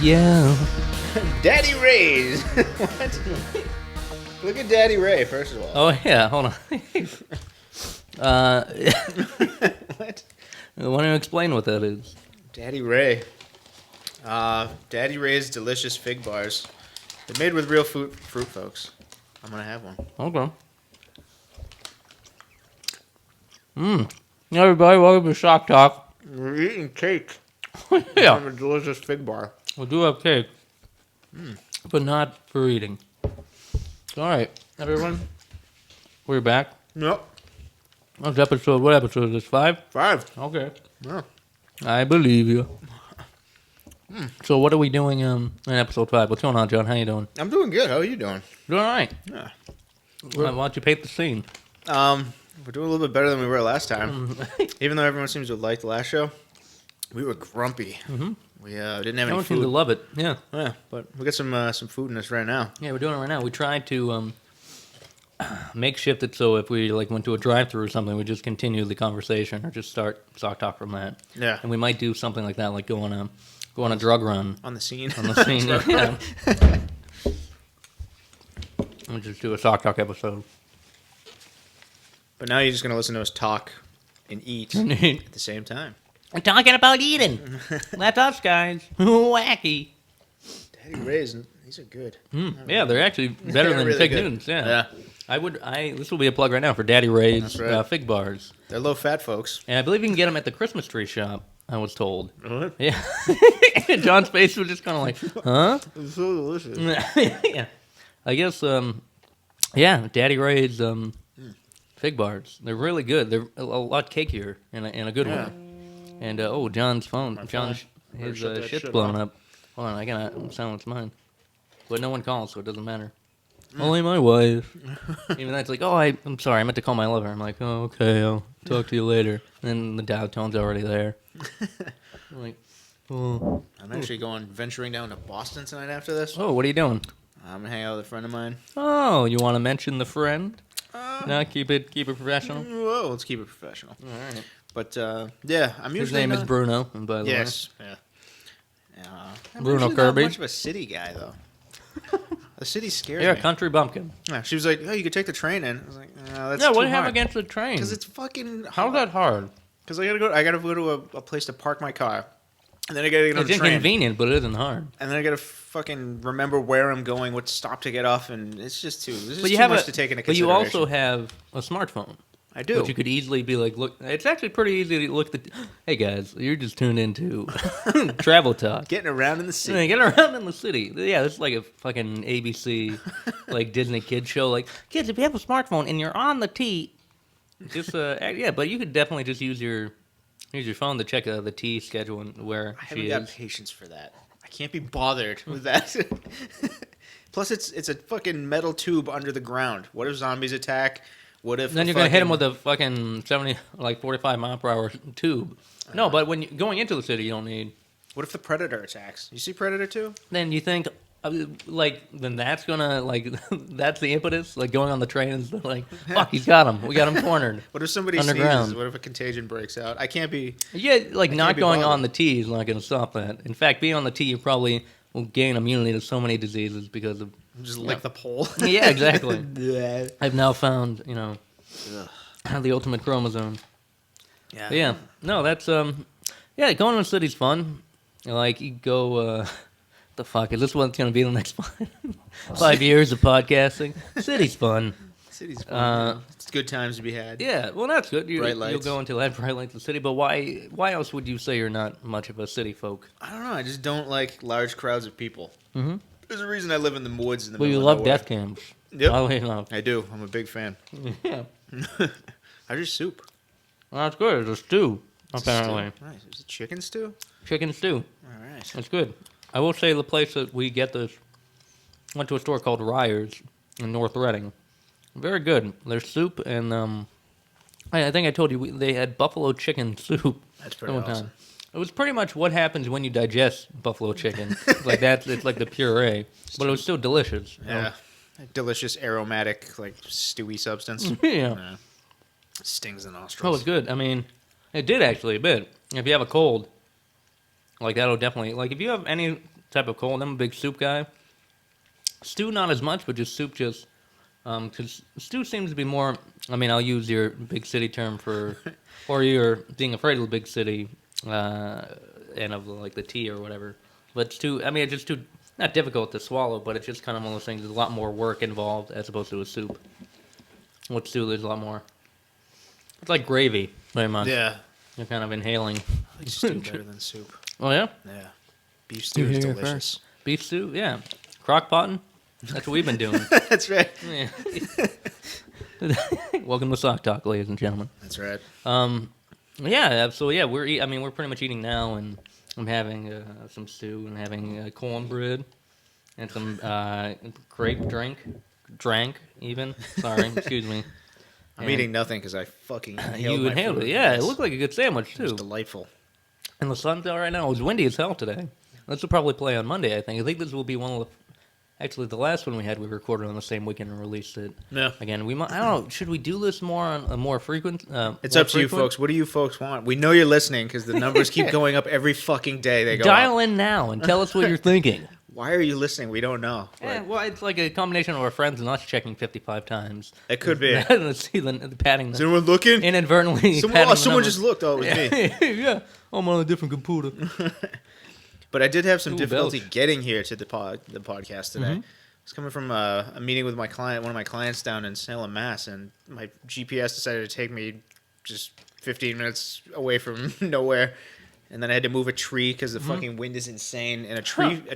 Yeah. Daddy Ray's. What? Look at Daddy Ray, first of all. Oh, yeah. Hold on. What? Why don't you explain what that is? Daddy Ray. Daddy Ray's delicious fig bars. They're made with real fruit, folks. I'm going to have one. Okay. Everybody, welcome to Shock Talk. We're eating cake. Yeah. From a delicious fig bar. We do have cake. But not for eating. All right, everyone. We're back. Nope. What episode is this? 5? 5. Okay. Yeah. I believe you. So what are we doing in episode 5? What's going on, John? How you doing? I'm doing good. How are you doing? Doing all right. Yeah. Why don't you paint the scene? We're doing a little bit better than we were last time. Even though everyone seems to have liked the last show, we were grumpy. Mm-hmm. We didn't have any Everyone food. seemed to love it. Yeah. Yeah, but we got some food in us right now. Yeah, we're doing it right now. We tried to makeshift it so if we went to a drive-thru or something, we just continue the conversation or just start talk from that. Yeah. And we might do something like that, like go on a drug run. On the scene. On the scene, yeah. We'll just do a Sock Talk episode. But now you're just going to listen to us talk and eat at the same time. I'm talking about eating. That's us, guys. Wacky. Daddy Ray's, these are good. Yeah, they're actually better than really Fig good. Newtons. Yeah. This will be a plug right now for Daddy Ray's That's right. fig bars. They're low-fat, folks. And I believe you can get them at the Christmas tree shop, I was told. What? Yeah. John's face was just kind of like, huh? It's so delicious. Yeah. I guess, Daddy Ray's fig bars. They're really good. They're a lot cakier in a good way. And, John's phone. His shit's blown up. Hold on, I gotta silence mine. But no one calls, so it doesn't matter. Only my wife. Even that's like, I'm sorry, I meant to call my lover. I'm like, oh, okay, I'll talk to you later. And then the dial tone's already there. I'm like, oh. I'm actually venturing down to Boston tonight after this. Oh, what are you doing? I'm going to hang out with a friend of mine. Oh, you want to mention the friend? No, keep it professional. Whoa, let's keep it professional. All right. But, yeah, I'm usually His name is Bruno, by the way. Yes, yeah. I'm Bruno usually Kirby. not much of a city guy, though. The city scares You're me. a country bumpkin. Yeah, she was like, "Oh, you could take the train in." I was like, "No, that's Yeah, too what do you hard." have against the train? Because it's fucking. How's that hard? Because I gotta go to a place to park my car, and then I gotta get on It's the train, inconvenient, but it isn't hard. and then I gotta fucking remember where I'm going, what stop to get off, and it's just too. This is But you too have much to take into But you consideration. also have a smartphone. I do. But you could easily be like, look, it's actually pretty easy to look hey guys, you're just tuned into Travel Talk. Getting around in the city. Get around in the city. Yeah, this is like a fucking ABC, like Disney kids show. Like, kids, if you have a smartphone and you're on the T, just but you could definitely just use your phone to check the T schedule and where I she haven't is. got patience for that. I can't be bothered with that. Plus, it's a fucking metal tube under the ground. What if zombies attack? What if Then you're gonna hit him with a fucking 45 mile per hour tube. No, but when going into the city, you don't need. What if the Predator attacks? You see Predator 2? Then you think, then that's gonna that's the impetus, going on the train and fuck, he's got him. We got him cornered. What if somebody Underground. sneezes? What if a contagion breaks out? I can't be. Yeah, not can't be going bothered. on the T is not gonna stop that. In fact, being on the T, you probably will gain immunity to so many diseases because of. Just lick the pole. Yeah, exactly. Yeah. I've now found, the ultimate chromosome. Yeah. But yeah. No, that's going to the city's fun. You go. The fuck is this? What's gonna be the next 5 years of podcasting? City's fun. City's fun. It's good times to be had. Yeah, well, that's good. Bright lights. You'll go into that bright lights of the city, but why else would you say you're not much of a city folk? I don't know. I just don't like large crowds of people. Mm-hmm. There's a reason I live in the woods in the Well, you middle love of nowhere. death camps. Yep. Oddly enough. I do. I'm a big fan. Yeah. How's your soup? Well, that's good. It's a stew, apparently. Stew. Nice. Is it chicken stew? Chicken stew. All right. It's good. I will say the place that we get this, went to a store called Ryers in North Reading. Very good. Their soup and, I think I told you, they had buffalo chicken soup. That's pretty one awesome. time. It was pretty much what happens when you digest buffalo chicken. It's like that. It's like the puree, but it was still delicious. Yeah. Delicious, aromatic, stewy substance. Yeah. Stings the Oh, nostrils. it's good. I mean, it did actually a bit. If you have a cold, that'll definitely, if you have any type of cold. I'm a big soup guy. Stew not as much, but just soup just because stew seems to be more. I mean, I'll use your big city term for, or your being afraid of the big city, and of like the tea or whatever. But stew, I mean, it's just too not difficult to swallow, but it's just kind of one of those things. There's a lot more work involved as opposed to a soup. With stew, there's a lot more. It's like gravy, very much. Yeah. You're kind of inhaling. I like stew better than soup. Oh yeah. Yeah. Beef stew is delicious. Beef stew, yeah. Crock potting. That's what we've been doing. That's right. Yeah. Welcome to Sock Talk, ladies and gentlemen. That's right. Yeah. So yeah, we're pretty much eating now, and I'm having some stew and having cornbread and some grape drank even. Sorry, excuse me. I'm eating nothing because I fucking inhaled You my inhaled food. it. Yeah, Yes. it looked like a good sandwich It was too. delightful. And the sun's out right now. It was windy as hell today. This will probably play on Monday, I think. I think this will be one of the... Actually, the last one we recorded on the same weekend and released it. Yeah. Again, I don't know. Should we do this more on a more frequent... It's more up to you frequent? folks. What do you folks want? We know you're listening because the numbers keep going up every fucking day. They go Dial up. in now and tell us what you're thinking. Why are you listening? We don't know. Yeah, well, it's like a combination of our friends and us checking 55 times. It could be. Let's see the patting Is the... anyone looking? Inadvertently Someone, patting the someone numbers. just looked. Oh, it was me. Yeah, I'm on a different computer. But I did have some Ooh, difficulty belch. getting here to the podcast today. I was coming from a meeting with one of my clients down in Salem, Mass, and my GPS decided to take me just 15 minutes away from nowhere. And then I had to move a tree because the fucking wind is insane. And a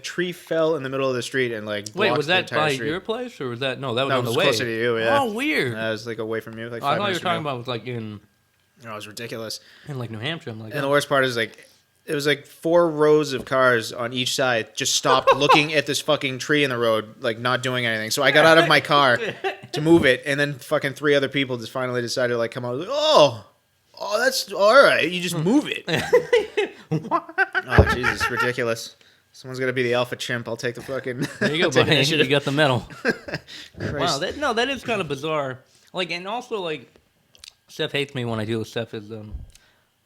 tree fell in the middle of the street and like Wait, blocked was the that entire by street. your place or was that... No, that was No, on it the was way. closer to you, yeah. Oh, weird. I was like away from you, like I 5 thought you were minutes from talking you. about it was like in No, it was ridiculous. like New Hampshire. I'm like, And the worst part is like it was like 4 rows of cars on each side just stopped looking at this fucking tree in the road, like not doing anything. So I got out of my car to move it, and then fucking 3 other people just finally decided to like come out. Like, oh, that's all right. You just move it. Oh Jesus, ridiculous. Someone's gonna be the alpha chimp. I'll take the fucking. there you go, take buddy. initiative. You got the medal. Christ. Wow, that is kind of bizarre. Like, and also like, Steph hates me when I do this. Steph is the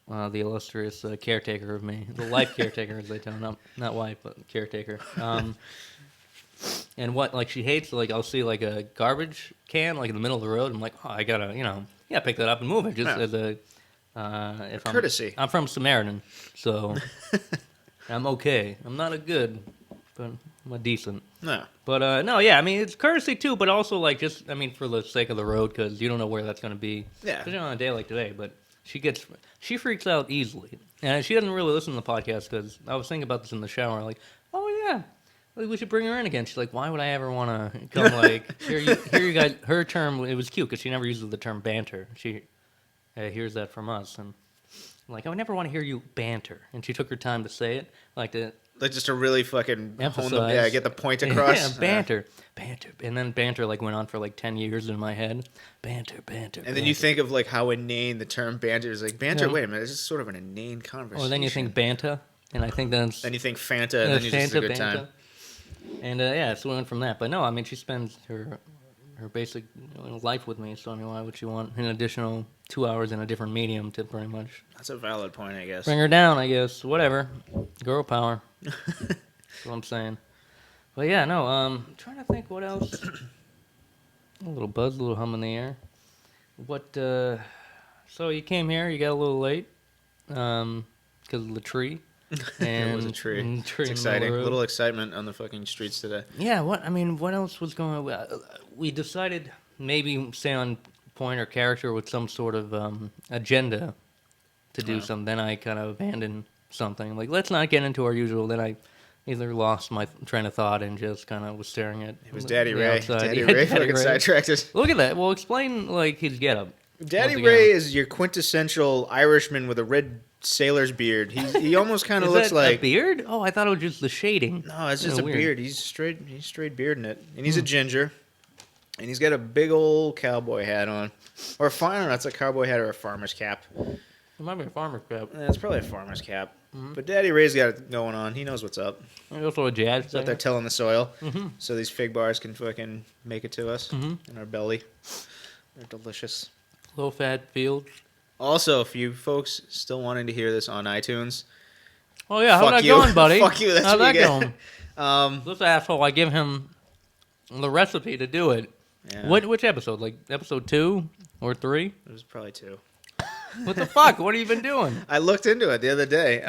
illustrious caretaker of me, the life caretaker, as they tell him, not wife, but caretaker. And what like she hates, like I'll see like a garbage can like in the middle of the road. I'm like, oh, I gotta pick that up and move it just as a courtesy. I'm from Samaritan, so I'm okay. I'm not a good, but I'm a decent. No. But no, yeah, I mean it's courtesy too, but also like just for the sake of the road because you don't know where that's gonna be. Yeah. Especially on a day like today. But she freaks out easily, and she doesn't really listen to the podcast because I was thinking about this in the shower. Like, oh yeah, like, we should bring her in again. She's like, why would I ever want to come? Like, here you guys. Her term, it was cute because she never uses the term banter. She hears that from us, and I'm like, I would never want to hear you banter. And she took her time to say it, like Just to really fucking emphasize. get the point across. Yeah, banter, and then banter like went on for like 10 years in my head. Banter. And then you think of like how inane the term banter is. Like banter, Yeah. wait a minute, this is sort of an inane conversation. Or then you think banta, and I think that's Then you think Fanta, and then you just a good time. And yeah, so we went from that. But no, I mean she spends her basic life with me. So I mean, why would she want an additional 2 hours in a different medium to pretty much That's a valid point, I guess. bring her down? I guess whatever, girl power. That's what I'm saying. But yeah, no. I'm trying to think what else. A little buzz, a little hum in the air. What? So you came here. You got a little late, because of the tree. And It was a tree. and It's in the middle of exciting. the road. Little excitement on the fucking streets today. Yeah. What else was going on? We decided maybe stay on point or character with some sort of agenda to do something. Then I kind of abandoned something. Like, let's not get into our usual. Then I either lost my train of thought and just kind of was staring at. It was Daddy the Ray. outside. Daddy Yeah, Ray Daddy fucking Ray. sidetracked us. Look at that. Well, explain like his getup. Daddy once Ray again. is your quintessential Irishman with a red sailor's beard. He almost kind of Is looks that like a beard? Oh, I thought it was just the shading. no, it's just Kinda a weird. beard. He's straight bearding it, and he's a ginger, and he's got a big old cowboy hat on, or I don't know, it's a cowboy hat or a farmer's cap. It might be a farmer's cap. It's probably a farmer's cap. But Daddy Ray's got it going on. He knows what's up. Maybe also a jazz He's out there singer. tilling the soil, so these fig bars can fucking make it to us in our belly. They're delicious. Low fat fields. Also, if you folks still wanting to hear this on iTunes, Oh yeah, how's Fuck that you. going, buddy? Fuck you, that's How's what that you get. going? This asshole, I give him the recipe to do it. Yeah. Which episode? Like episode 2 or 3? It was probably 2. What the fuck? What have you been doing? I looked into it the other day.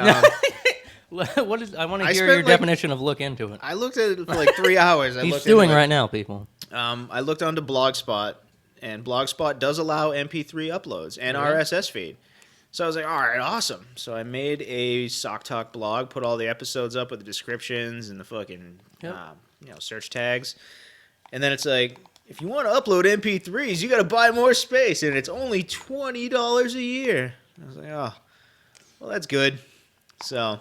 What is? I want to I hear spent, your definition of look into it. I looked at it for like 3 hours. He's doing right now, people. I looked onto Blogspot, and Blogspot does allow MP3 uploads and Really? RSS feed. So I was like, all right, awesome. So I made a Sock Talk blog, put all the episodes up with the descriptions and the fucking search tags. And then it's like, if you want to upload MP3s, you got to buy more space, and it's only $20 a year. I was like, oh, well, that's good. So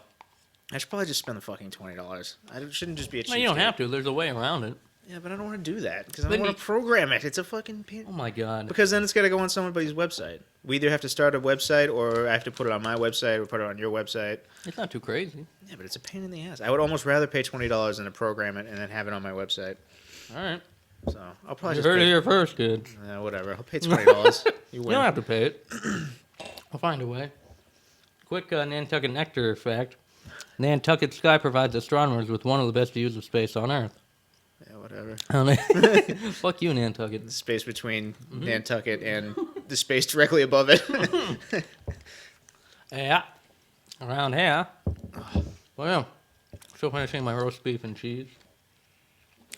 I should probably just spend the fucking $20. I shouldn't just be a cheapskate. No, you don't have to. There's a way around it. Yeah, but I don't want to do that because I don't want to program it. It's a fucking pain. Oh my god. Because then it's got to go on somebody's website. We either have to start a website, or I have to put it on my website, or put it on your website. It's not too crazy. Yeah, but it's a pain in the ass. I would almost rather pay $20 than to program it and then have it on my website. All right. So I'll probably You just heard pay, it here first, kids. whatever. I'll pay $20. You You win. don't have to pay it. I'll find a way. Quick Nantucket nectar fact. Nantucket sky provides astronomers with one of the best views of space on Earth. Yeah, whatever. Fuck you, Nantucket. The space between Nantucket and the space directly above it. Yeah. Around here. Well, still finishing my roast beef and cheese.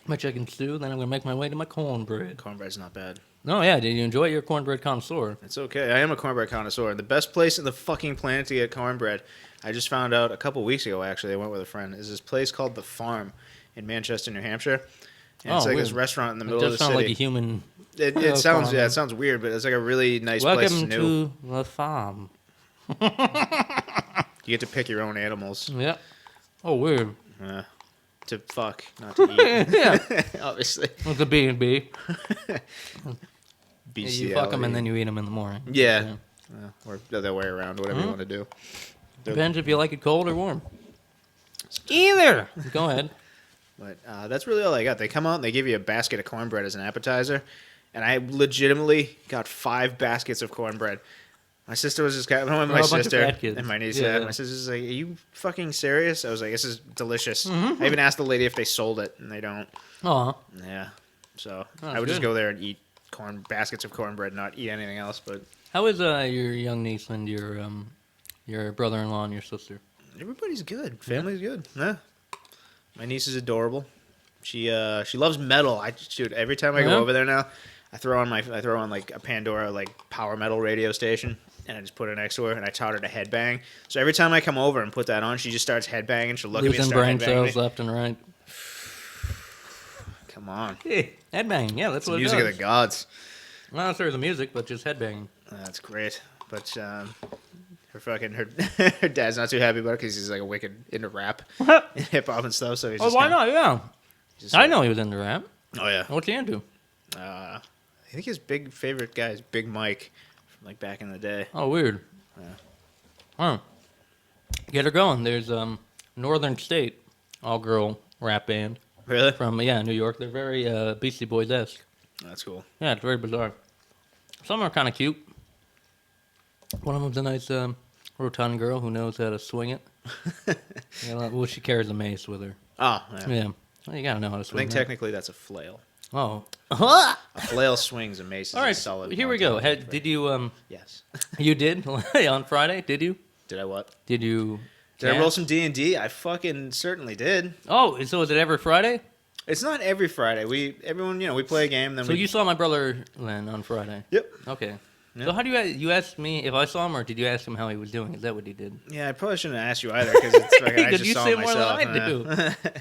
My chicken stew. Then I'm going to make my way to my cornbread. Cornbread's not bad. Oh, yeah. Did you enjoy your cornbread connoisseur? It's okay. I am a cornbread connoisseur. The best place in the fucking planet to get cornbread, I just found out a couple weeks ago, actually. I went with a friend. Is this place called The Farm in Manchester, New Hampshire. And it's like weird. this restaurant in the It middle of does the sound city. like a human. It sounds it sounds weird, but it's like a really nice place. Welcome New. to the farm. You get to pick your own animals. Yeah. Oh, weird. To fuck, not to eat. Yeah. Obviously. With the B&B. Bestiality. You fuck them and then you eat them in the morning. Yeah. Or the other way around, whatever you want to do. Depends if you like it cold or warm. Either. Go ahead. But that's really all I got. They come out and they give you a basket of cornbread as an appetizer. And I legitimately got 5 baskets of cornbread. My sister was just with my sister and my niece. Yeah. My sister's like, "Are you fucking serious?" I was like, "This is delicious." I even asked the lady if they sold it, and they don't. Aw. Yeah. So Oh, I would just good. go there and eat baskets of cornbread, not eat anything else. But How is your young niece and your brother-in-law and your sister? everybody's good. Family's good. Yeah. My niece is adorable. She loves metal. Dude, every time I go over there now, I throw on like a Pandora like power metal radio station, and I just put it next to her, and I taught her to headbang. So every time I come over and put that on, she just starts headbanging. She'll look at me and Losing start brain headbanging cells me. left and right. Come on, Hey, headbanging. Yeah, that's it's the what it music does. of the gods. Not necessarily the music, but just headbanging. That's great. But her dad's not too happy about it because he's like a wicked into rap, and hip hop and stuff. So he's Oh, just why kinda- not? Yeah. just I like- know he was into rap. Oh yeah. What's he into? I think his big favorite guy is Big Mike from like back in the day. Oh, weird. Yeah. Huh. Get her going. There's Northern State, all-girl rap band Really? from New York. They're very Beastie Boys-esque. That's cool. Yeah, it's very bizarre. Some are kind of cute. One of them's a nice rotund girl who knows how to swing it. Well, she carries a mace with her. Oh, yeah. Yeah. Well, you gotta know how to I swing. think that. technically that's a flail. Oh. A flail swings, a mace is All a right. solid. Here we point. go. Did you Yes. You did on Friday? Did you? Did I what? Did you? Did I cast? roll some D&D? I fucking certainly did. Oh, so is it every Friday? It's not every Friday. We play a game. Then So you saw my brother then on Friday. Yep. Okay. Yeah. So how do you asked me if I saw him, or did you ask him how he was doing? Is that what he did? Yeah, I probably shouldn't have asked you either because it's fucking. I Because just you saw say it more than myself. I do.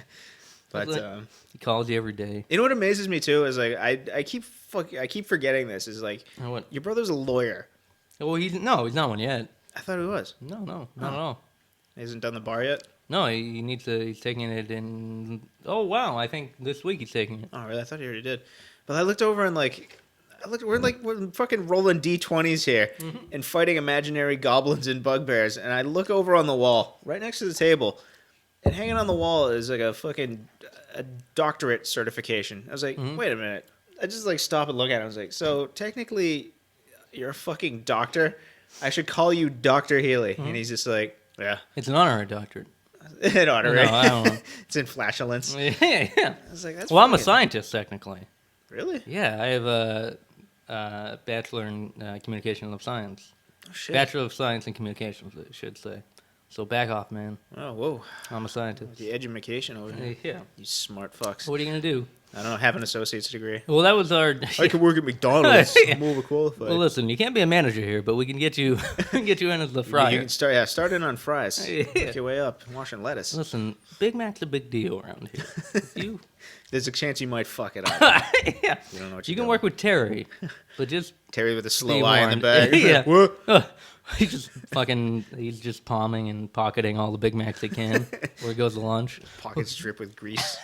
But Like- He calls you every day. you know what amazes me too is like I keep forgetting this is like Or what? your brother's a lawyer. Well, he's not one yet. I thought he was. No, not at all. He hasn't done the bar yet. No, he needs to. He's taking it in. Oh wow! I think this week he's taking it. Oh really? I thought he already did. But I looked over and we're fucking rolling D20s here and fighting imaginary goblins and bugbears. And I look over on the wall right next to the table, and hanging on the wall is like a doctorate certification. I was like, wait a minute. I just like stop and look at it. I was like, so technically, you're a fucking doctor. I should call you Dr. Healy. And he's just like, yeah. It's an honorary doctorate. in honor. No, I don't know. It's in flatulence. Yeah. I was like, that's Well, I'm a fucking- scientist technically. Really? Yeah, I have a bachelor in communication of science. Oh, shit. Bachelor of Science in Communications, I should say. So back off, man. Oh, whoa. I'm a scientist. The education over here. Yeah. You smart fucks. What are you gonna do? I don't know, have an associate's degree. Well, that was our. I could work at McDonald's. Yeah. I'm overqualified. Well, listen, you can't be a manager here, but we can get you get you in as the You fryer. can start in on fries. Yeah. Work your way up, washing lettuce. Listen, Big Mac's a big deal around here. You, There's a chance you might fuck it up. yeah. You don't know what You you're can doing. work with Terry, but just Terry with a slow be eye in the warned. bag. Yeah. What? he's just palming and pocketing all the Big Macs he can where he goes to lunch. Pockets drip with grease.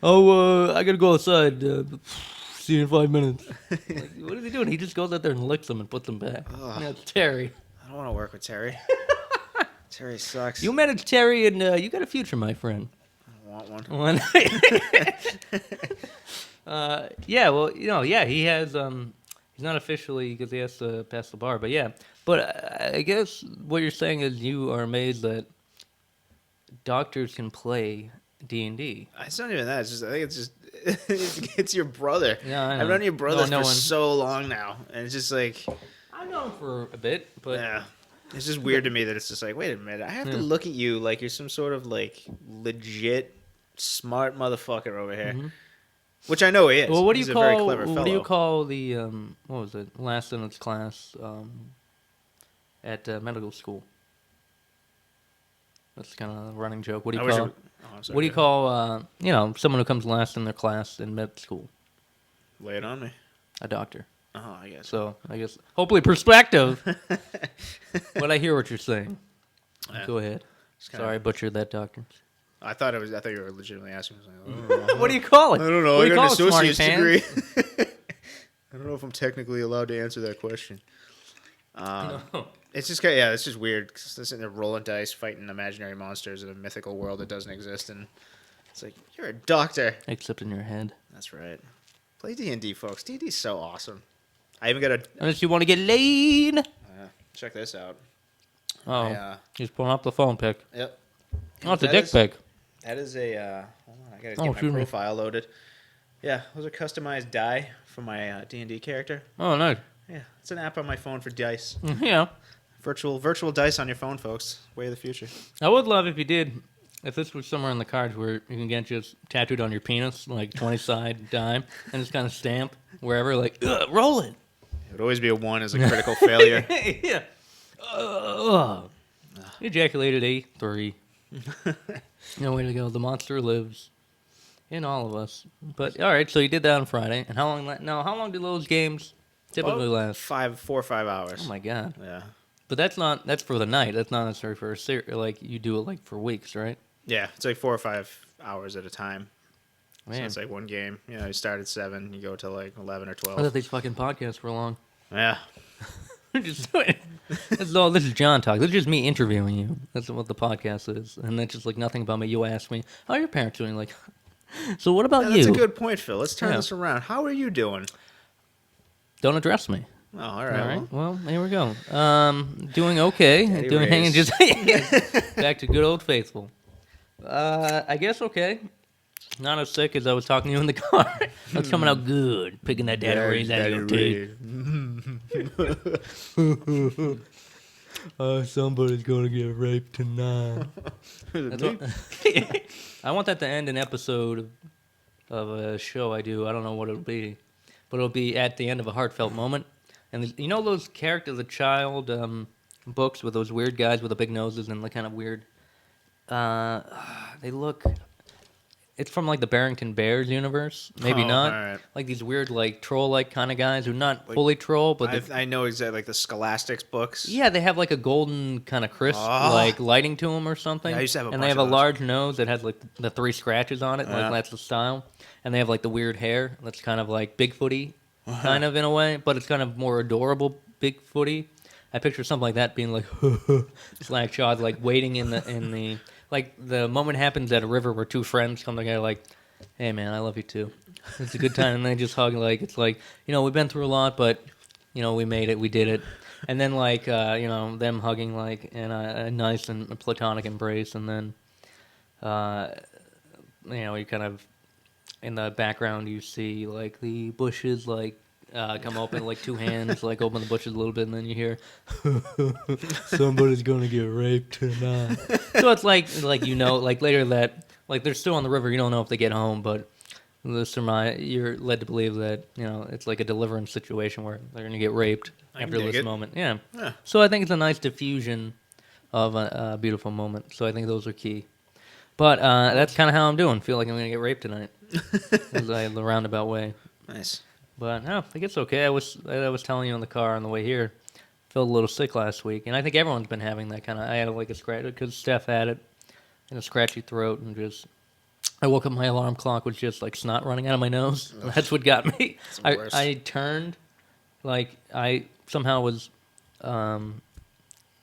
Oh, I gotta go outside. See you in 5 minutes. Like, what is he doing? He just goes out there and licks them and puts them back. Ugh. That's Terry. I don't want to work with Terry. Terry sucks. You manage Terry, and you got a future, my friend. I don't want one. One. Yeah, well, yeah, he has. He's not officially because he has to pass the bar, but yeah. But I guess what you're saying is you are amazed that doctors can play D&D. It's not even that. It's just I think it's just it's your brother. Yeah, I know. I've known your brother No for one- so long now, and it's just like, I've known him for a bit, but yeah, it's just weird to me that it's just like, wait a minute, I have to Yeah. look at you like you're some sort of like legit smart motherfucker over here, which I know he is. well, what do He's you a very call clever what do you fellow. call the what was it last in its class at medical school? That's kind of a running joke. What do I you wish call? it- oh, I'm sorry, What do you call someone who comes last in their class in med school? Lay it on me. A doctor. Oh, I guess. So I guess hopefully perspective. But I hear what you're saying. Yeah. Go ahead. Just kinda- Sorry, I butchered that doctor. I thought you were legitimately asking. I was like, oh, What do you call it? I don't know. What I do you got an call it, smarty associate's degree. pants? I don't know if I'm technically allowed to answer that question. No. It's just it's just weird. 'Cause they're sitting there rolling dice, fighting imaginary monsters in a mythical world that doesn't exist, and it's like you're a doctor. Except in your head. That's right. Play D&D, folks. D&D's so awesome. I even got a Unless you want to get laid. check this out. Oh, I, he's pulling up the phone pic. Yep. Oh, it's a That dick is- pic. That is a. Hold on, I gotta Oh, get excuse my me. profile loaded. Yeah, those are customized die for my D&D character. Oh, nice. Yeah, it's an app on my phone for dice. Yeah. Virtual dice on your phone, folks. Way of the future. I would love if you did. If this was somewhere in the cards where you can get just tattooed on your penis, like 20-side dime, and just kind of stamp wherever, like, roll it. It would always be a 1 as a critical failure. Yeah. Ejaculated A3. No way to go. The monster lives in all of us. But all right, so you did that on Friday, and how long? How long do those games typically last? 4 or 5 hours. Oh my god! Yeah. But that's for the night. That's not necessarily for a series. Like you do it like for weeks, right? Yeah, it's like 4 or 5 hours at a time. So Man, it's like one game. You know, you start at 7, you go to like 11 or I 12. thought these fucking podcasts were long. Yeah. Just doing. This is John talk. This is just me interviewing you. That's what the podcast is, and that's just like nothing about me. You ask me, "How are your parents doing?" Like, so what about That's you? a good point, Phil. Let's turn Yeah. this around. How are you doing? Don't address me. Oh, all All right. right. Well, here we go. Doing okay. Daddy Doing hanging raised. just back to good old faithful. I guess okay. Not as sick as I was talking to you in the car. That's coming out good. Picking that data raise out of your teeth. Somebody's gonna get raped tonight. That's what, I want that to end an episode of a show I do. I don't know what it'll be, but it'll be at the end of a heartfelt moment. And you know those character, the child books with those weird guys with the big noses and the kind of weird. They look. It's from like the Barrington Bears universe. Maybe Oh, not. alright. Like these weird, like troll-like kind of guys who not fully troll, but they're I know exactly, like the Scholastics books. yeah, they have like a golden kind of crisp Oh. like lighting to them or something. Yeah, I used to have a and bunch they have of a those. large nose that has like the 3 scratches on it, Yeah. like that's the style. And they have like the weird hair that's kind of like Bigfooty, kind of in a way, but it's kind of more adorable Bigfooty. I picture something like that being like slack-jawed, like waiting in the like the moment happens at a river where 2 friends come together like, hey man, I love you too. It's a good time, and they just hug like it's like we've been through a lot, but we made it, we did it, and then like them hugging like in a nice and platonic embrace, and then You kind of in the background you see like the bushes like come open, like two hands like open the bushes a little bit, and then you hear somebody's gonna get raped tonight. So it's like like later that like they're still on the river. You don't know if they get home, but you're led to believe that it's like a deliverance situation where they're gonna get raped after this moment. Yeah. So I think it's a nice diffusion of a beautiful moment. So I think those are key. But that's kind of how I'm doing. Feel like I'm gonna get raped tonight. The roundabout way. Nice. But no, I think it's okay. I was telling you in the car on the way here. Felt a little sick last week, and I think everyone's been having that kind of. I had like a scratch because Steph had it, and a scratchy throat, and just. I woke up. My alarm clock was just like snot running out of my nose. Ugh. That's what got me. I turned, like I somehow was,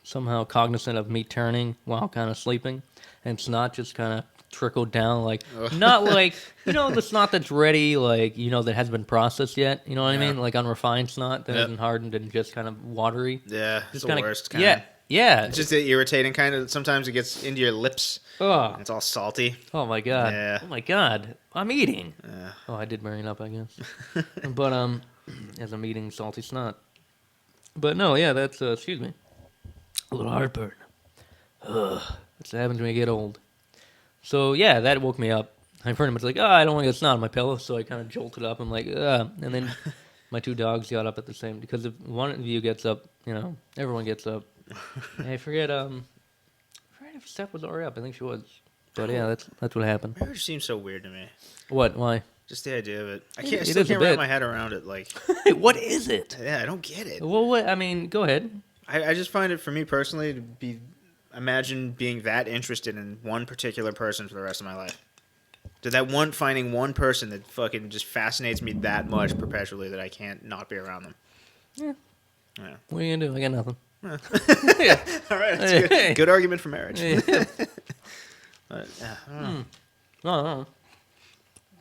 somehow cognizant of me turning while kind of sleeping, and snot just kind of trickled down, like not like the snot that's ready, like that hasn't been processed yet. You know what I mean? Like unrefined snot that isn't hardened and just kind of watery. Yeah, just it's the kinda, worst. Kinda. Yeah. It's just irritating. Kind of. Sometimes it gets into your lips. Oh, it's all salty. Oh my god. Yeah. Oh my god. I'm eating. Yeah. Oh, I did bring it up, I guess. But as I'm eating salty snot. But no, yeah, that's excuse me. A little heartburn. Ugh. That's what happens when you get old. So yeah, that woke me up. I'm pretty much like, I don't want to get snot on my pillow, so I kind of jolted up. I'm like, and then my two dogs got up at the same, because if one of you gets up, everyone gets up. I forget if Steph was already up. I think she was. But yeah, that's what happened. Marriage seems so weird to me. What? Why? Just the idea of it. I It still is a can't wrap bit. my head around it. Like, what is it? Yeah, I don't get it. Well, what? I mean, go ahead. I just find it, for me personally, to be imagine being that interested in one particular person for the rest of my life. Finding one person that fucking just fascinates me that much perpetually that I can't not be around them. Yeah. What are you gonna do? I got nothing. Yeah. All right, that's good. Good argument for marriage. Yeah. But, I don't know. No.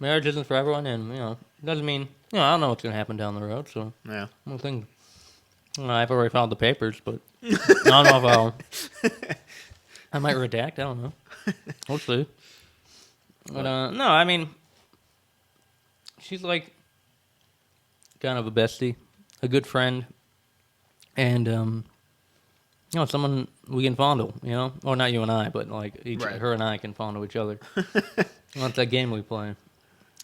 Marriage isn't for everyone, and it doesn't mean I don't know what's gonna happen down the road. So yeah, I don't think I've already filed the papers, but I don't know if I might redact. I don't know. We'll see. But no, I mean, she's like kind of a bestie, a good friend, and someone we can fondle. Or not you and I, but like her and I can fondle each other. Well, it's that game we play,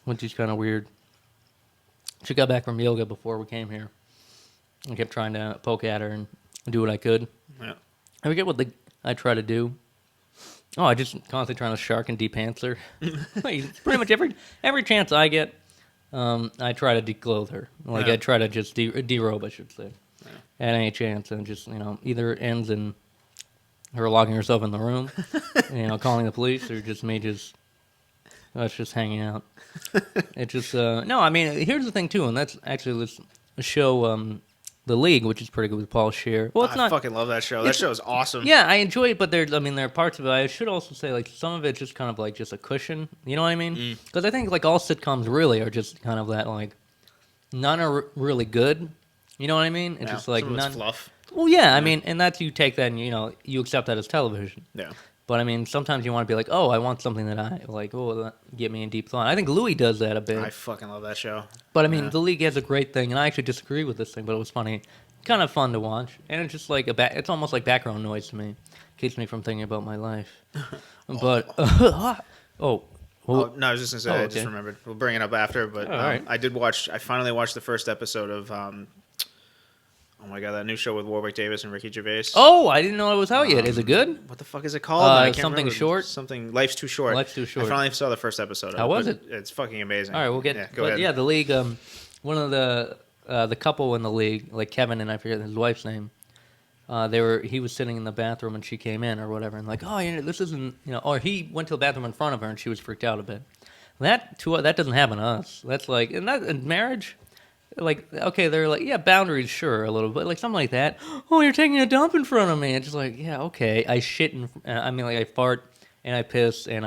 which is kind of weird. She got back from yoga before we came here. I kept trying to poke at her and do what I could. Yeah. I forget what I try to do. Oh, I just constantly trying to shark and deep-pants her. Pretty much every chance I get, I try to declothe her. Like, I try to just derobe, I should say. Yeah. At any chance, and just, either ends in her locking herself in the room, calling the police, or just me just hanging out. It just, no, I mean, here's the thing, too, and that's actually this show, The League, which is pretty good with Paul Scheer. Well, I fucking love that show. That show is awesome. Yeah, I enjoy it, but there are parts of it. I should also say, like, some of it's just kind of like just a cushion. You know what I mean? Because I think like all sitcoms really are just kind of that, like, none are really good. You know what I mean? It's just like none fluff. Well, yeah, I mean, and that's you take that and you accept that as television. Yeah. But I mean, sometimes you want to be like, oh, I want something that I like. Oh, that get me in deep thought. I think Louis does that a bit. I fucking love that show. But I mean, The League has a great thing, and I actually disagree with this thing, but it was funny, kind of fun to watch, and it's just like it's almost like background noise to me. Keeps me from thinking about my life. But no, I was just gonna say I just remembered. We'll bring it up after, but right. I finally watched the first episode of oh my god, that new show with Warwick Davis and Ricky Gervais. Oh, I didn't know it was out yet. Is it good? What the fuck is it called? I can't something remember. short? Something Life's Too Short. Life's Too Short. I finally saw the first episode of it. How was it? It's fucking amazing. All right, we'll get go ahead. Yeah, The League, one of the couple in The League, like Kevin and I forget his wife's name, he was sitting in the bathroom and she came in or whatever, and like, oh, this isn't, or he went to the bathroom in front of her and she was freaked out a bit. That doesn't happen to us. That's like, in marriage, like, okay, they're like, yeah, boundaries, sure, a little bit, like something like that. Oh, you're taking a dump in front of me. It's just like, yeah, okay, I shit I fart and I piss and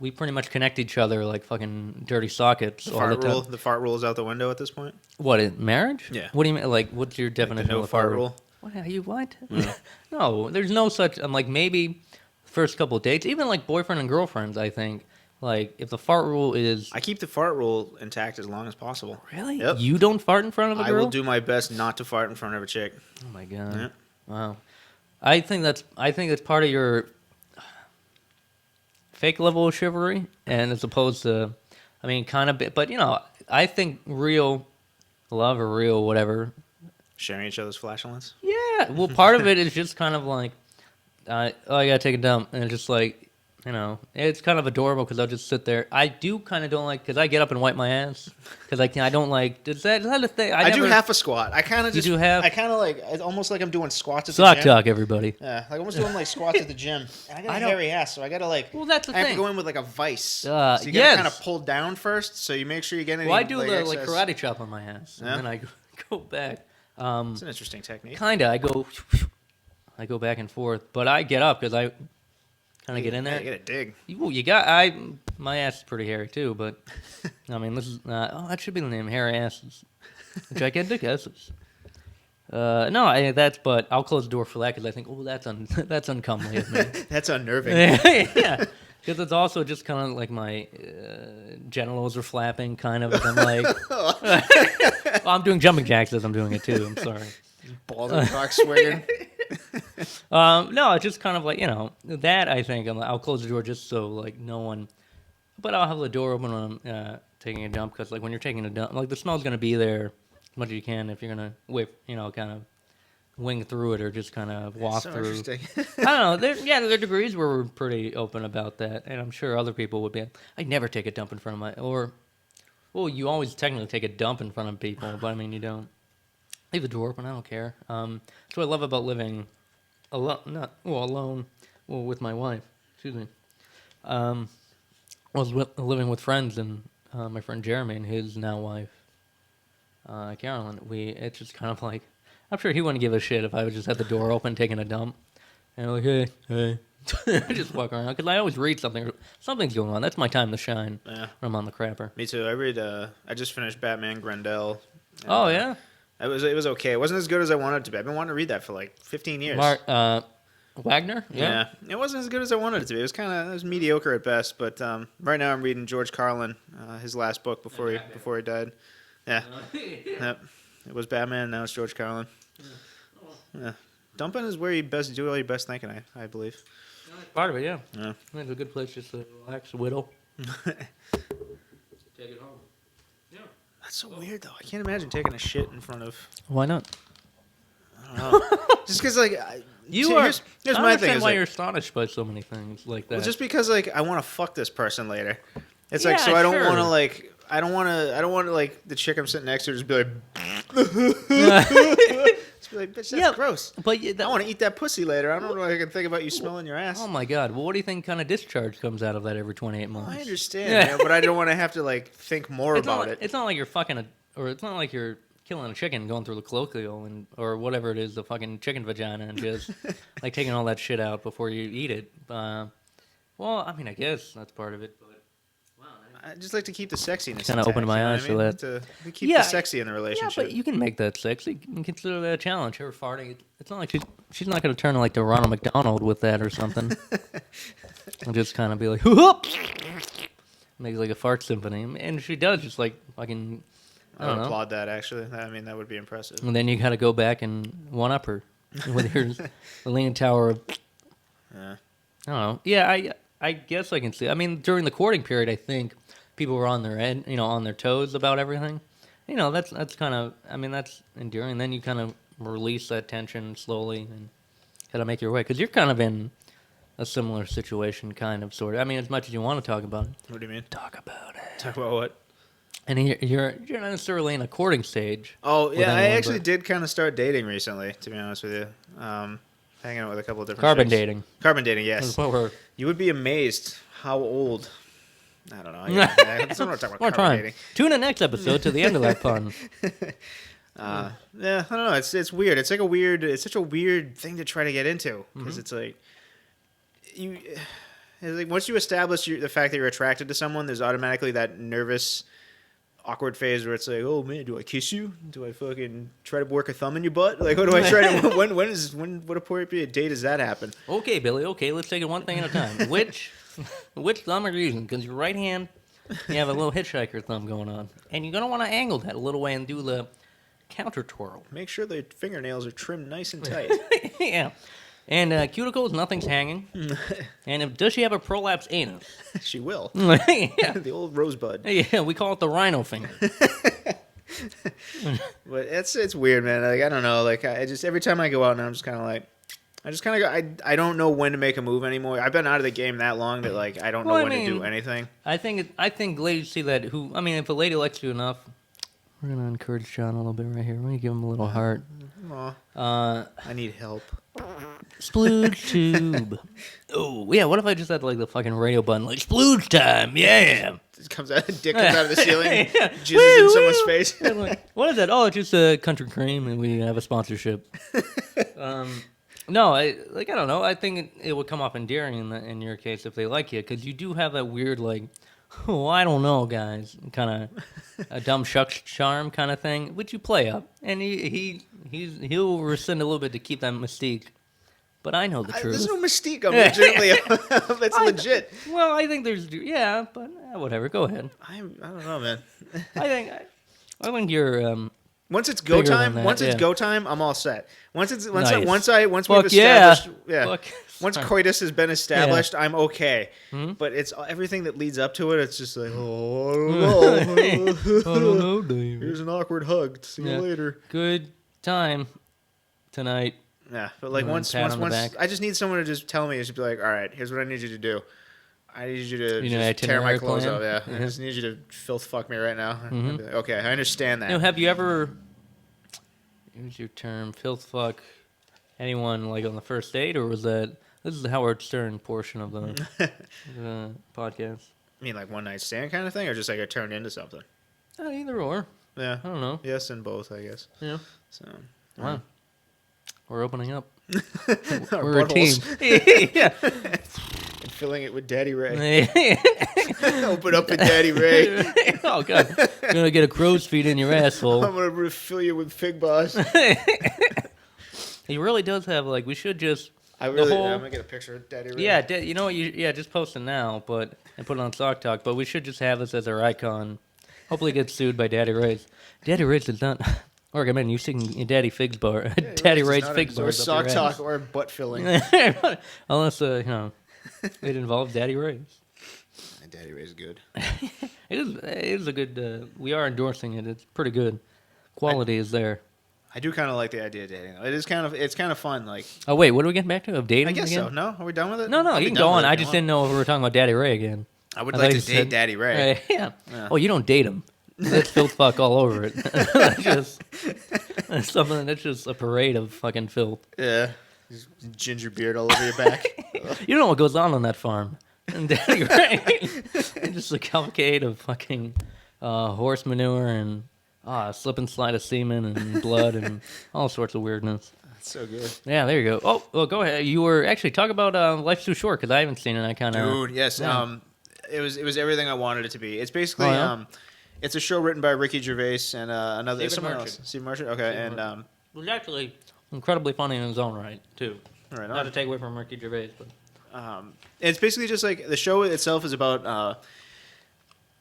we pretty much connect each other like fucking dirty sockets. The fart rule is out the window at this point. What, in marriage? Yeah. What do you mean? Like, what's your definition no of the fart rule? What? No, there's no such. I'm like, maybe first couple of dates, even like boyfriend and girlfriends, I think, like if the fart rule is I keep the fart rule intact as long as possible. really, Yep. you don't fart in front of a I girl. will do my best not to fart in front of a chick. Oh my god! Yeah. Wow, I think that's part of your fake level of chivalry, and as opposed to, I mean, kind of, but you know, I think real love or real whatever. Sharing each other's flashlights. Yeah, well, part of it is just kind of like, I gotta take a dump, and it's just like, you know, it's kind of adorable because I'll just sit there. I do kind of don't like because I get up and wipe my ass because I don't like. Is that a thing? I do half a squat. I kind of You just. do half? I kind of like. It's almost like I'm doing squats at the Sock gym. talk, everybody. Yeah, like almost doing like squats at the gym. And I got I a don't- hairy ass, so I gotta like. Well, that's the I have thing. to go in with like a vice. So you Yes. gotta kind of pull down first, so you make sure you get any. Well, I do like, the like excess. karate chop on my ass, Yeah? and then I go back. It's an interesting technique. Kinda, I go back and forth, but I get up because I kind of get in Yeah, there. you gotta dig. My ass is pretty hairy too, but I mean, this is that should be the name, hairy asses, gigantic asses. No, but I'll close the door for that because I think, that's uncomely of me. That's unnerving. Yeah, because it's also just kind of like my genitals are flapping, kind of. As I'm like, well, I'm doing jumping jacks as I'm doing it too. I'm sorry. Balls and cock swinging. No, it's just kind of like, you know, that I think I'll close the door just so like no one, but I'll have the door open when I'm taking a dump because like when you're taking a dump, like the smell's gonna be there as much as you can if you're gonna kind of wing through it or just kind of walk So through. interesting. I don't know. There are degrees where we're pretty open about that, and I'm sure other people would be. I'd never take a dump in front of well, you always technically take a dump in front of people, but I mean you don't. Leave the door open. I don't care. That's what I love about living alone. Well, with my wife. Excuse me. I was living with friends and my friend Jeremy and his now wife, Carolyn. It's just kind of like, I'm sure he wouldn't give a shit if I was just had the door open taking a dump. And I'm like, hey. I just walk around because I always read something. Something's going on. That's my time to shine. Yeah. When I'm on the crapper. Me too. I read. I just finished Batman Grendel. Oh yeah. It was okay. It wasn't as good as I wanted it to be. I've been wanting to read that for like 15 years. Wagner? Yeah. It wasn't as good as I wanted it to be. It was mediocre at best. But right now I'm reading George Carlin, his last book before he died. Yeah. Yep. It was Batman. Now it's George Carlin. Yeah. Dumping is where you do all your best thinking. I believe. Part of it, yeah. Yeah. It's a good place just to relax, whittle. Take it home. Yeah. That's so weird though. I can't imagine taking a shit in front of. Why not? I don't know. Just because like here's I my don't thing. understand Is why like, you're astonished by so many things like that. well, just because like I want to fuck this person later. It's like Yeah, so I don't sure. want to like I don't want to like the chick I'm sitting next to just be like. Just be like, bitch, that's Yeah, gross. but I want to eat that pussy later. I don't know if I can think about you smelling your ass. oh my god, well, what do you think kind of discharge comes out of that every 28 months? I understand, Yeah. but I don't want to have to like think more It's not about like, it. It's not like you're fucking or it's not like you're killing a chicken going through the colloquial or whatever it is, the fucking chicken vagina, and just like taking all that shit out before you eat it. Well, I mean, I guess that's part of it, but wow. I just like to keep the sexiness. Kinda opened my eyes to that. To keep Yeah, the sexy in the Yeah, relationship. but you can make that sexy. You can consider that a challenge. Her farting. It's not like she's not going to turn like to Ronald McDonald with that or something. And just kind of be like, whoop, make like a fart symphony, and she does just like fucking. I I don't would know. applaud that actually. I mean, that would be impressive. And then you got to go back and one up her with your the Leaning Tower of. Yeah. I don't know. Yeah, I guess I can see. I mean, during the courting period, I think people were on their head, on their toes about everything. That's kind of. I mean, that's enduring. Then you kind of release that tension slowly and kind of make your way because you're kind of in a similar situation, kind of, sort of. I mean, as much as you want to talk about it, What do you mean? talk about it. Talk about what? And you're not necessarily in a courting stage. Oh with yeah, I anyone, actually but- did kind of start dating recently. To be honest with you, hanging out with a couple of different Carbon chicks. dating. Carbon dating, yes. That's what we're. You would be amazed how old. I don't know. Yeah, I don't want to talk More about carbon time. dating. Tune in next episode to the end of that pun. Yeah, I don't know. It's weird. It's such a weird thing to try to get into because it's like it's like once you establish the fact that you're attracted to someone, there's automatically that nervous awkward phase where it's like, oh man, do I kiss you? Do I fucking try to work a thumb in your butt? Like, what do I try to? When what appropriate date does that happen? Okay, Billy. Okay, let's take it one thing at a time. Which thumb are you using? Because your right hand, you have a little hitchhiker thumb going on, and you're gonna want to angle that a little way and do the counter twirl. Make sure the fingernails are trimmed nice and tight. Yeah. And cuticles, nothing's hanging. And does she have a prolapsed anus? She will. Yeah. The old rosebud. Yeah, we call it the rhino finger. But it's weird, man. Like, I don't know. Like, I just every time I go out now, I'm just kind of like, I don't know when to make a move anymore. I've been out of the game that long that like I don't know when to do anything. I think ladies see that. If a lady likes you enough, we're gonna encourage John a little bit right here. We're gonna give him a little heart. I need help. Splooge tube. Oh yeah. What if I just had like the fucking radio button, like splooge time? Yeah. Dick comes out of the ceiling, Yeah. jizzes in someone's face. Yeah, like, what is that? Oh, it's just a country cream, and we have a sponsorship. No, I don't know. I think it would come off endearing in your case if they like you, because you do have that weird like, oh, I don't know, guys, kind of a dumb shucks charm kind of thing, which you play up, and he'll rescind a little bit to keep that mystique. But I know the truth. There's no mystique. I'm legitimately. That's legit. Well, I think there's but whatever. Go ahead. I don't know, man. I think you're. Once it's go Bigger than time, that, once it's yeah. go time, I'm all set. Once Nice. we've Fuck established, yeah. Fuck. Once coitus has been established, I'm okay. But it's everything that leads up to it. It's just like, oh, I don't know. Dave. Here's an awkward hug. See you later. Good time tonight. Yeah, but like once, pat on the back. I just need someone to just tell me. Just be like, all right, here's what I need you to do. I need you to You know, just tear my itinerary clothes plan? off. Yeah, Mhm. I just need you to filth fuck me right now. I'd be like, okay, I understand that. Have you ever? Use your term, filth fuck anyone like on the first date, or was that? This is the Howard Stern portion of the podcast. I mean, like one night stand kind of thing, or just like it turned into something. Either or. Yeah, I don't know. yes, and both, I guess. Yeah. So, Wow. We're opening up. Our We're a team. buttholes. Yeah. And filling it with Daddy Ray. Open up with Daddy Ray. Oh god. You're gonna get a crow's feet in your asshole. I'm gonna refill you with Fig Boss. He really does have like. We should just. I'm gonna get a picture of Daddy Ray. Yeah, you know what? Just post it now, and put it on Sock Talk. But we should just have this as our icon. Hopefully, get sued by Daddy Ray's. Daddy Ray's is not. Or recommend you sing Daddy Figs Bar. Daddy Ray's Figs Bar. Or Sock Talk or butt filling. Unless it involves Daddy Ray's. Daddy Ray's good. It is a good. We are endorsing it. It's pretty good. Quality is there. I do kind of like the idea of dating. It's kind of fun. Like, Oh wait, what are we getting back to? Of dating? I guess again? so. No, are we done with it? No, I'll you be can done go with on. it I if you just want. didn't know if we were talking about Daddy Ray again. I would I like thought to you date said- Daddy Ray. Yeah. Yeah. Oh, you don't date him. That's filth fuck all over it. That's something that's just a parade of fucking filth. Yeah. Just ginger beard all over your back. You don't know what goes on that farm. And Daddy Ray, just a cavalcade of fucking horse manure and slip and slide of semen and blood and all sorts of weirdness. That's so good. Yeah, there you go. Oh, well, go ahead. You were actually talk about Life's Too Short because I haven't seen it. I kind of Dude, yes. Yeah. It was everything I wanted it to be. It's basically Oh, yeah? it's a show written by Ricky Gervais and another Stephen someone Merchant. else. Steve Merchant. Okay, Stephen and it was actually incredibly funny in his own right too. right Not to on. take away from Ricky Gervais, but It's basically just like the show itself is about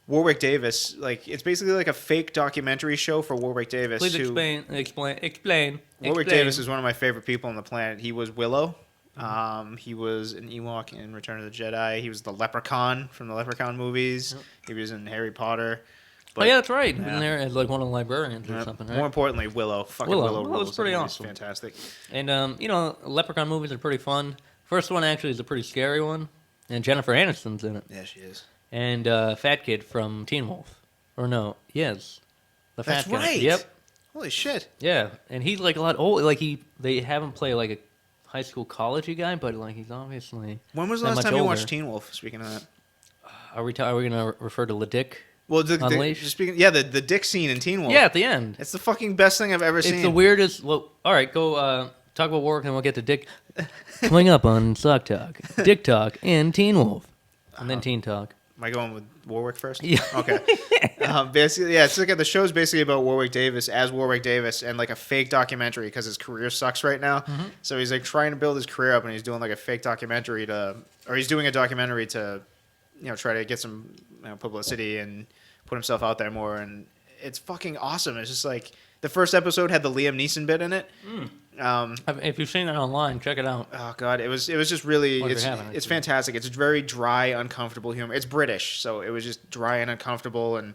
Warwick Davis. Like it's basically like a fake documentary show for Warwick Davis. please who- explain. Warwick Davis is one of my favorite people on the planet. He was Willow. He was an Ewok in Return of the Jedi. He was the Leprechaun from the Leprechaun movies. Yep. He was in Harry Potter. Oh yeah, that's right. Yeah. In there as like one of the librarians or Yep. something, More right? importantly, Willow. Fucking Willow. Willow. Willow's rules. pretty He's awesome. Fantastic. And Leprechaun movies are pretty fun. First one actually is a pretty scary one, and Jennifer Aniston's in it. Yeah, she is. And Fat Kid from Teen Wolf, or no, yes, the Fat That's Kid. right. Yep. Holy shit. Yeah, and he's like a lot old. Like they have him play like a high school collegey guy, but like he's obviously. When was the That last much time you older. watched Teen Wolf? Speaking of that. Are we gonna refer to LeDick? Well, Unleashed? just speaking, yeah, the dick scene in Teen Wolf. Yeah, at the end. It's the fucking best thing I've ever seen. It's the weirdest. Well, all right, go talk about Warwick, and we'll get to Dick. Coming up on Sock Talk, Dick Talk, and Teen Wolf, and then Teen Talk. Am I going with Warwick first? Yeah. Okay. Basically, yeah, it's like the show's basically about Warwick Davis as Warwick Davis and like a fake documentary because his career sucks right now. Mm-hmm. So he's like trying to build his career up, and he's doing like a fake documentary or he's doing a documentary to, try to get some publicity and put himself out there more. And it's fucking awesome. It's just like the first episode had the Liam Neeson bit in it. If you've seen that online, check it out. Oh god, it was just really It's fantastic. It's very dry, uncomfortable humor. It's British, so it was just dry and uncomfortable, and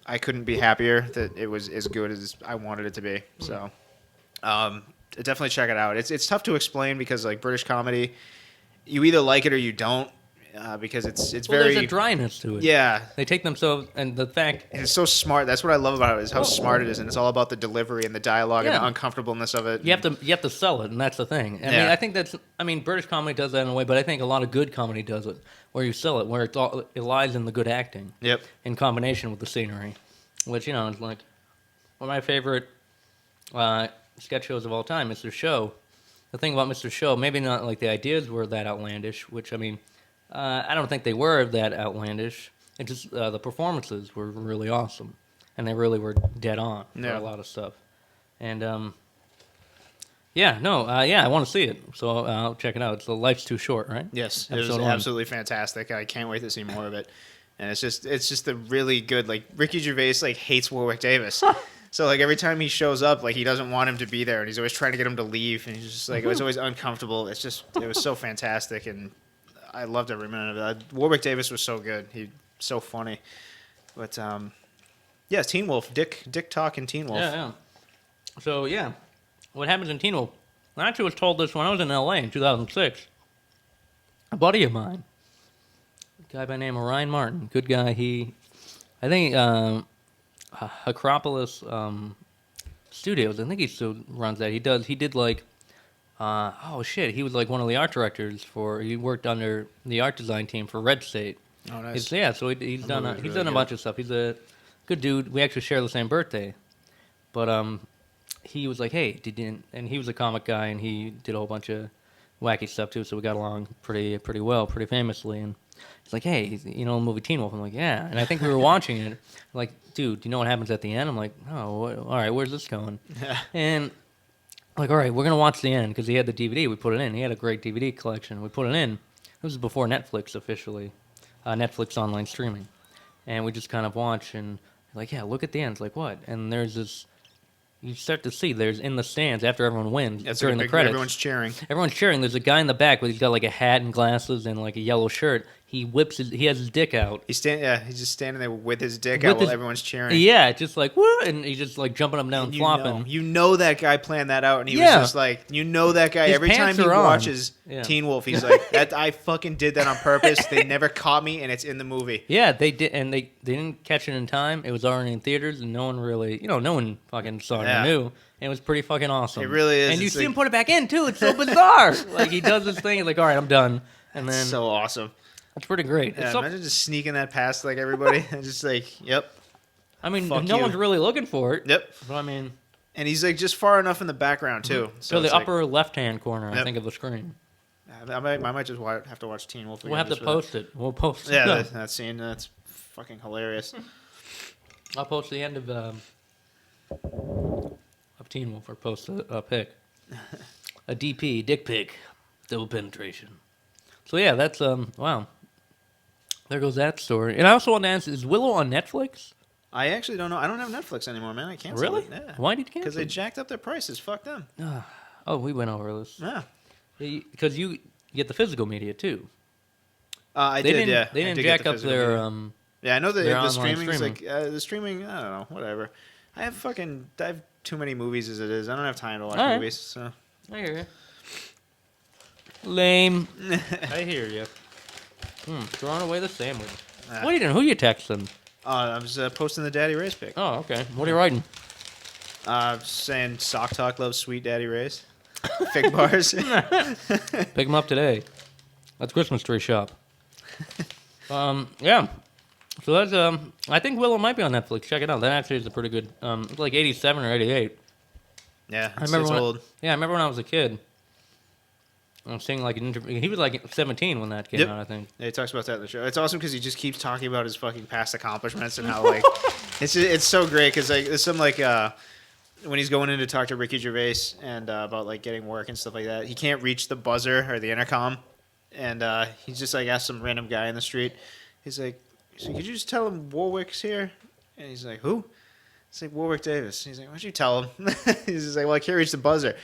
I couldn't be happier that it was as good as I wanted it to be. So, definitely check it out. It's tough to explain because like British comedy, you either like it or you don't, because it's very there's a dryness to it. yeah. They take themselves, and the fact And it's so smart. That's what I love about it is how smart it is, and it's all about the delivery and the dialogue and Yeah. the uncomfortableness of it. you have to sell it, and that's the thing. I mean, Yeah. I think British comedy does that in a way, but I think a lot of good comedy does it, where you sell it, where it lies in the good acting. Yep. In combination with the scenery, which is like one of my favorite sketch shows of all time, Mr. Show. The thing about Mr. Show, maybe not like the ideas were that outlandish, which I mean, I don't think they were that outlandish. It just the performances were really awesome, and they really were dead on for Yeah. a lot of stuff. And I want to see it, so I'll check it out. So Life's Too Short, right? Yes, it was Episode 1. absolutely fantastic. I can't wait to see more of it. And it's just a really good, like, Ricky Gervais like hates Warwick Davis. So like every time he shows up, like he doesn't want him to be there, and he's always trying to get him to leave, and he's just like it was always uncomfortable. It was so fantastic, and I loved every minute of it. Warwick Davis was so good. He's so funny. But yeah, Teen Wolf, Dick Talk and Teen Wolf. Yeah. So yeah, what happens in Teen Wolf? I actually was told this when I was in LA in 2006. A buddy of mine, a guy by the name of Ryan Martin, good guy. I think Acropolis Studios. I think he still runs that. He did like, he was like one of the art directors he worked under the art design team for Red State. Oh, nice. So he's done a really bunch of stuff. He's a good dude. We actually share the same birthday, but he was like, hey, and he was a comic guy, and he did a whole bunch of wacky stuff too. So we got along pretty well, pretty famously. And he's like, hey, the movie Teen Wolf. I'm like, yeah. And I think we were watching it. Like, dude, do you know what happens at the end? I'm like, oh, all right, where's this going? And like, all right, we're gonna watch the end because he had the DVD. We put it in. He had a great DVD collection. We put it in. This was before Netflix officially, Netflix online streaming, and we just kind of watch and like, yeah, look at the end. It's like what? And there's this. You start to see there's in the stands after everyone wins during the credits. Everyone's cheering. Everyone's cheering. There's a guy in the back with he's got like a hat and glasses and like a yellow shirt. He has his dick out. He's just standing there with his dick out while everyone's cheering. Yeah, just like what? And he's just like jumping up and down, and flopping. You know that guy planned that out, and he was just like, that guy. His every time pants he are on. watches Yeah. Teen Wolf, he's like, that I fucking did that on purpose. They never caught me, and it's in the movie. Yeah, they did, and they didn't catch it in time. It was already in theaters, and no one really, no one fucking saw it or knew. And it was pretty fucking awesome. It really is. And you It's see like- him put it back in too. It's so bizarre. Like he does this thing, he's like, all right, I'm done, and then So awesome. it's pretty great. Yeah, It's so, imagine just sneaking that past like everybody, and just like, yep, I mean, fuck no you. one's really looking for it. yep. So I mean, And he's like just far enough in the background too. so it's the like- upper left-hand corner, I Yep. think, of the screen. I might just have to watch Teen Wolf. We'll again have to just for that. post it. We'll post it. Yeah, that scene. That's fucking hilarious. I'll post the end of Teen Wolf, or post a pic. A DP, dick pic, double penetration. So yeah, that's wow. There goes that story. And I also want to ask, is Willow on Netflix? I actually don't know. I don't have Netflix anymore, man. I canceled Really? it. Yeah. Why did you cancel? Because they jacked up their prices. Fuck them. Oh, we went over this. Yeah. Because you get the physical media too. I They did, didn't, yeah. They I didn't did get jack the up physical their media. Yeah, I know their the online streaming's streaming. like the streaming. I don't know, whatever. I have too many movies as it is. I don't have time to watch All right. movies. So I hear you. Lame. I hear you. Throwing away the sandwich. What are you doing? Who you texting? I was posting the Daddy Ray's pic. Oh, okay. What are you writing? Saying Sock Talk loves sweet Daddy Ray's. Fig bars. Pick them up today. That's Christmas tree shop. Yeah. So that's I think Willow might be on Netflix. Check it out. That actually is a pretty good. It's like 87 or 88. Yeah, I remember it's when old. I remember when I was a kid. I'm seeing like an interview. He was like 17 when that came out, I think. Yeah, he talks about that in the show. It's awesome because he just keeps talking about his fucking past accomplishments and how like it's so great because like there's some like when he's going in to talk to Ricky Gervais and about like getting work and stuff like that, he can't reach the buzzer or the intercom, and he's just like asked some random guy in the street. He's like, "So could you just tell him Warwick's here?" And he's like, "Who?" It's like Warwick Davis. He's like, "Why don't you tell him?" He's just like, "Well, I can't reach the buzzer."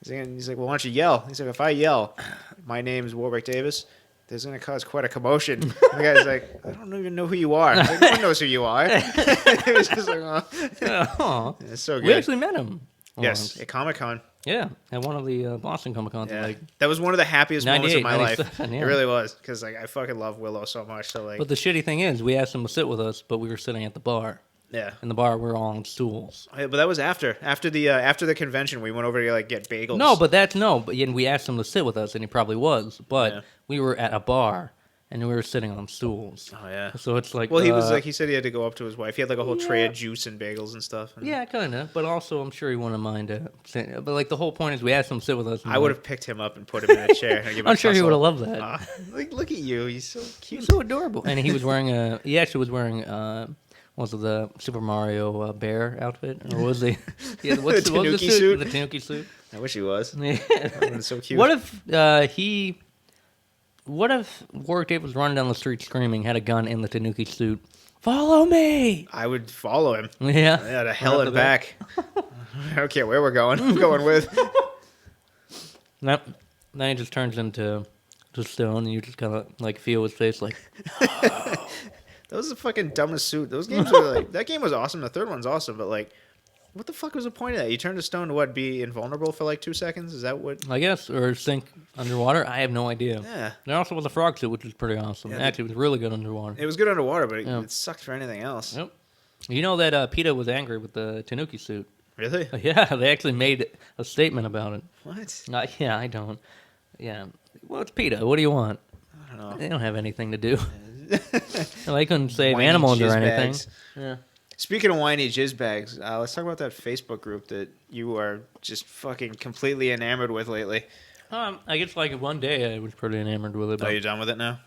He's like, "Well, why don't you yell?" He's like, "If I yell, my name is Warwick Davis, there's going to cause quite a commotion." And the guy's like, "I don't even know who you are." Like, no one knows who you are. It was just like, Oh, it's so good. we actually met him. Yes, at Comic-Con. Yeah, at one of the Boston Comic Cons. Yeah. Like, that was one of the happiest moments of my life. 97, yeah. It really was because like I fucking love Willow so much. So like, but the shitty thing is, we asked him to sit with us, but we were sitting at the bar. yeah. In the bar, we're all on stools. But that was after the convention. We went over to like get bagels. No, but we asked him to sit with us, and he probably was. But we were at a bar, and we were sitting on stools. Oh yeah. So it's like, Well, he was like, he said he had to go up to his wife. He had like a whole tray of juice and bagels and stuff. And yeah, kind of. But also, I'm sure he wouldn't mind. But like the whole point is, we asked him to sit with us. I would have picked him up and put him in a chair. And give him I'm a sure he tussle. would have loved that. Like, look at you. He's so cute. He's so adorable. And he was wearing he actually was wearing was it the Super Mario bear outfit, or was he? Yeah, The Tanuki suit? The Tanuki suit. I wish he was. Yeah. That would have so cute. What if Warwick Davis was running down the street screaming, had a gun in the Tanuki suit? Follow me! I would follow him. Yeah. Yeah, to hell and back. I don't care where we're going. I'm going with. Then he just turns into stone, and you just kind of like feel his face, like. That was the fucking dumbest suit. Those games were like, that game was awesome. The third one's awesome, but like, what the fuck was the point of that? You turned to stone to what? Be invulnerable for like 2 seconds? Is that what? I guess, or sink underwater. I have no idea. Yeah. There also was a frog suit, which was pretty awesome. Yeah, Actually, it was really good underwater. It was good underwater, but it sucked for anything else. Yep. You know that PETA was angry with the Tanuki suit. Really? Yeah, they actually made a statement about it. What? Yeah, I don't. Yeah. Well, it's PETA. What do you want? I don't know. They don't have anything to do. They couldn't save Whiny animals or jizz anything. bags. Yeah. Speaking of whiny jizz bags, let's talk about that Facebook group that you are just fucking completely enamored with lately. I guess like one day I was pretty enamored with it. Are But you done with it now?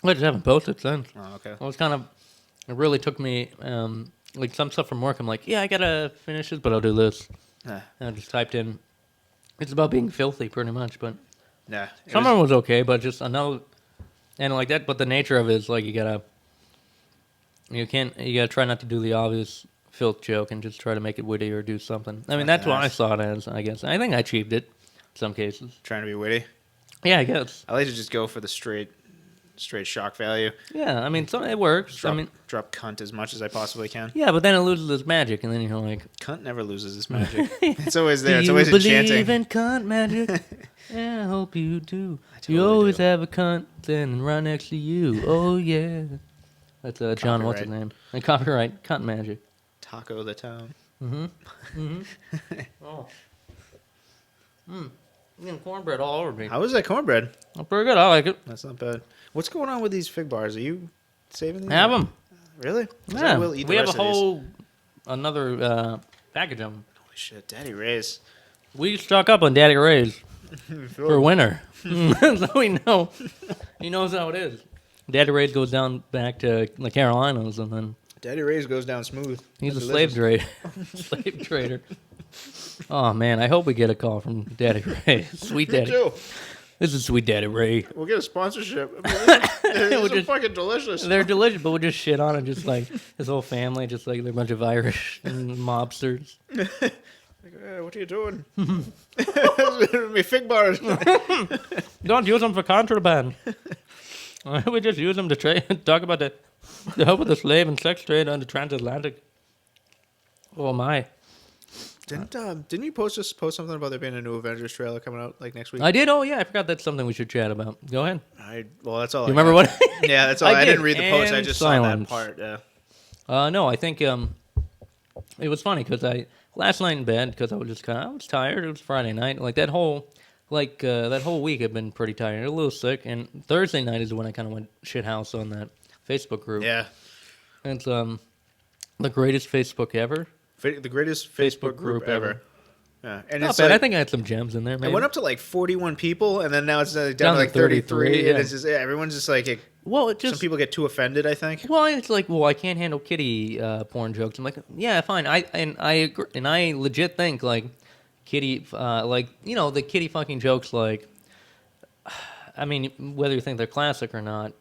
I just haven't posted since. Oh, okay. It was kind of. It really took me. Like some stuff from work, I'm like, yeah, I gotta finish it, but I'll do this. Nah. And I just typed in. It's about being filthy, pretty much, but. Nah. Some of it was okay, but just another, and like that. But the nature of it is like you gotta try not to do the obvious filth joke and just try to make it witty or do something. I mean, that's what I saw it as. I guess I think I achieved it, in some cases. Trying to be witty. Yeah, I guess. I like to just go for the straight shock value. Yeah, I mean, it works. Drop cunt as much as I possibly can. Yeah, but then it loses its magic, and then you're like, Cunt never loses its magic. It's always there. It's do always you believe enchanting. in cunt magic? Yeah, I hope you do. totally You always do. have a cunt standing right next to you. Oh yeah. That's John. What's his Copyright. name? And copyright cunt magic. Taco the town. Oh. Cornbread all over me. How was that cornbread? Oh, pretty good. I like it. That's not bad. What's going on with these fig bars? Are you saving these? Have them. Really? 'Cause Yeah. I will eat the We have a rest of these. whole another package of them. Holy shit, Daddy Ray's. We stock up on Daddy Ray's for winter, so we know. He knows how it is. Daddy Ray's goes down back to the Carolinas, and then Daddy Ray's goes down smooth. he's a That's slave delicious. trader. Slave trader. Oh man, I hope we get a call from Daddy Ray. Sweet Me Daddy. too. This is Sweet Daddy Ray. We'll get a sponsorship. I mean, these are just- fucking delicious. They're delicious, but we'll just shit on it, just like his whole family, just like they're a bunch of Irish and mobsters. What are you doing? Me fig bars. Don't use them for contraband. We just use them to talk about the help with the slave and sex trade on the transatlantic. Oh my! Didn't you post something about there being a new Avengers trailer coming out like next week? I did. Oh yeah, I forgot that's something we should chat about. Go ahead. Well, that's all. You remember what? Yeah, that's all. I didn't read the post. I And just silence. saw that part. Yeah. No, I think it was funny because last night in bed because I was tired. It was Friday night. Like that whole week I've been pretty tired, a little sick. And Thursday night is when I kind of went shit house on that Facebook group. Yeah. It's the greatest Facebook ever. The greatest Facebook group ever. Yeah, and Not it's bad. like, I think I had some gems in there. it Maybe. went up to like 41 people, and then now it's down Down to to like 33. 33, And yeah. it's just everyone's just like, Well, it some just people get too offended. I think. well, it's like, well, I can't handle kitty porn jokes. I'm like, yeah, fine. I agree, and I legit think like kitty, like the kitty fucking jokes. Like, I mean, whether you think they're classic or not,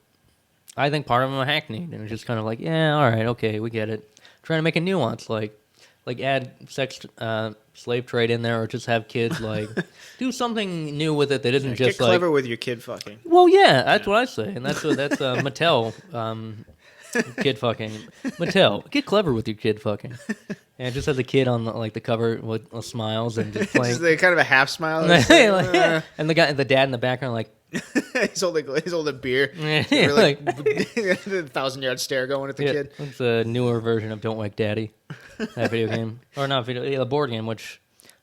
I think part of them are hackneyed, and it's just kind of like, yeah, all right, okay, we get it. Trying to make a nuance, like add sex slave trade in there, or just have kids like do something new with it that isn't just Get like. clever with your kid fucking. Well, yeah, that's what I say, and that's Mattel kid fucking. Mattel, get clever with your kid fucking. And it just has a kid on the cover with smiles and just playing. Just like kind of a half smile. Like, yeah. And the dad in the background like. he's holding a beer. Yeah, Really, like 1,000-yard stare going at the kid. It's a newer version of Don't Wake Daddy, that video game, or not video, yeah, the board game. Which,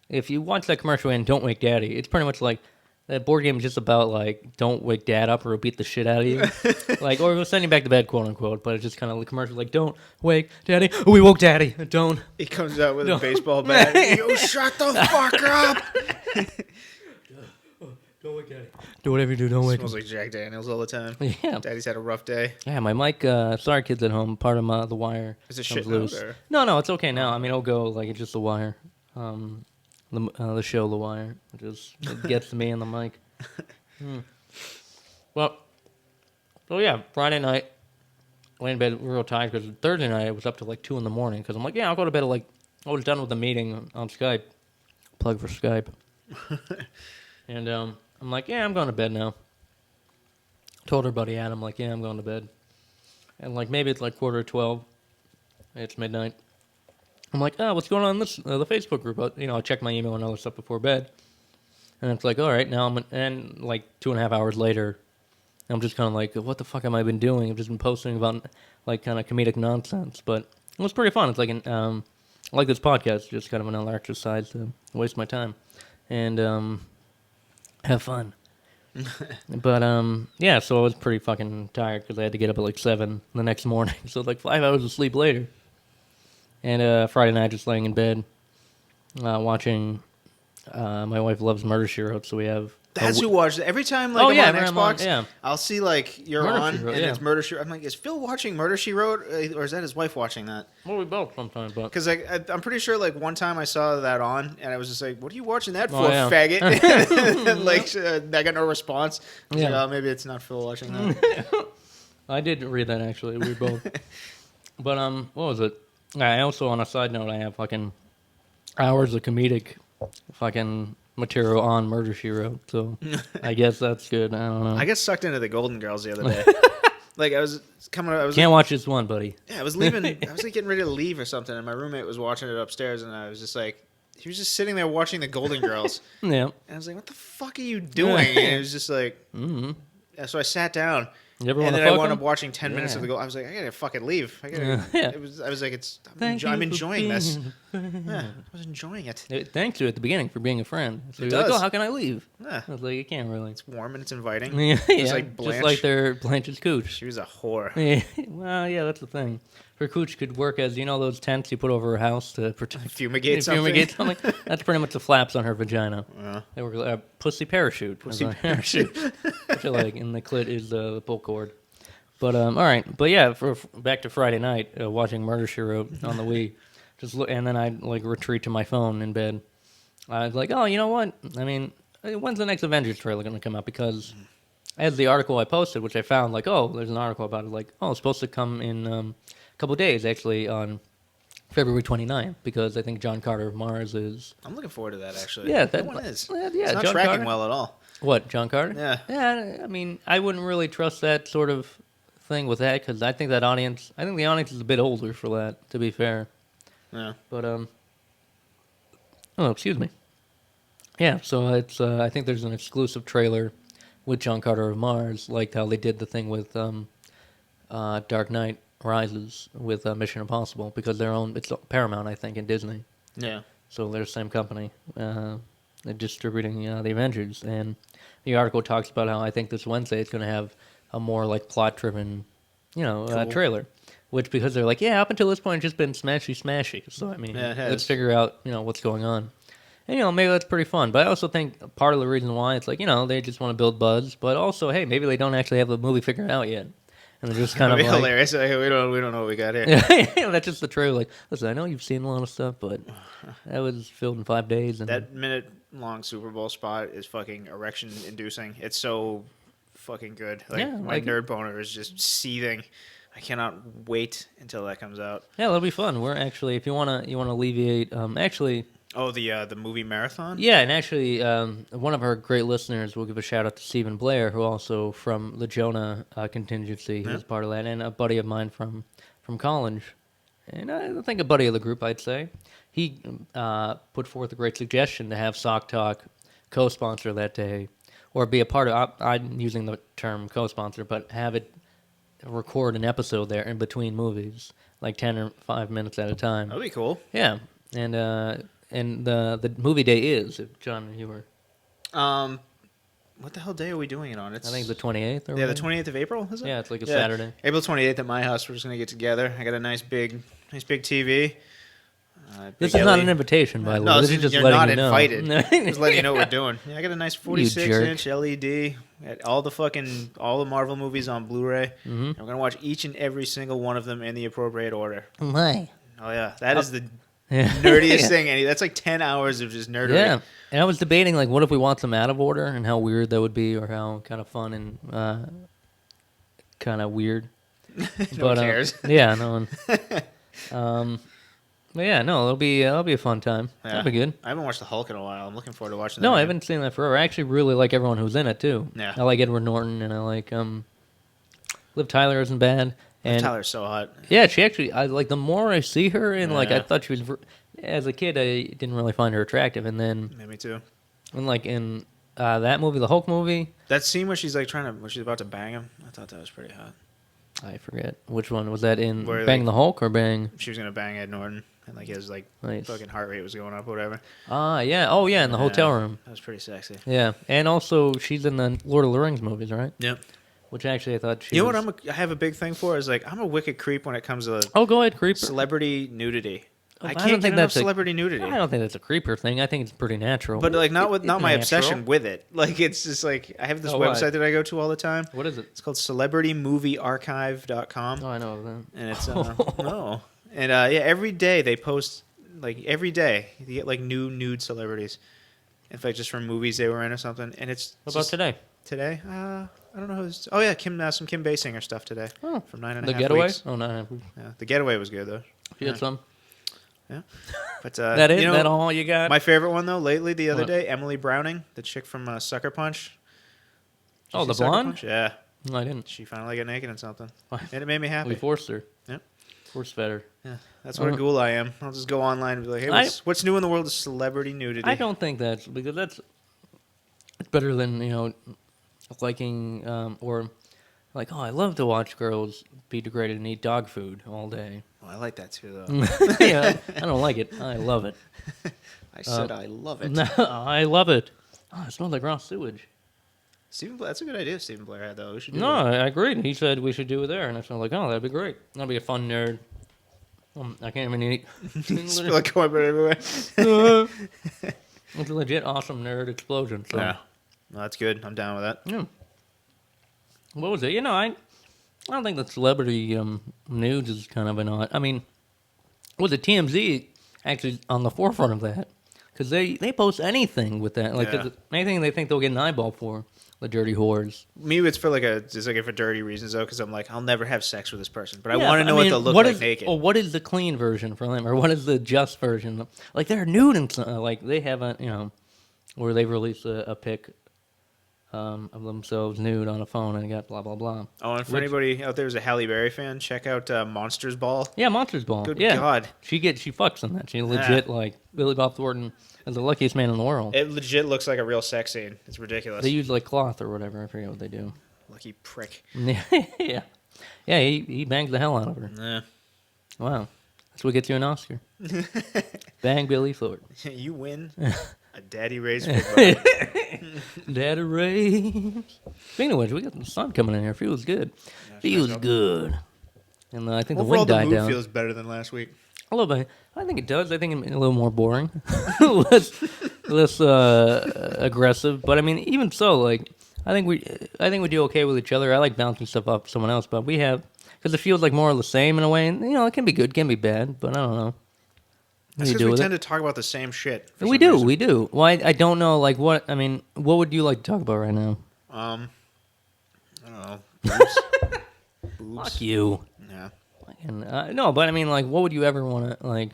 if you watch that commercial in Don't Wake Daddy, it's pretty much like that board game is just about like don't wake dad up or he'll beat the shit out of you, like or we'll send you back to bed, quote unquote. But it's just kind of the commercial like don't wake daddy, we woke daddy, don't. He comes out with a baseball bat. You shut the fuck up. Don't wake daddy. Do whatever you do, don't wake him. Smells like Jack Daniels all the time. Yeah. Daddy's had a rough day. Yeah, my mic, sorry kids at home, part of the wire Is it comes shit loose. out, or? No, it's okay now. I mean, it'll go, like, it's just the wire. The show The Wire. It gets me in the mic. Well, so yeah, Friday night, lay in bed real tired, because Thursday night I was up to like 2 in the morning, because I'm like, yeah, I'll go to bed at like, I was done with the meeting on Skype. Plug for Skype. And I'm like, yeah, I'm going to bed now. Told her buddy Adam, like, yeah, I'm going to bed. And like maybe it's like 11:45. It's midnight. I'm like, oh, what's going on in this the Facebook group? I check my email and other stuff before bed. And it's like, all right, now and like 2.5 hours later, I'm just kind of like, what the fuck have I been doing? I've just been posting about like kind of comedic nonsense, but it was pretty fun. It's like like this podcast, just kind of another exercise to waste my time and have fun. But yeah, so I was pretty fucking tired because I had to get up at like 7 the next morning, so like 5 hours of sleep later. And Friday night, just laying in bed, watching. My wife loves Murder She Wrote, so we have. That's who watches it. Every time like I'm on Xbox, I'll see like you're Murder, on She Wrote, and it's Murder She Wrote. I'm like, is Phil watching Murder She Wrote, or is that his wife watching that? Well, we both sometimes, but because I'm pretty sure like one time I saw that on and I was just like, what are you watching that for, yeah. faggot? And like I got no response. I was like, oh, maybe it's not Phil watching that. I did read that actually. We both. But what was it? I also, on a side note, I have fucking hours of comedic fucking material on Murder She Wrote, so I guess that's good. I don't know. I got sucked into the Golden Girls the other day. Like I was can't watch this one, buddy. Yeah, I was leaving. I was like getting ready to leave or something, and my roommate was watching it upstairs, and I was just like, he was just sitting there watching the Golden Girls. Yeah. And I was like, what the fuck are you doing? And it was just like, Yeah, so I sat down. And then I wound up watching 10 minutes of the goal. I was like, I gotta fucking leave. I was like, I'm enjoying this. Yeah, I was enjoying it. Thanks to you at the beginning for being a friend. So you're like, oh, how can I leave? Yeah. I was like, you can't really. It's warm and it's inviting. Yeah, it's like Blanche. Just like their Blanche's cooch. She was a whore. Yeah. Well, yeah, that's the thing. Her cooch could work as, those tents you put over her house to protect. Fumigate something. That's pretty much the flaps on her vagina. Yeah. They were a pussy parachute. Pussy parachute. Which I like, and the clit is the pull cord. But all right, but yeah, back to Friday night, watching Murder She Wrote on the Wii, and then I like retreat to my phone in bed. I was like, oh, you know what? I mean, when's the next Avengers trailer going to come out? Because as the article I posted, which I found, like, oh, there's an article about it, like, oh, it's supposed to come in a couple days, actually, on February 29th, because I think John Carter of Mars is. I'm looking forward to that, actually. Yeah, that one is. Yeah, it's not John tracking Carter? well at all. What, John Carter? Yeah. Yeah, I mean, I wouldn't really trust that sort of thing with that, because I think the audience is a bit older for that, to be fair. Yeah. But oh, excuse me. Yeah, so it's I think there's an exclusive trailer with John Carter of Mars, like how they did the thing with Dark Knight Rises with Mission Impossible, because it's Paramount, I think, and Disney. Yeah. So they're the same company. They're distributing the Avengers, and the article talks about how I think this Wednesday it's going to have a more like plot-driven, cool. Trailer, which because they're like, yeah, up until this point it's just been smashy. So I mean, let's figure out what's going on, And, maybe that's pretty fun. But I also think part of the reason why it's like, they just want to build buzz. But also, hey, maybe they don't actually have the movie figured out yet. And they're just kind of That'd be like... hilarious. Like, we don't know what we got here. That's just the trailer. Like, listen, I know you've seen a lot of stuff, but that was filmed in 5 days. And That minute-long Super Bowl spot is fucking erection-inducing. It's so fucking good. Like, Yeah, my like nerd boner is just seething. I cannot wait until that comes out. yeah, that'll be fun. We're actually, if you wanna alleviate, actually, Oh, the movie marathon? yeah, and actually, one of our great listeners, we'll give a shout out to Stephen Blair, who also from the Jonah contingency, he was part of that, and a buddy of mine from college, and I think a buddy of the group, I'd say. He put forth a great suggestion to have Sock Talk co-sponsor that day, or be a part of. I'm using the term co-sponsor, but have it record an episode there in between movies, like 10 or 5 minutes at a time. That'd be cool. Yeah, and the movie day is, if John, you were... What the hell day are we doing it on? I think it's the 28th or Yeah, the whatever. 28th of April, is it? Yeah, it's like a Saturday. April 28th at my house. We're just going to get together. I got a nice big TV. This is not an invitation, by the way. No, This is just you're letting not you know. invited. Just letting you know what we're doing. Yeah, I got a nice 46-inch LED. At all the Marvel movies on Blu-ray. Mm-hmm. I'm gonna watch each and every single one of them in the appropriate order. My. Oh yeah, that is the nerdiest thing. And that's like 10 hours of just nerdery. Yeah, and I was debating like, what if we want them out of order, and how weird that would be, or how kind of fun and kind of weird. No one cares. Yeah, no one. But yeah, no, it'll be a fun time. Yeah. That'll be good. I haven't watched the Hulk in a while. I'm looking forward to watching that. No, I again. haven't seen that forever. I actually really like everyone who's in it too. Yeah. I like Edward Norton, and I like Liv Tyler isn't bad. And Tyler's so hot. yeah, she actually, I like, the more I see her, and like, I Yeah. thought she was, as a kid, I didn't really find her attractive, and then, Yeah, me too. and like in that movie, the Hulk movie, That scene where she's like when she's about to bang him, I thought that was pretty hot. I forget which one was that in. Where, Bang like- the Hulk or Bang? She was gonna bang Ed Norton, and like his like Nice. fucking heart rate was going up, or whatever. Yeah, oh yeah, in the hotel Yeah, room. That was pretty sexy. Yeah, and also she's in the Lord of the Rings movies, right? Yep. Which actually I thought she. You know was... what I have a big thing for is like I'm a wicked creep when it comes to Oh, go ahead, creeper. celebrity nudity. I I can't don't get think enough that's a- celebrity nudity. I don't think that's a creeper thing. I think it's pretty natural. But like not my natural. obsession with it. Like it's just like I have this Oh, why? website that I go to all the time. What is it? It's called celebritymoviearchive.com. Oh, I know that. And it's no. And yeah, every day they post every day you get like new nude celebrities. In fact, just from movies they were in or something. And it's What about just- today? Today? I don't know who's. Oh yeah, some Kim Basinger stuff today. Oh, From 9.5 the getaway? weeks. Oh, no. Yeah, the getaway was good though. You had some? Yeah. But That is? you know, That all you got? my favorite one though lately the other What? day, Emily Browning, the chick from Sucker Punch. Did Oh, you the see Sucker blonde? Punch? Yeah. No, I didn't. She finally got naked in something. Why? And it made me happy. We forced her. Yep. Force fed her. Yeah. That's what a ghoul I am. I'll just go online and be like, hey, what's new in the world of celebrity nudity? I don't think that's because it's better than liking or like, oh, I love to watch girls be degraded and eat dog food all day. Well, I like that too, though. Yeah, I don't like it. I love it. I said I love it. No, I love it. Oh, it smells like raw sewage. That's a good idea Stephen Blair had, though. We should do No, that. I agreed. He said we should do it there, and I was like, oh, that'd be great. That'd be a fun nerd. I can't even eat. Spill like cornbread everywhere. It's a legit awesome nerd explosion. So. Yeah. No, that's good. I'm down with that. Yeah. What was it? I don't think that celebrity nudes is kind of an odd. I mean, was it TMZ actually on the forefront of that? Because they post anything with that, like Yeah. anything they think they'll get an eyeball for. The dirty whores. Me, it's for for dirty reasons though, because I'm like, I'll never have sex with this person, but I Yeah, want to know what they'll look like naked. Or what is the clean version for them, or what is the just version? Like they're nude and like they haven't, where they've released a pic of themselves nude on a phone and got blah blah blah. Oh, and for anybody out there who's a Halle Berry fan, check out Monsters Ball. Yeah, Monsters Ball. Good yeah. God. She fucks in that. She legit like Billy Bob Thornton is the luckiest man in the world. It legit looks like a real sex scene. It's ridiculous. They use like cloth or whatever. I forget what they do. Lucky prick. Yeah, yeah. He bangs the hell out of her. Yeah. Wow, that's what gets you an Oscar. Bang Billy Thornton. You win a Daddy Ray's football. Daddy Ray. Speaking of which, we got the sun coming in here. Feels good. Feels good. And I think Overall, the the wind mood died down. feels better than last week. A little bit. I think it does. I think it's a little more boring. less, less aggressive. But I mean, even so, like I think we do okay with each other. I like bouncing stuff off someone else, but we have because it feels like more of the same in a way. And it can be good, can be bad, but I don't know. What That's do you because do we with tend it? to talk about the same shit. For We some do, reason. we do. Well, I don't know, like what I mean. What would you like to talk about right now? I don't know. Boobs. Boobs. Fuck you. Yeah. And no, but I mean, like, what would you ever want to like?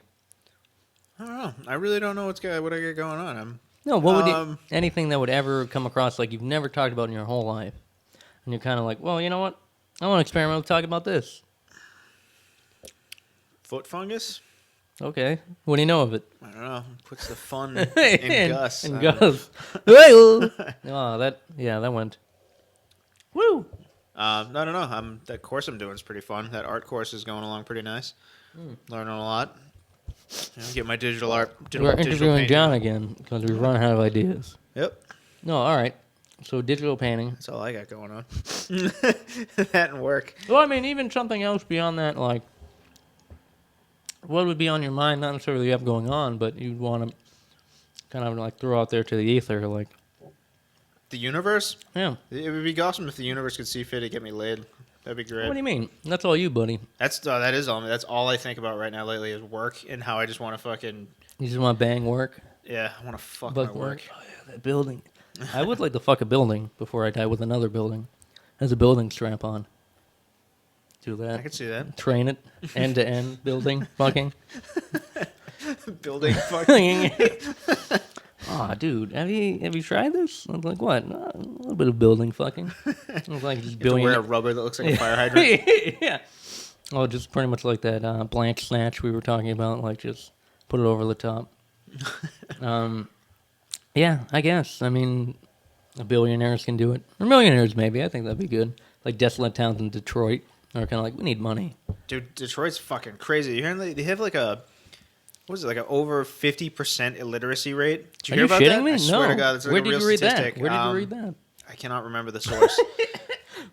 I don't know. I really don't know what I got going on. No, what would you, anything that would ever come across like you've never talked about in your whole life, and you're kind of like, well, you know what? I want to experiment with talking about this. Foot fungus? Okay, what do you know of it? I don't know. Puts the fun in Gus. And Gus. Oh, that went. Woo! No. That course I'm doing is pretty fun. That art course is going along pretty nice. Learning a lot. Get my digital art. We're digital interviewing painting. John again because we've run out of ideas. Yep. No, all right. So digital painting. That's all I got going on. That and work. Well, I mean, even something else beyond that, like, what would be on your mind? Not necessarily you have going on, but you'd want to kind of like throw out there to the ether, like, The universe? yeah. It would be awesome if the universe could see fit to get me laid. That'd be great. What do you mean? That's all you, buddy. That is all. That's all I think about right now lately is work and how I just want to fucking You just want to bang work. I want to fuck But my work. Oh, yeah, that building. I would like to fuck a building before I die with another building. As a building strap on. Do that. I could see that. Train it. End to end building fucking. Building fucking. Aw, dude, have you tried this? I'm like, what? A little bit of building fucking. It's like just You have to wear a billion. rubber that looks like a fire hydrant. Yeah. Oh, just pretty much like that blank snatch we were talking about. Like, just put it over the top. Yeah, I guess. I mean, billionaires can do it, or millionaires maybe. I think that'd be good. Like desolate towns in Detroit are kind of like, we need money. Dude, Detroit's fucking crazy. You hearing they have like a what is it, like an over 50% illiteracy rate? Did you Are hear you about shitting that? me? I swear No. to God, that's like Where a did real you read statistic. that? Where did you read that? I cannot remember the source.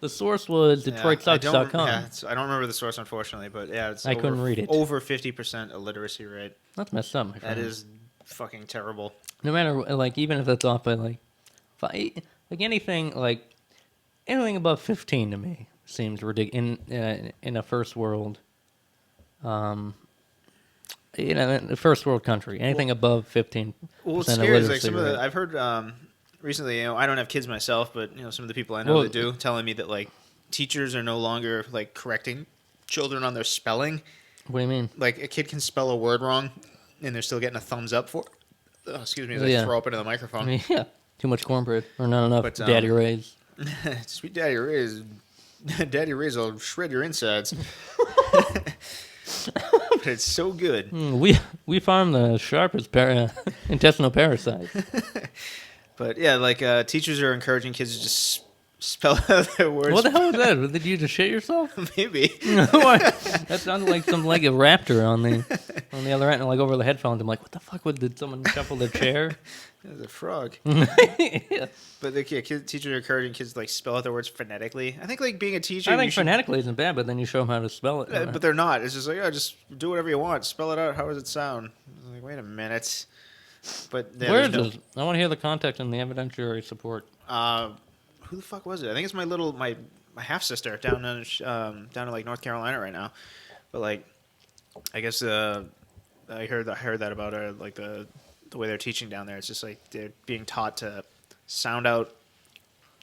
The source was DetroitSucks.com. I don't remember the source, unfortunately, but yeah, it's couldn't read it. Over 50% illiteracy rate. That's messed up. My That friend. is fucking terrible. No matter like even if that's off by like anything above 15 to me seems ridiculous in a first world in a first world country. Anything above 15%. Well, what's scary is like illiteracy some of rate. the I've heard recently. I don't have kids myself, but some of the people I know Well, that do telling me that like teachers are no longer like correcting children on their spelling. What do you mean? Like a kid can spell a word wrong, and they're still getting a thumbs up for. Excuse me, as I throw up into the I microphone. mean, yeah, too much cornbread or not enough But, Daddy Ray's. Sweet Daddy Ray's, Daddy Ray's will shred your insides. But it's so good. We farm the sharpest intestinal parasite. But yeah, like teachers are encouraging kids to just spell out their words. What the hell was that? Did you just shit yourself? Maybe. What? That sounded like some like a raptor on the other end, like over the headphones. I'm like, what the fuck? Did someone shuffle their chair? There's a frog. Yeah. But the teachers are encouraging kids to like spell out their words phonetically. I think like being a teacher, I think you should, phonetically isn't bad, but then you show them how to spell it. but they're not. It's just like, just do whatever you want. Spell it out. How does it sound? I'm like, wait a minute. But yeah, Where is there's this? I want to hear the context and the evidentiary support. who the fuck was it? I think it's my half sister down in like North Carolina right now. But like, I guess I heard that about her, like the way they're teaching down there. It's just like they're being taught to sound out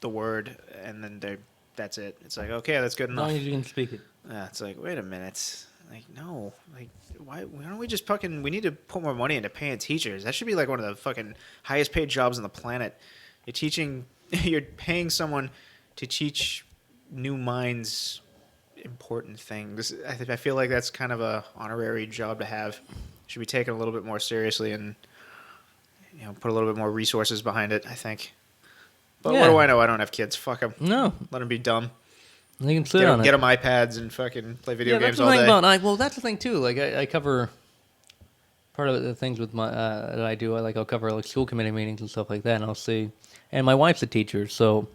the word, and then that's it. It's like, okay, that's good As enough. long as you can speak it. Yeah, it's like, wait a minute. Like, no. Like, why don't we just we need to put more money into paying teachers. That should be like one of the fucking highest paid jobs on the planet. You're paying someone to teach new minds important things. I feel like that's kind of a honorary job to have. Should be taken a little bit more seriously and put a little bit more resources behind it, I think. But Yeah. what do I know? I don't have kids. Fuck them. No, Let them be dumb. they can sit on it. Get them iPads and fucking play video games all that's the day. thing about that's the thing too. Like I cover part of the things with my that I do. I'll cover like school committee meetings and stuff like that, and I'll see. And my wife's a teacher, so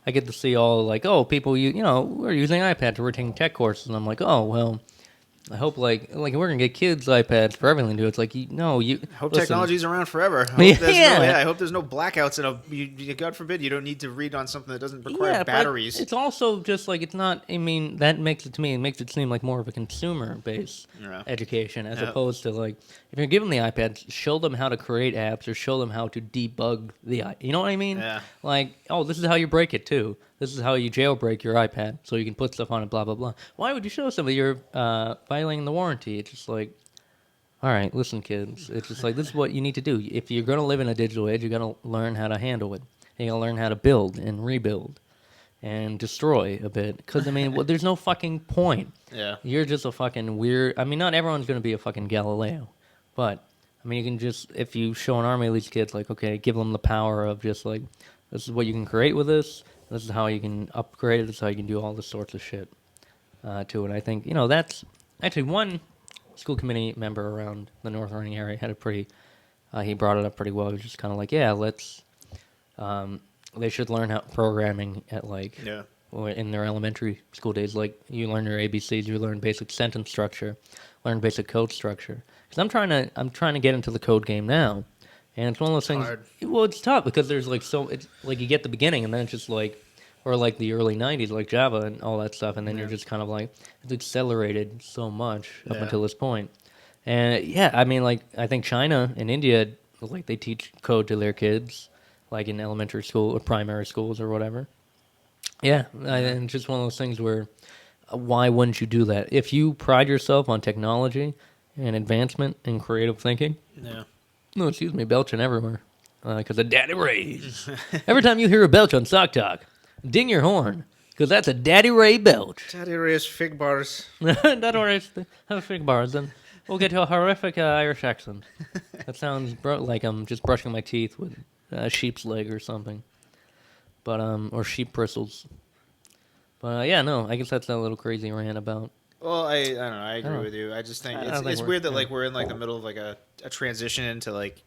I get to see all like, oh, people we're using iPads, we're taking tech courses, and I'm like, oh well, I hope like we're gonna get kids iPads for everything. Dude, it's like you I hope listen, technology's around forever. I hope there's no blackouts and God forbid you don't need to read on something that doesn't require batteries. But it's also just like it's not. I mean, that makes it to me. It makes it seem like more of a consumer-based education as opposed to like if you're giving the iPads, show them how to create apps or show them how to debug the. You know what I mean? Yeah. Like, oh, this is how you break it too. This is how you jailbreak your iPad so you can put stuff on it. Blah blah blah. Why would you show somebody you're violating the warranty? It's just like. All right, listen, kids. It's just like this is what you need to do. If you're going to live in a digital age, you got to learn how to handle it. You got to learn how to build and rebuild and destroy a bit. Because I mean, there's no fucking point. Yeah. You're just a fucking weird. I mean, not everyone's going to be a fucking Galileo, but I mean, you can just if you show an army of these kids, like, okay, give them the power of just like this is what you can create with this. This is how you can upgrade it. This is how you can do all this sorts of shit to it. I think that's actually one. School committee member around the North Reading area had a pretty. He brought it up pretty well. He was just kind of like, yeah, let's. They should learn how programming at in their elementary school days. Like you learn your ABCs, you learn basic sentence structure, learn basic code structure. Because I'm trying to get into the code game now, and it's one of those things. Hard. Well, it's tough because there's like it's like you get the beginning and then it's just like. Or like the early 90s, like Java and all that stuff, and then you're just kind of like, it's accelerated so much up until this point. And I mean, like, I think China and India, like, they teach code to their kids, like in elementary school or primary schools or whatever. Yeah, and it's just one of those things where, why wouldn't you do that? If you pride yourself on technology and advancement and creative thinking, no, excuse me, belching everywhere, because of Daddy Ray's. Every time you hear a belch on Sock Talk, ding your horn, because that's a Daddy Ray belch. Daddy Ray's fig bars. Daddy Ray's have fig bars, and we'll get to a horrific Irish accent. That sounds like I'm just brushing my teeth with a sheep's leg or something, but or sheep bristles. But yeah, no, I guess that's a little crazy rant about. Well, I don't know. I agree with you. I just think it's weird that like we're in like the middle of like a transition into like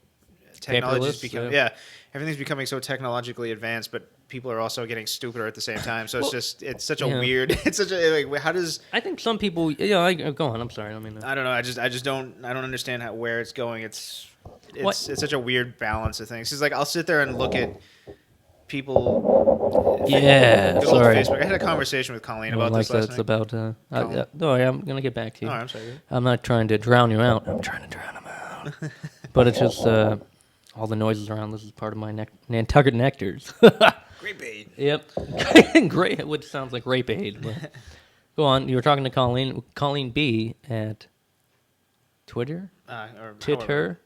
technology's becoming everything's becoming so technologically advanced, but people are also getting stupider at the same time. So it's such a weird. It's such a like how does I think some people go on. I'm sorry. I mean I don't know. I just don't understand where it's going. It's such a weird balance of things. It's like I'll sit there and look at people. Sorry. Facebook. I had a conversation with Colleen about this last night. About no, I'm gonna get back to you. Oh, I'm sorry. I'm not trying to drown you out. I'm trying to drown him out. But it's just all the noises around. This is part of my Nantucket nectars. Grape aid. Yep. Great, which sounds like rape aid. But go on. You were talking to Colleen B at Twitter. Twitter.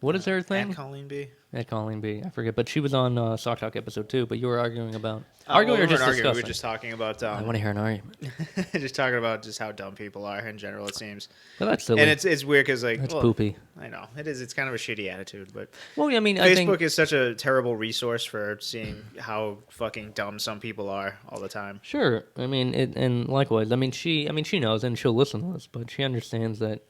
What is her thing? At Colleen B. At Colleen B. I forget, but she was on Sock Talk episode 2. But you were arguing about or just discussing. We were just talking about. I want to hear an argument. Just talking about just how dumb people are in general. It seems. Well, that's silly. And it's weird because like that's poopy. I know it is. It's kind of a shitty attitude, but I mean, Facebook is such a terrible resource for seeing how fucking dumb some people are all the time. Sure. I mean, and likewise. I mean, she knows and she'll listen to us, but she understands that.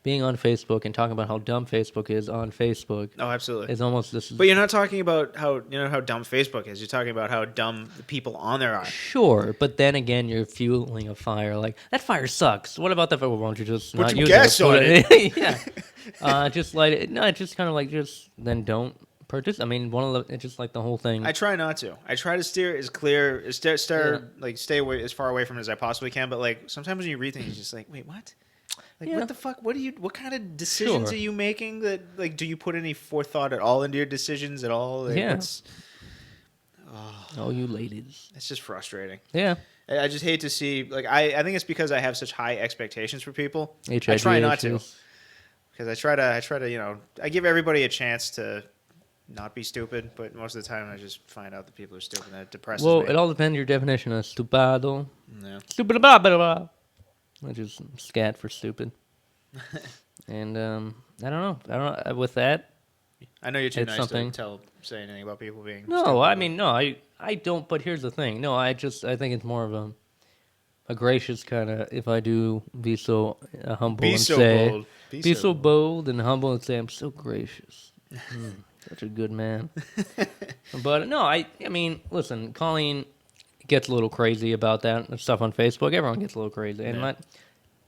Being on Facebook and talking about how dumb Facebook is on Facebook. Oh, absolutely. Is almost this. But you're not talking about how dumb Facebook is. You're talking about how dumb the people on there are. Sure, but then again, you're fueling a fire. Like that fire sucks. What about that? Why don't you just put your gas on it? Yeah. Just like it. No, just kind of like just then don't purchase. I mean, it's just like the whole thing. I try not to. I try to steer stay away as far away from it as I possibly can. But like sometimes when you read things, you're just like, wait, what? Like what the fuck? What kind of decisions are you making? That like, do you put any forethought at all into your decisions at all? Like, you ladies. It's just frustrating. Yeah. I just hate to see like I think it's because I have such high expectations for people. I try not to, because I try to I give everybody a chance to not be stupid, but most of the time I just find out that people are stupid and that depresses me. Well, it all depends on your definition of stupado. Yeah. Stupid blah blah blah. Which is scat for stupid. And I don't know. With that, I know you're too nice to say anything about people being. No, stupid, I mean, no, I don't. But here's the thing. No, I think it's more of a gracious kind of. If I do be so humble and say, bold. Be so bold and humble and say, I'm so gracious. Such a good man. But no, I mean, listen, Colleen gets a little crazy about that stuff on Facebook. Everyone gets a little crazy, and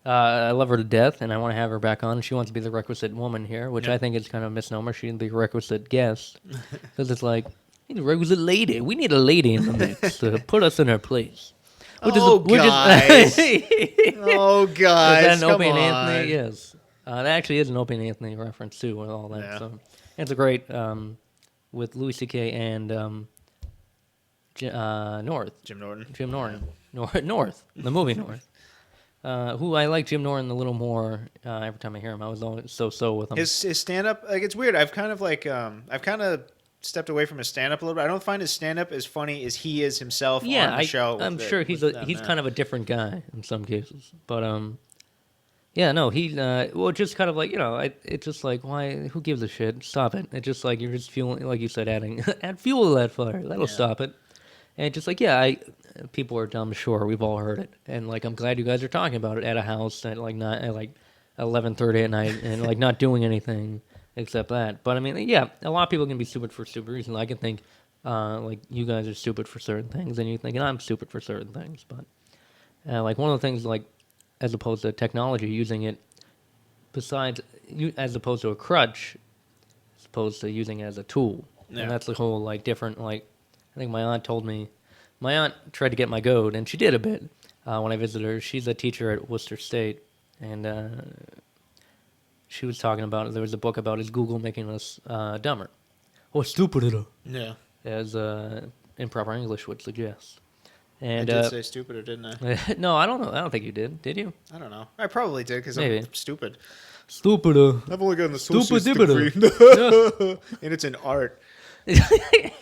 I love her to death, and I want to have her back on. She wants to be the requisite woman here, which Yeah. I think is kind of a misnomer. She's the requisite guest. Because it's like, the requisite lady. We need a lady in the mix to put us in her place. Guys. Oh, Is guys. that an Come Opie and on. Anthony? Yes. That actually is an Opie and Anthony reference, too, with all that. Yeah. So it's a great, with Louis C.K. and North. Jim Norton. Jim Norton. North. The movie North. Who I like Jim Norton a little more every time I hear him. I was always so with him. His stand up, like, it's weird. I've kind of stepped away from his stand up a little bit. I don't find his stand up as funny as he is himself on the show. I'm sure he's kind of a different guy in some cases. But yeah, no, he well, just kind of like, it's just like, why? Who gives a shit? Stop it. It's just like you're just fueling, like you said, add fuel to that fire. That'll stop it. And just like, people are dumb. Sure, we've all heard it, and like I'm glad you guys are talking about it at a house at like not at like 11:30 at night and like not doing anything except that. But I mean, yeah, a lot of people can be stupid for stupid reasons. I can think like you guys are stupid for certain things, and you think I'm stupid for certain things. But like one of the things, like as opposed to technology, using it as opposed to a crutch, as opposed to using it as a tool, and that's the whole like different like. I think my aunt tried to get my goat, and she did a bit when I visited her. She's a teacher at Worcester State, and she was talking about, there was a book about, is Google making us dumber? Or stupider, Yeah. as improper English would suggest. And, I did say stupider, didn't I? No, I don't know. I don't think you did. Did you? I don't know. I probably did because Maybe. I'm stupid. Stupider. I've only got an associate's degree. Stupider. And it's in art.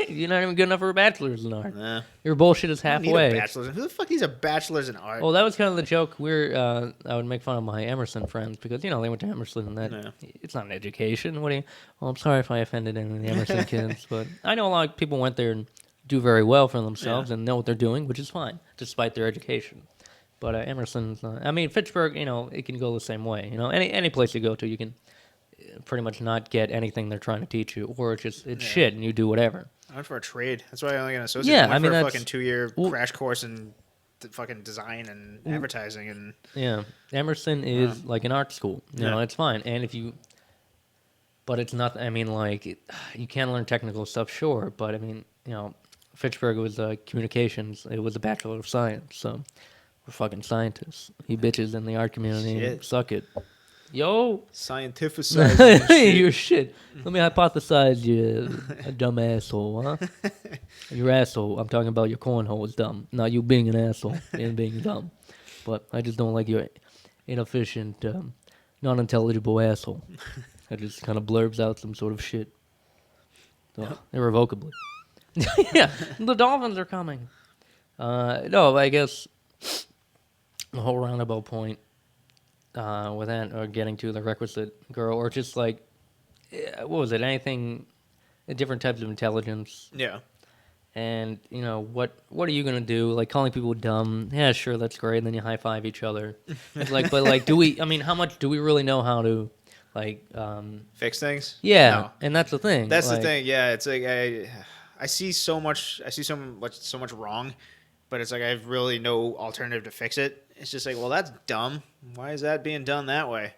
You're not even good enough for a bachelor's in art. Nah. Your bullshit is I don't need halfway. a bachelor's. Who the fuck needs a bachelor's in art? Well, that was kind of the joke. I would make fun of my Emerson friends because they went to Emerson, and that it's not an education. What do you? Well, I'm sorry if I offended any of the Emerson kids, but I know a lot of people went there and do very well for themselves and know what they're doing, which is fine, despite their education. But Emerson's not. I mean, Fitchburg, it can go the same way. Any place you go to, you can pretty much not get anything they're trying to teach you, or it's shit, and you do whatever. I went for a trade. That's why I only got an associate. Yeah, I went for a that's fucking 2-year crash course in fucking design and advertising and. Yeah, Emerson is like an art school. It's fine, and but it's not. I mean, like you can learn technical stuff, sure, but I mean, Fitchburg was communications. It was a Bachelor of Science, so we're fucking scientists. You bitches in the art community, suck it. Yo, Scientificizing you're shit. Let me hypothesize you a dumb asshole, huh? Your asshole. I'm talking about your cornhole is dumb, not you being an asshole and being dumb. But I just don't like your inefficient, non-intelligible asshole. That just kind of blurbs out some sort of shit. So, irrevocably. Yeah, the Dolphins are coming. No, I guess the whole roundabout point with that, or getting to the requisite girl, or just like, what was it? Anything, different types of intelligence. Yeah. And what are you gonna do? Like calling people dumb? Yeah, sure, that's great. And then you high five each other. It's like, but like, do we? I mean, how much do we really know how to, like, fix things? Yeah, No. and that's the thing. That's the thing. Yeah, it's like I see so much wrong, but it's like I have really no alternative to fix it. It's just like, well, that's dumb. Why is that being done that way?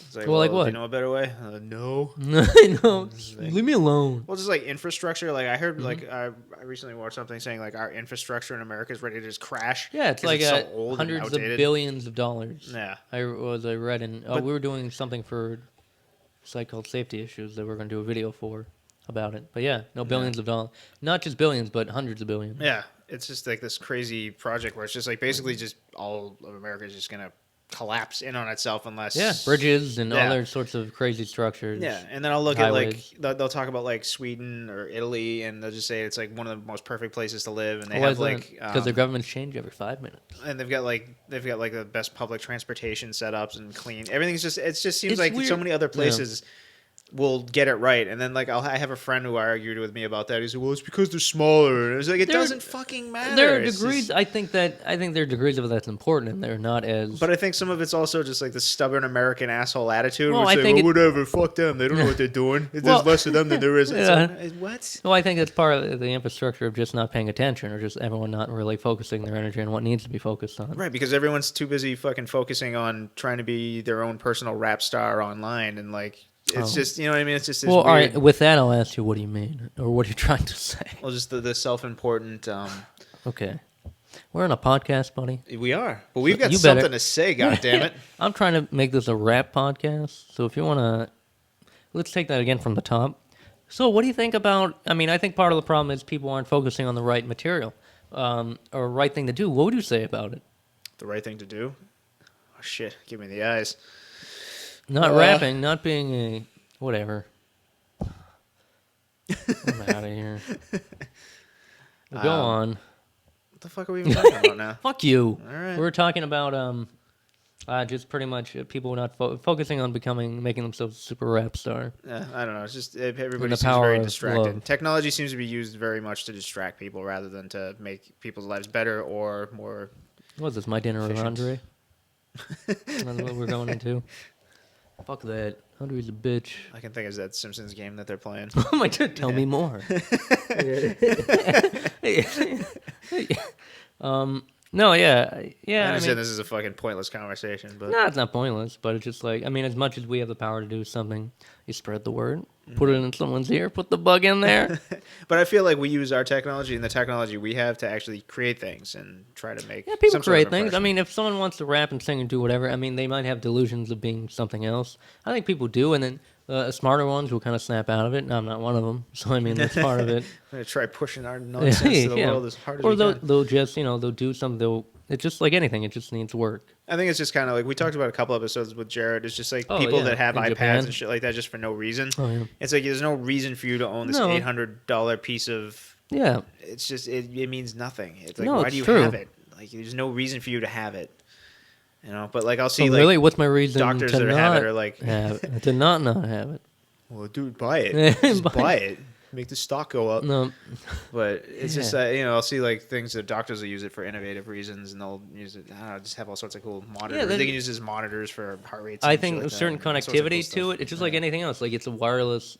It's like, Well, like what? Do you know a better way? No. No, leave me alone. Well, just like infrastructure. Like I heard, like I recently watched something saying like our infrastructure in America is ready to just crash. Yeah, it's 'cause like so old and hundreds of outdated. billions of dollars. Yeah. I read in. We were doing something for a site called Safety Issues that we're going to do a video for about it. But yeah, no, billions of dollars. Not just billions, but hundreds of billions. Yeah, it's just like this crazy project where it's just like basically just all of America is just gonna collapse in on itself unless bridges and other sorts of crazy structures. Yeah, and then I'll look highways. at like they'll talk about like Sweden or Italy, and they'll just say it's like one of the most perfect places to live, and they have like because their governments change every 5 minutes, and they've got like the best public transportation setups and clean everything's just it just seems It's like weird. so many other places. will get it right, and then like I have a friend who argued with me about that. He said, "Well, it's because they're smaller." And it was like, it doesn't fucking matter. There are It's degrees. just- I think there are degrees of it that's important, and they're not as. But I think some of it's also just like the stubborn American asshole attitude. Well, Well, I say, think well, whatever, fuck them. They don't know what they're doing. There's Well, less of them than there is. It's yeah. like, what? Well, I think it's part of the infrastructure of just not paying attention, or just everyone not really focusing their energy on what needs to be focused on. Right, because everyone's too busy fucking focusing on trying to be their own personal rap star online, and like it's just, you know what I mean. It's just this Well, all weird, right. With that, I'll ask you, what do you mean, or what are you trying to say? well, just the self-important. Okay, we're on a podcast, buddy. We are, but we've got you better- something to say. God damn it! I'm trying to make this a rap podcast, so if you want to, let's take that again from the top. So, what do you think about? I mean, I think part of the problem is people aren't focusing on the right material, or right thing to do. What would you say about it? The right thing to do. Oh shit! Give me the eyes. Not rapping, not being a whatever. I'm out of here. Go on. What the fuck are we even talking about now? Fuck you. All right. We're talking about just pretty much people not focusing on making themselves a super rap star. I don't know. It's just everybody the seems power very of distracted. love. Technology seems to be used very much to distract people rather than to make people's lives better or more. What's this? My Dinner with Efficient. Andre? That's what we're going into. Fuck that. Andre's a bitch. I can think of that Simpsons game that they're playing. Oh my god, tell me more. No, yeah. I understand I mean, this is a fucking pointless conversation, but no, it's not pointless, but it's just like, I mean, as much as we have the power to do something, you spread the word, put it in someone's ear, put the bug in there. but I feel like we use our technology and the technology we have to actually create things and try to make Yeah, people some sort of create things. I impression. mean, if someone wants to rap and sing and do whatever, I mean, they might have delusions of being something else. I think people do, and then smarter ones will kind of snap out of it. And I'm not one of them, so I mean, that's part of it. I'm gonna try pushing our nonsense to the world as hard as Or we can. they'll just, they'll do something. It's just like anything. It just needs work. I think it's just kind of like we talked about a couple episodes with Jared. It's just like Oh, people yeah, that have in iPads Japan. and shit like that just for no reason. Oh, yeah. It's like there's no reason for you to own this No. $800 piece of. Yeah. It's just it means nothing. It's like No, why it's do you true. have it? Like there's no reason for you to have it. You know, but like I'll see So like really, what's my reason doctors to that not have it are like, to not have it? well, dude, buy it. Just Buy buy it. Make the stock go up. No. But it's just I'll see like things that doctors will use it for innovative reasons, and they'll use it. I don't know, just have all sorts of cool monitors. then- They can use it as monitors for heart rates. I and think shit like a certain that, and all sorts of cool connectivity stuff. to it. It's just like anything else. Like it's a wireless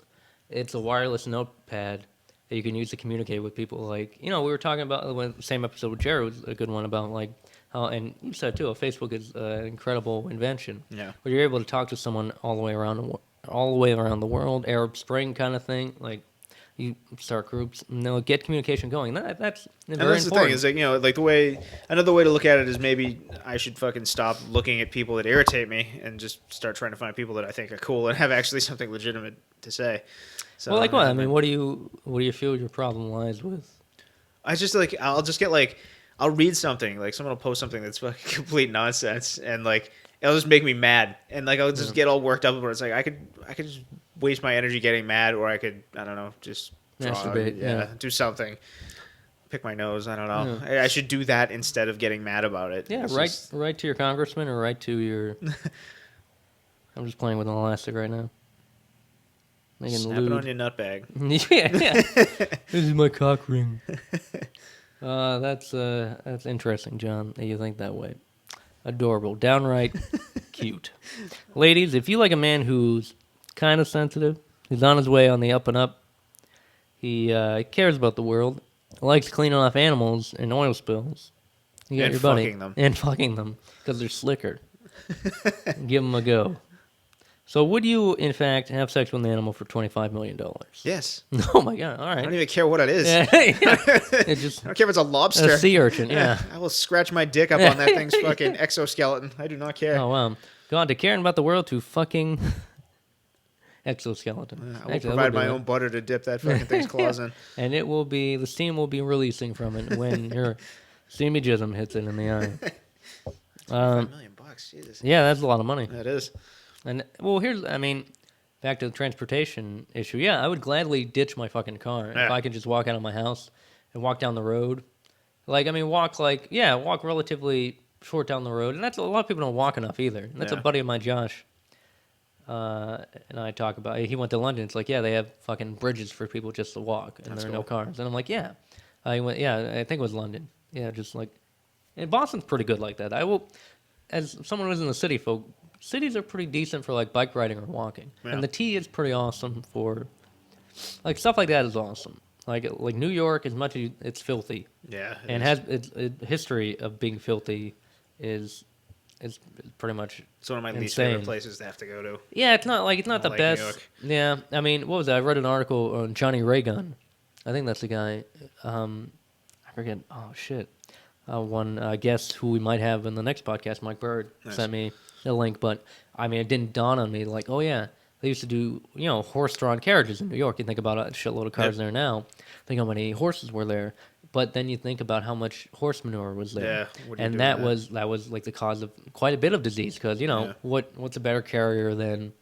notepad that you can use to communicate with people. Like we were talking about when the same episode with Jared was a good one about like how, and you said too, Facebook is an incredible invention. Yeah. Where you're able to talk to someone all the way around the world, Arab Spring kind of thing. Like you start groups, and they'll get communication going. That's And very that's the important. thing is like like the way another way to look at it is maybe I should fucking stop looking at people that irritate me and just start trying to find people that I think are cool and have actually something legitimate to say. So, well, like what? I mean, what do you feel your problem lies with? I just like I'll just get like I'll read something like someone will post something that's fucking complete nonsense and like it'll just make me mad and like I'll just get all worked up where it's like I could just waste my energy getting mad or I could I don't know just draw, Masturbate, yeah. do something, pick my nose, I don't know. I should do that instead of getting mad about it. Yeah, It's write just- to your congressman or write to your. I'm just playing with an elastic right now. Making snap it lewd. on your nutbag. yeah. This is my cock ring. That's interesting, John. That you think that way. Adorable, downright cute. Ladies, if you like a man who's kind of sensitive, who's on his way on the up and up, he cares about the world, likes cleaning off animals and oil spills. You got And your buddy. fucking them. And fucking them because they're slicker. Give them a go. So, would you, in fact, have sex with an animal for $25 million? Yes. Oh my god! All I don't right. even care what it is. Yeah. It's just I don't care if it's a lobster. a sea urchin. Yeah. I will scratch my dick up on that thing's fucking exoskeleton. I do not care. Oh wow. Go on to caring about the world to fucking exoskeleton. I will Actually, that provide would be my it. own butter to dip that fucking thing's claws in. And it will be the steam will be releasing from it when your steamy jism hits it in the eye. $5 million, Jesus. Yeah, that's a lot of money. That is. And well, back to the transportation issue. Yeah, I would gladly ditch my fucking car if Yeah. I could just walk out of my house and walk down the road. Walk relatively short down the road. And that's a lot of people don't walk enough either. And that's a Yeah. buddy of mine, Josh. and I talk about he went to London. It's like, yeah, they have fucking bridges for people just to walk, and That's there are cool. no cars. And I'm like, yeah, I went, yeah, I think it was London. Yeah, just like, and Boston's pretty good like that. I will, as someone who's in the city folk, cities are pretty decent for like bike riding or walking, Yeah. and the T is pretty awesome for, like stuff like that is awesome. Like New York, as much as it's filthy, Yeah. and has its history of being filthy, is pretty much It's one of my least insane. favorite places to have to go to. Yeah, it's not I the don't like New best. York. Yeah, I mean, what was that? I read an article on Johnny Raygun. I think that's the guy. I forget. Oh shit. One guest who we might have in the next podcast, Mike Bird, Nice. sent me a link. But I mean, it didn't dawn on me like, oh yeah, they used to do horse-drawn carriages in New York. You think about a shitload of cars Yep. there now. Think how many horses were there. But then you think about how much horse manure was there, Yeah, what do you and do that with that? was like the cause of quite a bit of disease. Because Yeah. what's a better carrier than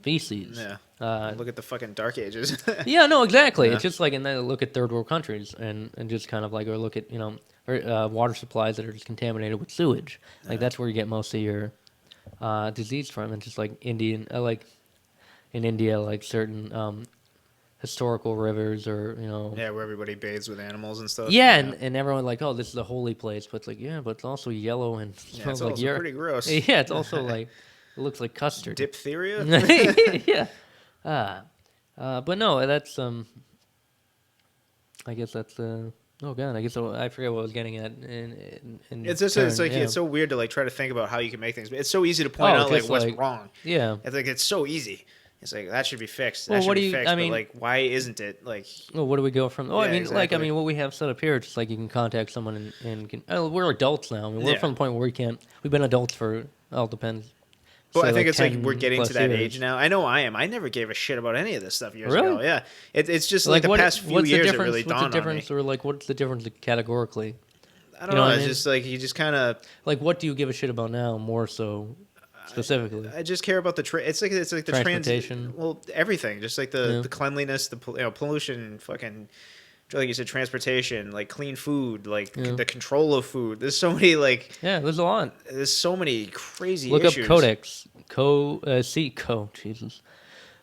feces? Yeah. Look at the fucking Dark Ages. Yeah, no, exactly. Yeah. It's just like, and then look at third world countries, and just kind of like, or look at water supplies that are just contaminated with sewage. Like that's where you get most of your disease from, and just like like in India, like certain historical rivers, or Yeah, where everybody bathes with animals and stuff. yeah, and everyone like, oh, this is a holy place, but it's like, yeah, but it's also yellow and Yeah, smells it's like also urine. pretty gross. Yeah, it's also like it looks like custard. Diphtheria? Yeah. But no, that's I guess that's oh god, I guess I forget what I was getting at. In It's just it's like it's so weird to like try to think about how you can make things. It's so easy to point out like just, what's like, wrong. yeah. It's like it's so easy. It's like that should be fixed. Well, That should what be do you- fixed. I mean- but like, why isn't it? Like, Well, what do we go from? Oh, Yeah, I mean, exactly. what we have set up here, it's just like you can contact someone and can. Oh, we're adults now. I mean, we're Yeah. from the point where we can't. We've been adults for. Well, it depends. but say, I think it's like 10 we're getting plus to that years. age now. I know I am. I never gave a shit about any of this stuff years Really? ago. Yeah, it's just like the past few what's the years it difference? really What's the dawned on me. difference, or like, what's the difference categorically? I don't you know know. what I It's mean? just like you just kind of. Like, what do you give a shit about now more so specifically? I just care about the it's like the Transportation. well, everything. Just like the Yeah. cleanliness, the pollution, fucking. Like you said, transportation, like clean food, like Yeah. the control of food. There's so many Yeah, there's a lot. there's so many crazy Look issues. up Codex. Jesus.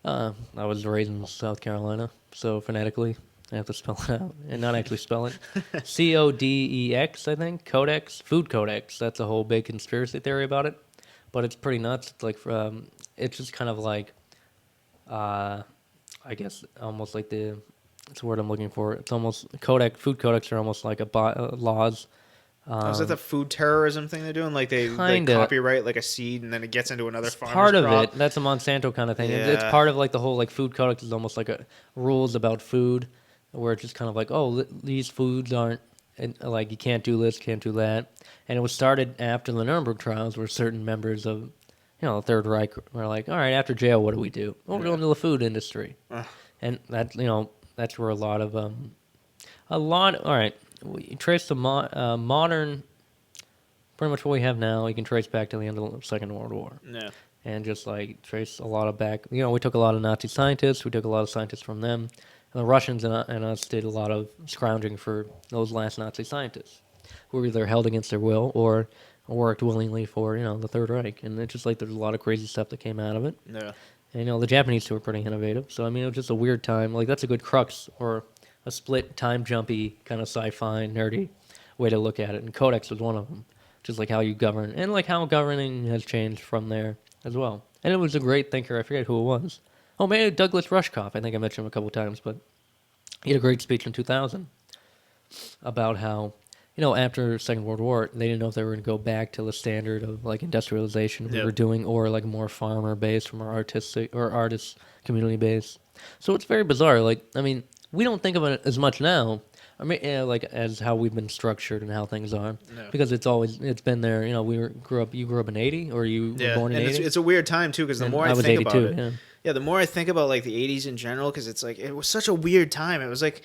I was raised in South Carolina, so phonetically, I have to spell it out and not actually spell it. Codex, I think. Codex, food codex. That's a whole big conspiracy theory about it, but it's pretty nuts. It's like it's just kind of like, I guess almost like it's the word I'm looking for. It's almost food codex are almost like laws. Was that the food terrorism thing they're doing? Like they Kinda. copyright like a seed and then it gets into another farmer's Part of crop? it. That's a Monsanto kind of thing. It's Yeah. part of like the whole like food codex is almost like rules about food, where it's just kind of like, oh, these foods aren't, and like you can't do this, can't do that, and it was started after the Nuremberg trials, where certain members of, the Third Reich were like, all right, after jail, what do we do? Well, we're going to the food industry, Ugh. and that that's where a lot. All right, we trace the modern. Pretty much what we have now, you can trace back to the end of the Second World War. Yeah. And just like trace a lot of back. We took a lot of Nazi scientists. We took a lot of scientists from them. And the Russians and us did a lot of scrounging for those last Nazi scientists, who were either held against their will or worked willingly for, the Third Reich. And it's just like there's a lot of crazy stuff that came out of it. Yeah. And, the Japanese too were pretty innovative. So, I mean, it was just a weird time. Like, that's a good crux or a split time jumpy kind of sci-fi nerdy way to look at it. And Codex was one of them. Just like how you govern, and like how governing has changed from there as well. And it was a great thinker. I forget who it was. Oh, maybe Douglas Rushkoff. I think I mentioned him a couple times, but he had a great speech in 2000 about how, after the Second World War, they didn't know if they were going to go back to the standard of like industrialization we Yep. were doing, or like more farmer based, from our artist community base. So it's very bizarre. Like, I mean, we don't think of it as much now. I mean, like as how we've been structured and how things are, No. because it's been there. You grew up in '80, or you were born in and '80. it's a weird time too because the And more I I was think about 82, it, yeah. yeah, the more I think about like the '80s in general, because it's like it was such a weird time. It was like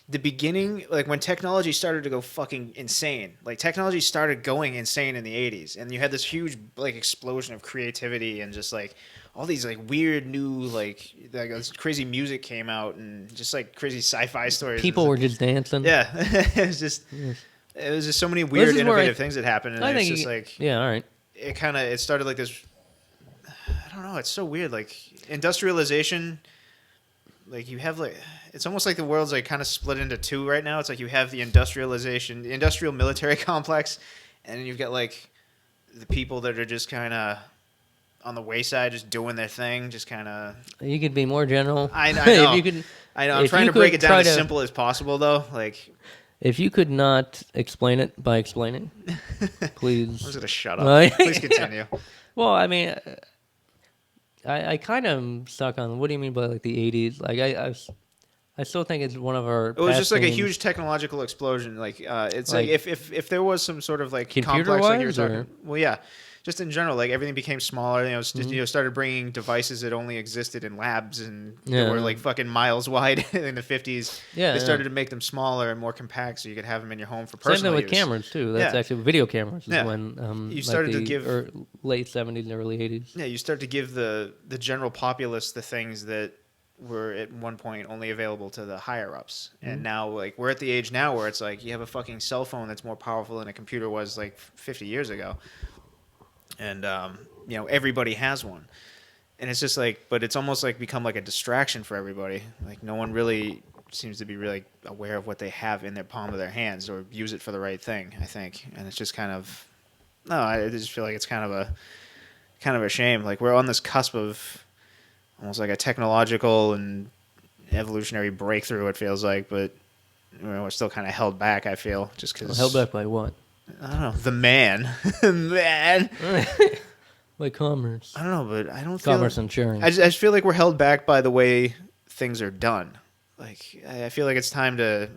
the beginning, like when technology started to go fucking insane. Like technology started going insane in the '80s, and you had this huge like explosion of creativity and just like all these like weird new like this crazy music came out and just like crazy sci-fi stories. People were just dancing. yeah, it was just. Yes. It was just so many this weird, is where innovative things that happened, and I it's think just like yeah, all right. it started like this. I don't know. It's so weird. Like industrialization, like you have like it's almost like the world's like kind of split into two right now. It's like you have the industrial military complex, and then you've got like the people that are just kind of on the wayside, just doing their thing, just kind of. You could be more general. I know. If you could, I know. I'm if trying you to break could it down try as to- simple as possible, though. Like, If you could not explain it by explaining, please. I'm just gonna shut up. Please continue. Well, I mean, I kind of am stuck on what do you mean by like the 80s? Like I still think it's one of our. It was past just like a themes. huge technological explosion. Like it's Like- like if there was some sort of like Computer-wise, complex, like you were talking. or- Well, yeah, just in general, like everything became smaller. Mm-hmm. Started bringing devices that only existed in labs and Yeah. that were like fucking miles wide in the 50s. Yeah, they yeah. started to make them smaller and more compact, so you could have them in your home for Same thing personal with use. cameras too. That's Yeah. actually video cameras. Is Yeah. when You started to give- late 70s, early 80s. Yeah, you start to give the general populace the things that were at one point only available to the higher ups, and now like we're at the age now where it's like you have a fucking cell phone that's more powerful than a computer was like 50 years ago, and everybody has one, and it's just like, but it's almost like become like a distraction for everybody. Like no one really seems to be really aware of what they have in their palm of their hands or use it for the right thing, I think, and it's just kind of I just feel like it's kind of a shame. Like we're on this cusp of almost like a technological and evolutionary breakthrough, it feels like, but we're still kind of held back, I feel, just because... Held back by what? I don't know. The man. Man. By commerce. I don't know, but I don't feel... Commerce insurance. I just feel like we're held back by the way things are done. Like, I feel like it's time to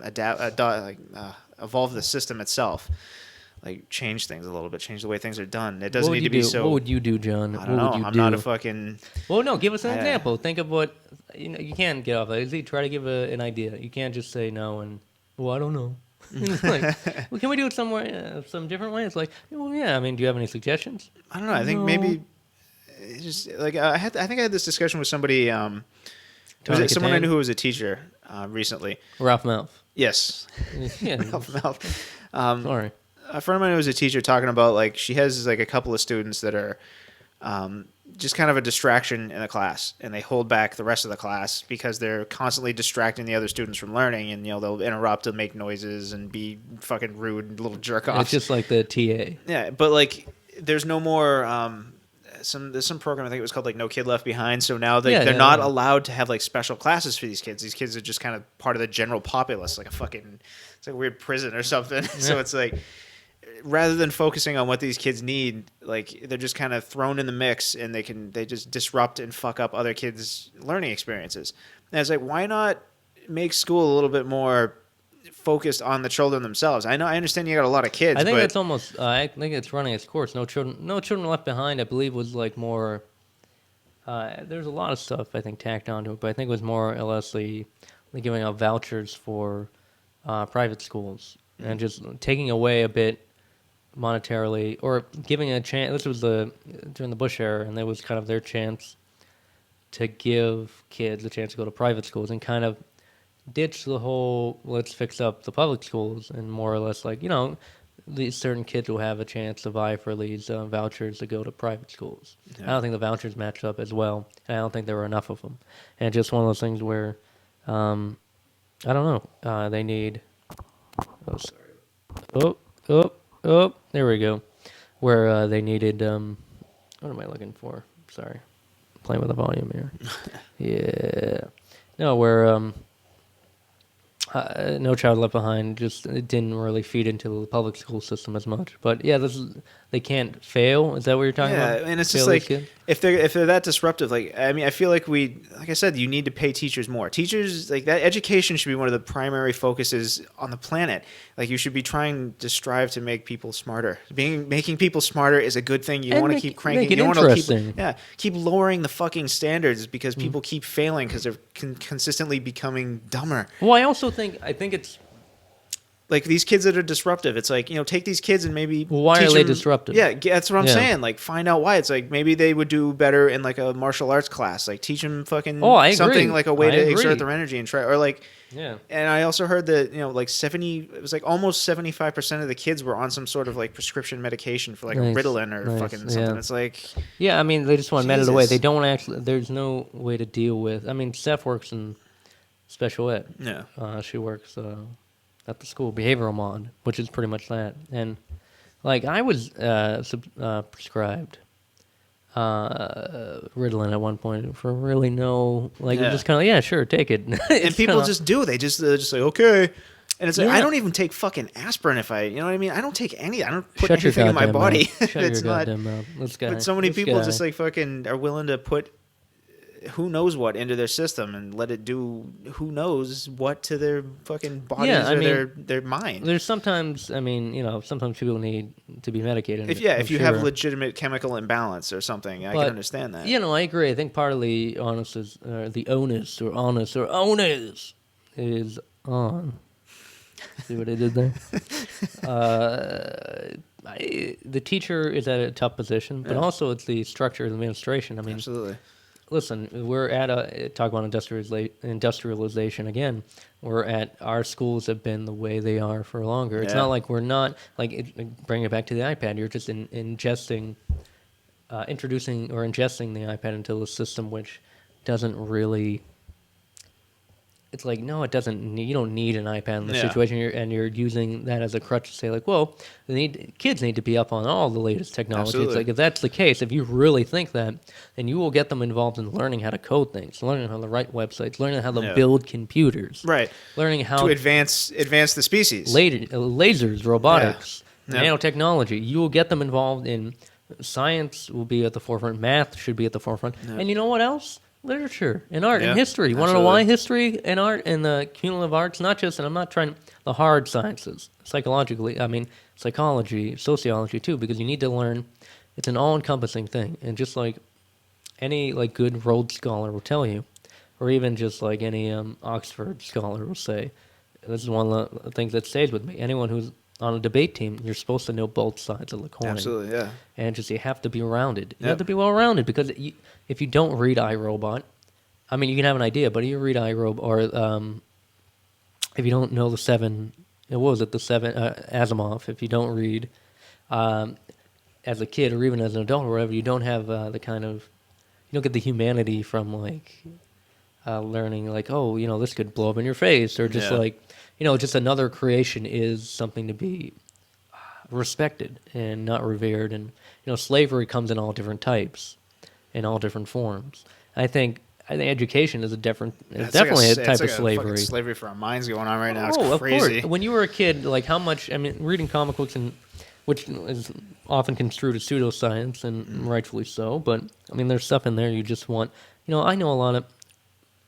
evolve the system itself. Like, change things a little bit, change the way things are done. It doesn't need to be so... What would you do, John? I don't know. I'm not a fucking... Well, no, give us an I- example. Think of what, you can't get off that. Try to give an idea. You can't just say no and, well, I don't know. It's like, well, can we do it somewhere, some different way? It's like, well, yeah, I mean, do you have any suggestions? I don't know. I think No. maybe... It's just, like, I think I had this discussion with somebody... was Tony it someone I Kattan? knew who was a teacher recently? Ralph Malph. Yes. Yeah, Mouth. sorry. A friend of mine who was a teacher talking about like she has like a couple of students that are just kind of a distraction in a class, and they hold back the rest of the class because they're constantly distracting the other students from learning, and they'll interrupt and make noises and be fucking rude little jerk offs. It's just like the TA. Yeah, but like there's no more there's some program, I think it was called like No Kid Left Behind, so now they're not allowed to have like special classes for these kids. These kids are just kind of part of the general populace, like it's like a weird prison or something. So it's like rather than focusing on what these kids need, like they're just kind of thrown in the mix, and they just disrupt and fuck up other kids' learning experiences. And it's like, why not make school a little bit more focused on the children themselves? I understand you got a lot of kids. I think but that's almost. I think it's running its course. No children left behind. I believe was like more. There's a lot of stuff I think tacked onto it, but I think it was more or less the giving out vouchers for private schools and just taking away a bit monetarily or giving a chance. This was during the Bush era, and that was kind of their chance to give kids a chance to go to private schools and kind of ditch the whole let's fix up the public schools and more or less like these certain kids will have a chance to vie for these vouchers to go to private schools. Yeah. I don't think the vouchers matched up as well, and I don't think there were enough of them. And just one of those things where I don't know, they need there we go, where they needed what am I looking for? Sorry, playing with the volume here. Yeah, no, where No Child Left Behind just it didn't really feed into the public school system as much. But yeah, they can't fail. Is that what you're talking about? Yeah, and it's Fail just these like kids? if they're that disruptive, like I mean, I feel like like I said, you need to pay teachers more. Teachers, like that education should be one of the primary focuses on the planet. Like you should be trying to strive to make people smarter. Making people smarter is a good thing. You And want to make- keep cranking. make it You want to interesting. keep lowering the fucking standards because people keep failing because they're consistently becoming dumber. Well, I think it's like these kids that are disruptive. It's like, take these kids and maybe why teach are they them, disruptive? Yeah, that's what I'm Yeah. saying. Like, find out why. It's like maybe they would do better in like a martial arts class. Like, teach them fucking I something agree. like a way I to agree. exert their energy and try, or like. Yeah. And I also heard that like 70, it was like almost 75% of the kids were on some sort of like prescription medication for like a Ritalin or fucking something. Yeah. It's like, yeah, I mean, they just want to med it away. Jesus. They don't actually. There's no way to deal with. I mean, Steph works in special ed. yeah, She works at the school behavioral mod, which is pretty much that. And like I was prescribed Ritalin at one point for really no like Yeah. just kind of yeah, sure, take it. and people just do. They're just like, okay. And it's like, Yeah. I don't even take fucking aspirin if I, you know what I mean? I don't take any. I don't put Shut your anything in my goddamn body. mouth. Shut It's your not. goddamn mouth. This guy. But so many this people guy. just like fucking are willing to put who knows what into their system and let it do who knows what to their fucking bodies Yeah, I or mean, their mind. There's sometimes, I mean, sometimes people need to be medicated. If you I'm have sure. legitimate chemical imbalance or something, I can But, understand that. I agree. I think part of the onus is the onus is on. See what I did there? The teacher is at a tough position, but Yeah. also it's the structure of the administration. I mean, Absolutely. listen, we're at talk about industrialization again. Our schools have been the way they are for longer. It's Yeah. not like we're not bring it back to the iPad. You're just introducing or ingesting the iPad into the system, which doesn't really. It's like no, it doesn't. You don't need an iPad in this Yeah. situation, and you're using that as a crutch to say like, well, kids need to be up on all the latest technology. Absolutely. It's like if that's the case, if you really think that, then you will get them involved in learning how to code things, learning how to write websites, learning how to Yeah. build computers, Right. learning how To advance the species. lasers, robotics, Yeah. nanotechnology. You will get them involved in science. Will be at the forefront. Math should be at the forefront. Yeah. And you know what else? Literature and art Yeah, and history. You want to know absolutely. why history and art and the cumulative arts? Not just, and I'm not trying the hard sciences, psychologically. I mean, psychology, sociology too, because you need to learn. It's an all-encompassing thing, and just like any like good Rhodes scholar will tell you, or even just like any Oxford scholar will say, this is one of the things that stays with me. Anyone who's on a debate team, you're supposed to know both sides of the coin. Absolutely, yeah. And just you have to be rounded. You Yep. have to be well-rounded because if you don't read iRobot, I mean, you can have an idea, but if you read iRobot, or if you don't know the seven Asimov, if you don't read as a kid or even as an adult or whatever, you don't have the kind of, you don't get the humanity from like learning like, oh, this could blow up in your face, or just Yeah. like, just another creation is something to be respected and not revered. And slavery comes in all different types, in all different forms. I think education is definitely a type of slavery. Slavery for our minds going on right now. Oh, It's crazy. of course. When you were a kid, like how much? I mean, reading comic books which is often construed as pseudoscience, and rightfully so. But I mean, there's stuff in there you just want. I know a lot of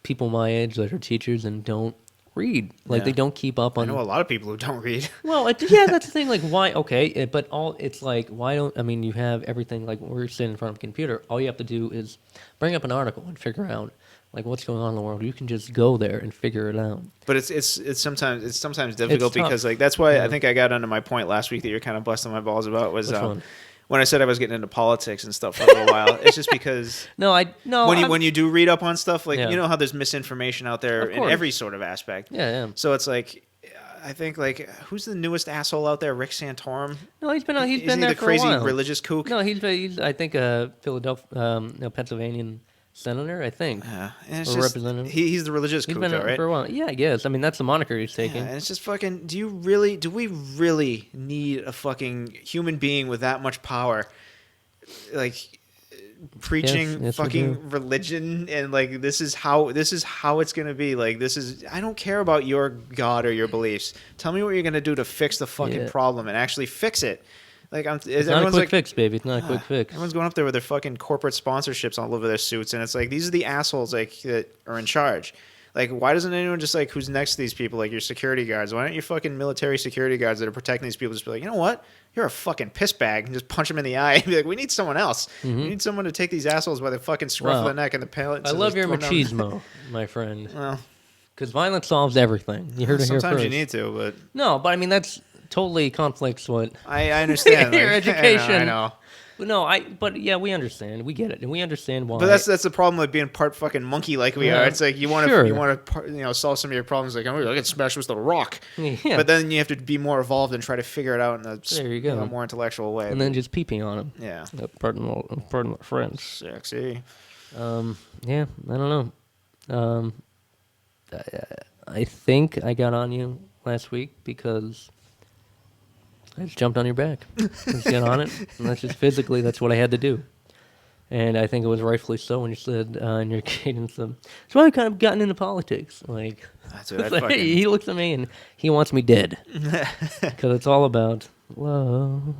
people my age that are teachers and don't read. Like Yeah. they don't keep up I on. know a lot of people who don't read. Well, yeah, that's the thing. Like, why? Okay, but it's like, why don't? I mean, you have everything. Like, we're sitting in front of a computer. All you have to do is bring up an article and figure out like what's going on in the world. You can just go there and figure it out. But it's sometimes difficult tough. because like that's why Yeah. I think I got onto my point last week that you're kind of busting my balls about was Which one? when I said I was getting into politics and stuff for a little while. It's just because No. when you do read up on stuff, like Yeah. you know how there's misinformation out there Of in course. every sort of aspect. Yeah. So it's like I think like who's the newest asshole out there? Rick Santorum. No, he's been Isn't he there the for crazy a while. religious kook? No, he's I think a Philadelphia, Pennsylvania senator. I think Yeah, and it's Or just representative. he's the religious he's kook, been though, there right? for a while. Yeah, I guess. I mean, that's the moniker he's Yeah, taking. and it's just fucking. Do we really need a fucking human being with that much power, like preaching Yes, we fucking do. religion and like this is how it's gonna be. Like this is. I don't care about your God or your beliefs. Tell me what you're gonna do to fix the fucking Yeah. problem and actually fix it. Like It's not a everyone's quick like, fix, baby. It's not a quick fix. everyone's going up there with their fucking corporate sponsorships all over their suits, and it's like these are the assholes like that are in charge. Like, why doesn't anyone just like who's next to these people, like your security guards? Why don't your fucking military security guards that are protecting these people just be like, you know what? You're a fucking piss bag, and just punch them in the eye and be like, we need someone else. We need someone to take these assholes by the fucking scruff of Wow. the neck and the palate. I love your machismo, my friend. Well, Because violence solves everything. You heard it here first. Sometimes you need to, but No, but I mean that's totally conflicts what I understand. your education. I know. But no, but yeah, we understand. We get it, and we understand why. But that's the problem with being part fucking monkey like we are. It's like you want to solve some of your problems. Like I get smashed with the rock. Yeah. But then you have to be more evolved and try to figure it out in a There you go. more intellectual way. And then just pee on him. Yeah. Pardon my friends. Sexy. Yeah, I don't know. I think I got on you last week because I just jumped on your back. Let's get on it. And that's just physically, that's what I had to do. And I think it was rightfully so when you said in your cadence, that's why I've kind of gotten into politics. Like, That's what like he looks at me and he wants me dead. Because it's all about love.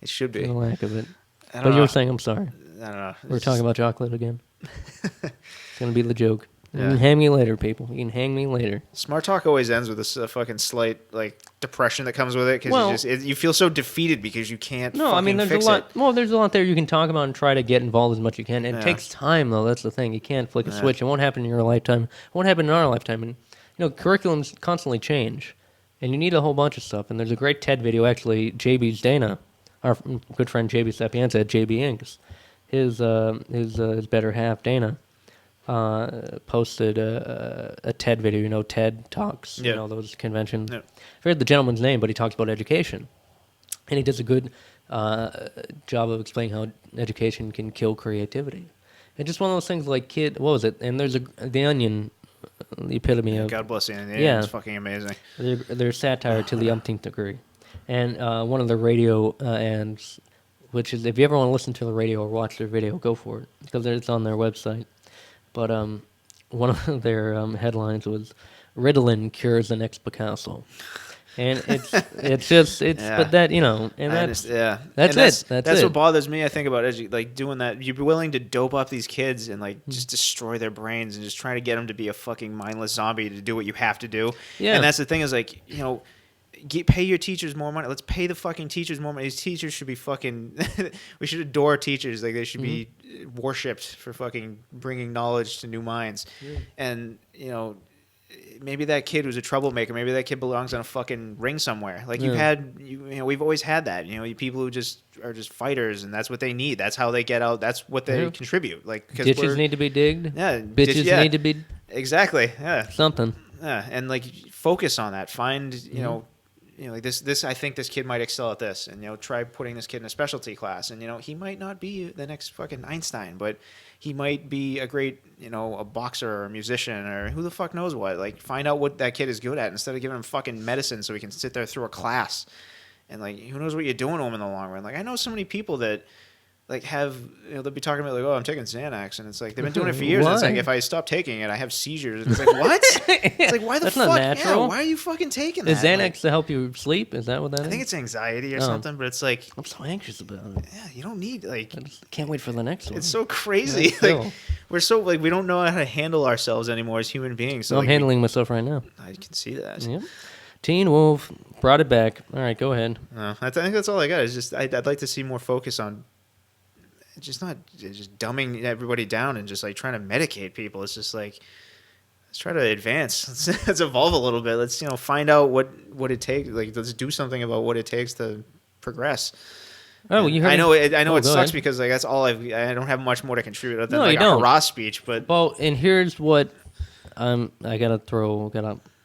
It should be. The lack of it. I But don't you know. were saying, I'm sorry. I don't know. We're talking about chocolate again. It's going to be the joke. You Yeah. can hang me later, people. You can hang me later. Smart talk always ends with this fucking slight like depression that comes with it because Well- you feel so defeated because you can't. No, I mean, there's a fix lot. It. Well, there's a lot there you can talk about and try to get involved as much as you can. It Yeah. takes time, though. That's the thing. You can't flick a Yeah. switch. It won't happen in your lifetime. It won't happen in our lifetime. And curriculums constantly change, and you need a whole bunch of stuff. And there's a great TED video, actually. JB's Dana, our good friend JB Sapienza at JB Inc. His better half Dana posted a TED video. TED Talks. Yeah. Those conventions. Yeah. I forget the gentleman's name, but he talks about education. And he does a good job of explaining how education can kill creativity. It's just one of those things like what was it? And there's The Onion, the epitome of... God bless the Onion. Yeah. It's fucking amazing. They're satire to the umpteenth degree. And one of the radio ads, which is, if you ever want to listen to the radio or watch their video, go for it, because it's on their website. But one of their headlines was, Ritalin cures the next Picasso. And Yeah. but that, and that's That's it. what bothers me. I think about doing that. You're willing to dope up these kids and just destroy their brains and just try to get them to be a fucking mindless zombie to do what you have to do. Yeah. And that's the thing is pay your teachers more money. Let's pay the fucking teachers more money. These teachers should be fucking. We should adore teachers. Like they should be worshipped for fucking bringing knowledge to new minds. Yeah. And maybe that kid was a troublemaker. Maybe that kid belongs on a fucking ring somewhere. Like we've always had that. People who just are just fighters, and that's what they need. That's how they get out. That's what they contribute. Like ditches need to be digged. Yeah, Bitches need to be exactly. Yeah, something. yeah, and focus on that. Find this. I think this kid might excel at this, and try putting this kid in a specialty class. And he might not be the next fucking Einstein, but he might be a great a boxer or a musician or who the fuck knows what. Find out what that kid is good at instead of giving him fucking medicine so he can sit there through a class. And who knows what you're doing to him in the long run. I know so many people that have they'll be talking about I'm taking Xanax, and it's they've been doing it for years. And it's if I stop taking it, I have seizures. It's what? It's why the That's fuck? not natural. Yeah, why are you fucking taking that? Is Xanax to help you sleep? Is that what that is? I think it's anxiety or something, but it's I'm so anxious about it. yeah, you don't need I just can't wait for the next one. it's so crazy. Yeah, We're so we don't know how to handle ourselves anymore as human beings. So I'm handling myself right now. I can see that. Yep. Teen Wolf brought it back. All right, go ahead. I think that's all I got. Is just I'd like to see more focus on just not just dumbing everybody down and just trying to medicate people. It's just let's try to advance. Let's evolve a little bit. Let's find out what it takes. Let's do something about what it takes to progress. Oh, well, you heard. I know it go sucks ahead. because that's all I don't have much more to contribute other than No, you a don't. hurrah speech. But Well, and here's what I gotta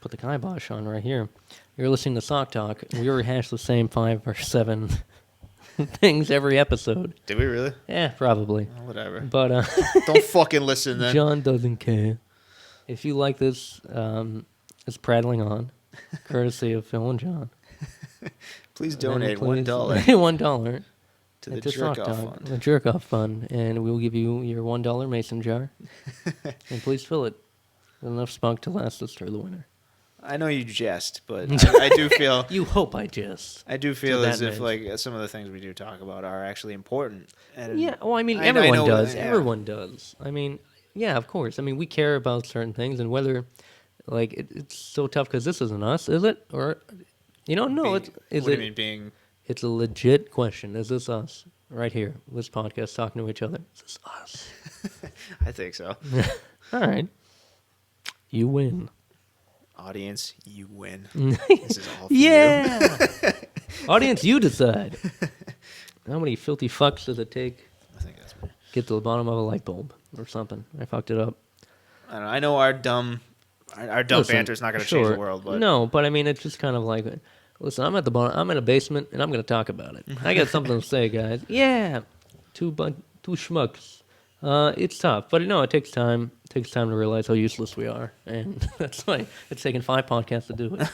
put the kibosh on right here. You're listening to Sock Talk. We rehash the same 5 or 7 things every episode. did we really? Yeah, probably. Oh, whatever. But Don't fucking listen then. John doesn't care. If you like this, it's prattling on, courtesy of Phil and John. Please And then donate please- $1 $1 to the to Jerk Sock Off Talk, Fund. the Jerk Off Fund, and we'll give you your $1 mason jar. And please fill it with enough spunk to last us through the winter. I know you jest, but I do feel You hope I just. I do feel To as that if some of the things we do talk about are actually important. And Yeah, well, I mean, I everyone know does. that, yeah. Everyone does. I mean, yeah, of course. I mean, we care about certain things, and whether, it's so tough because this isn't us, is it? Or, no, what is do you it? mean being? It's a legit question. Is this us right here? This podcast talking to each other. Is this us? I think so. All right. You win. Audience, you win. This is all for Yeah. Audience, you decide. How many filthy fucks does it take? I think that's me. Get to the bottom of a light bulb or something. I fucked it up. I don't know. I know our dumb banter is not going to change the world, but no, but I mean, it's just kind of like, listen, I'm at the bottom. I'm in a basement, and I'm going to talk about it. I got something to say, guys. Yeah, two schmucks. It's tough, but no, it takes time. It takes time to realize how useless we are, and that's why it's taken 5 podcasts to do it.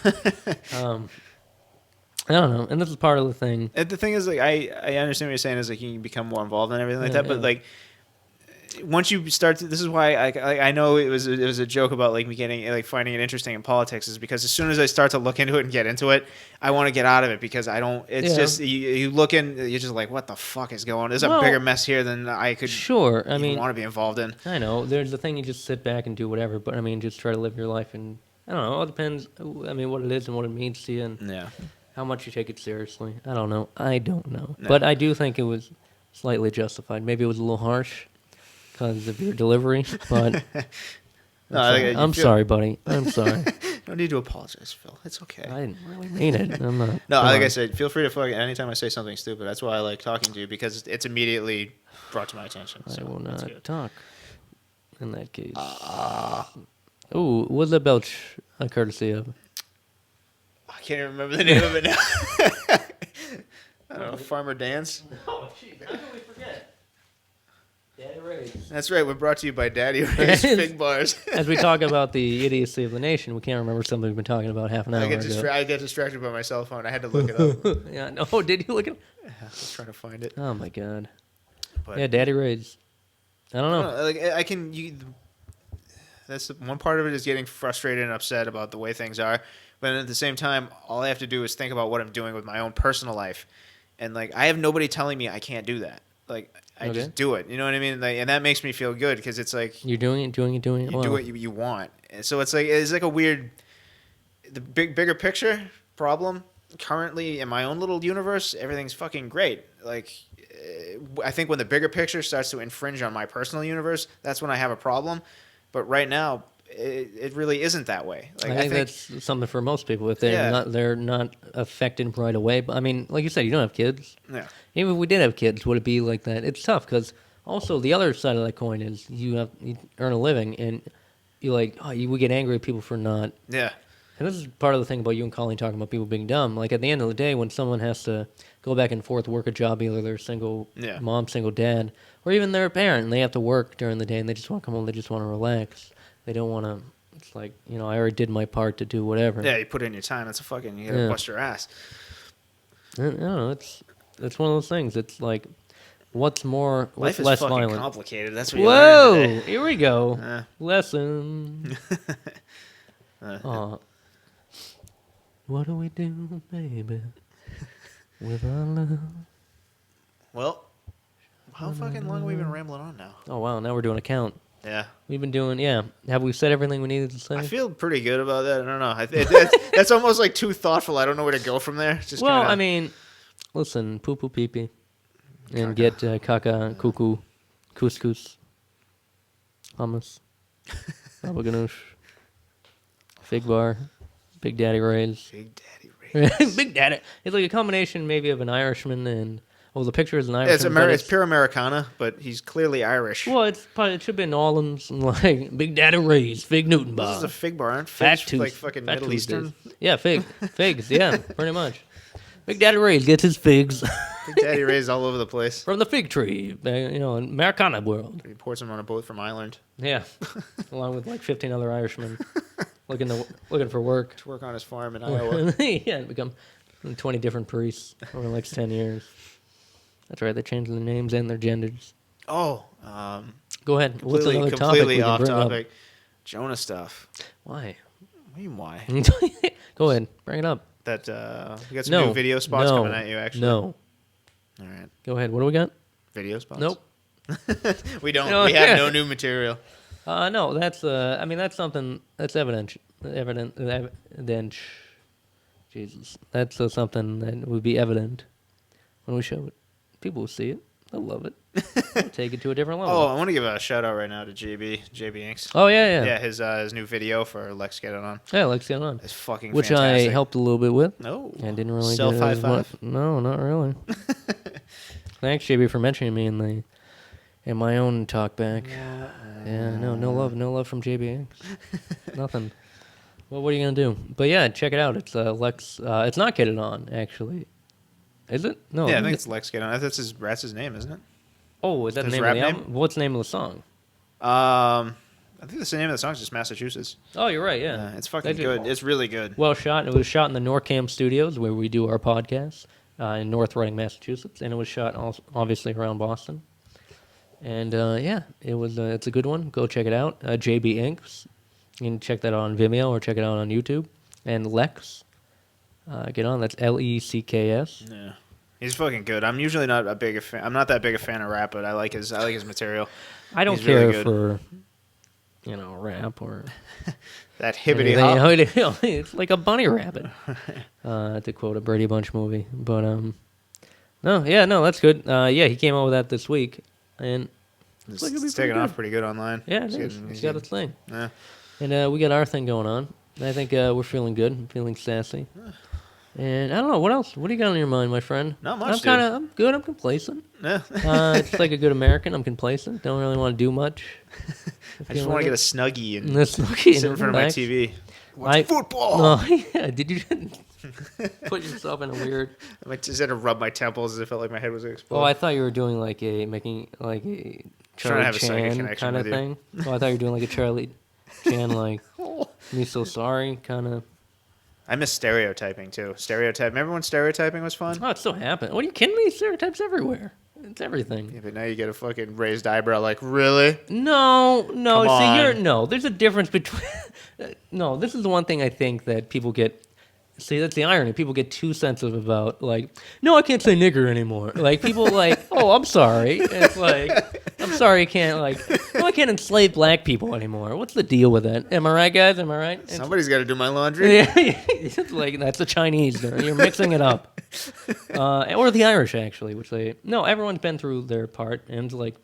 I don't know, and this is part of the thing. And the thing is, like, I understand what you're saying is like you can become more involved and everything like that, but yeah. like once you start to, this is why I know it was a joke about like me getting like finding it interesting in politics is because as soon as I start to look into it and get into it, I want to get out of it because I don't. It's just you look in, you're just like, what the fuck is going on? There's a bigger mess here than I could. Sure, I mean, want to be involved in. I know there's the thing you just sit back and do whatever, but I mean, just try to live your life, and I don't know. It all depends. I mean, what it is and what it means to you, and how much you take it seriously. I don't know. No. But I do think it was slightly justified. Maybe it was a little harsh because of your delivery, but I'm sorry, buddy. I'm sorry. No need to apologize, Phil. It's okay. I didn't really mean it. I'm not. No, like I said, feel free to fuck anytime I say something stupid. That's why I like talking to you because it's immediately brought to my attention. I will not talk in that case. Oh, what's that belch a courtesy of? I can't even remember the name of it now. I don't know, Farmer Dance? Oh, jeez. How can we forget? Daddy Ray's. That's right. We're brought to you by Daddy Ray's Fig Bars. As we talk about the idiocy of the nation, we can't remember something we've been talking about half an hour ago. I get distracted by my cell phone. I had to look it up. Yeah. No, did you look it up? Yeah, I was trying to find it. Oh, my God. But, yeah, Daddy Ray's. I don't know. Like I can. That's one part of it is getting frustrated and upset about the way things are, but at the same time, all I have to do is think about what I'm doing with my own personal life, and like I have nobody telling me I can't do that. Like I just do it. You know what I mean? Like, and that makes me feel good because it's like you're doing it. You do what you want. And so it's like a weird, the bigger picture problem. Currently in my own little universe, everything's fucking great. Like I think when the bigger picture starts to infringe on my personal universe, that's when I have a problem. But right now, it really isn't that way. Like, I think that's something for most people. If they're not affected right away. But I mean, like you said, you don't have kids. Yeah. Even if we did have kids, would it be like that? It's tough because also the other side of that coin is you earn a living and you we get angry at people for not. Yeah. And this is part of the thing about you and Colleen talking about people being dumb. Like at the end of the day, when someone has to go back and forth, work a job, either they're single mom, single dad, or even they're a parent and they have to work during the day and they just want to come home, they just want to relax. They don't want to, it's like, I already did my part to do whatever. Yeah, you put in your time. That's you gotta bust your ass. I don't know, it's one of those things. It's like, what's less fucking violent? Complicated. That's what you learn today. Here we go. Lesson. What do we do, baby, with our love? Well, how fucking long have we been rambling on now? Oh, wow. Now we're doing a count. Yeah. We've been doing, Have we said everything we needed to say? I feel pretty good about that. I don't know. That's almost like too thoughtful. I don't know where to go from there. Just I mean, listen, poo-poo pee-pee. And get caca, cuckoo, couscous, hummus, baba ganoush, fig bar, Big Daddy Ray's. Big Daddy Ray's. Big Daddy. It's like a combination maybe of an Irishman and... Oh, the picture is an Irishman. It's pure Americana, but he's clearly Irish. Well, it should be in Orleans and like Big Daddy Ray's, Fig Newton bar. This is a fig bar, aren't figs? Fat like fucking Middle Eastern? Yeah, figs, yeah, pretty much. Big Daddy Ray's gets his figs. Big Daddy Ray's all over the place. From the fig tree, in Americana world. He imports them on a boat from Ireland. Yeah, along with like 15 other Irishmen looking for work. To work on his farm in Iowa. Yeah, become 20 different priests over the next 10 years. That's right, they changed their names and their genders. Oh. Go ahead. What's another topic completely off topic. Jonah stuff. Why? What do you mean why? Go ahead, bring it up. That we got some new video spots coming at you. Actually, no. All right. Go ahead. What do we got? Video spots. Nope. We don't. We have no new material. No, that's. That's something that's evident. Jesus, that's something that would be evident when we show it. People will see it. They'll love it. They'll take it to a different level. Oh, I want to give a shout out right now to JB Inks. Oh, yeah. Yeah, his new video for Lex Get It On. Yeah, let's get on. It's fucking Which fantastic. I helped a little bit with. No. I didn't really Self get high as much. five? No, not really. Thanks, JB, for mentioning me in my own talk back. Yeah, no love from JB Inks. Nothing. Well, what are you gonna do? But yeah, check it out. It's Lex. It's not Get It On, actually. Is it? No. Yeah, I think it's Lex Get On. That's his name, isn't it? Oh, is that the His name of rap the name? album? What's the name of the song? I think the name of the song is just Massachusetts. Oh, you're right. Yeah, It's fucking good. It's really good. Well shot. It was shot in the NorCam studios where we do our podcast in North Reading, Massachusetts, and it was shot obviously around Boston. And yeah, it was. It's a good one. Go check it out. JB Inks. You can check that out on Vimeo or check it out on YouTube. And Lex. Get on. That's Lecks. Yeah. He's fucking good. I'm usually not a big fan. I'm not that big a fan of rap, but I like his material. I don't He's care really good. for rap or That hibbity anything. hop. It's like a bunny rabbit. To quote a Brady Bunch movie. But no, that's good. Yeah, he came out with that this week, and It's, like it'll be it's pretty taking good. off pretty good online. Yeah, it He's is. getting- He's he's got getting- its thing. Yeah. And we got our thing going on. I think we're feeling good. I'm feeling sassy. And I don't know, what else? What do you got on your mind, my friend? Not much, I'm good. I'm complacent. Yeah. It's like a good American. I'm complacent. Don't really want to do much. I just want to get a Snuggie and That's okay. sit in front of my Relax. TV. Watch football. Oh, yeah. Did you put yourself in a weird... I just had to rub my temples as it felt like my head was going to explode. Oh, I thought you were doing like a Trying Charlie to have a psychic Chan connection kind of with you. thing. Oh, I thought you were doing like a Charlie Chan, like, me so sorry kind of... I miss stereotyping too. Remember when stereotyping was fun? Oh, it still happens. What are you kidding me? Stereotypes everywhere. It's everything. Yeah, but now you get a fucking raised eyebrow. Like, really? No. Come See, on. there's a difference between. No, this is the one thing I think that people get. See, that's the irony. People get too sensitive about, like, no, I can't say nigger anymore. Like, people like, oh, I'm sorry. It's like, I'm sorry, I can't, like, no, I can't enslave black people anymore. What's the deal with that? Am I right, guys? Am I right? It's- Somebody's got to do my laundry. Yeah, it's like, that's the Chinese. You're mixing it up. Or the Irish, actually, which everyone's been through their part, and like,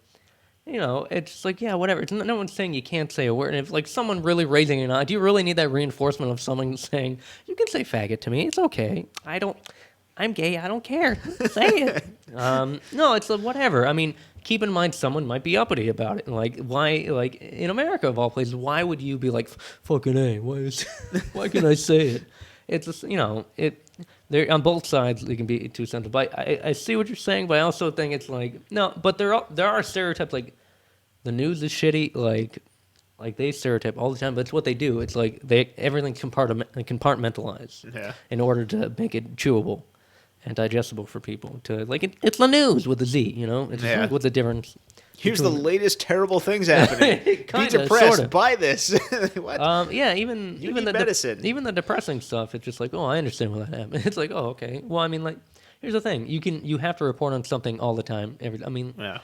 it's like, yeah, whatever. It's no one's saying you can't say a word. And if like someone really raising an eye, do you really need that reinforcement of someone saying, you can say faggot to me, it's okay. I'm gay, I don't care. Say it. No, it's whatever. I mean, keep in mind someone might be uppity about it. Like, why, like, in America of all places, why would you be like, fucking A, why can I say it? It's just, there on both sides it can be too sensitive. But I see what you're saying, but I also think it's like, no, but there are stereotypes, like the news is shitty, like they stereotype all the time, but it's what they do. It's like everything's compartmentalized Yeah. in order to make it chewable and digestible for people. To like it's the news with a Z, It's just Yeah. like, what's the difference? Here's the latest terrible things happening. Be Kinda, depressed. sorta. Buy this. What? Yeah, You even need the medicine. even the depressing stuff. It's just like, oh, I understand why that happened. It's like, oh, okay. Well, I mean, like, here's the thing: you have to report on something all the time. Yeah.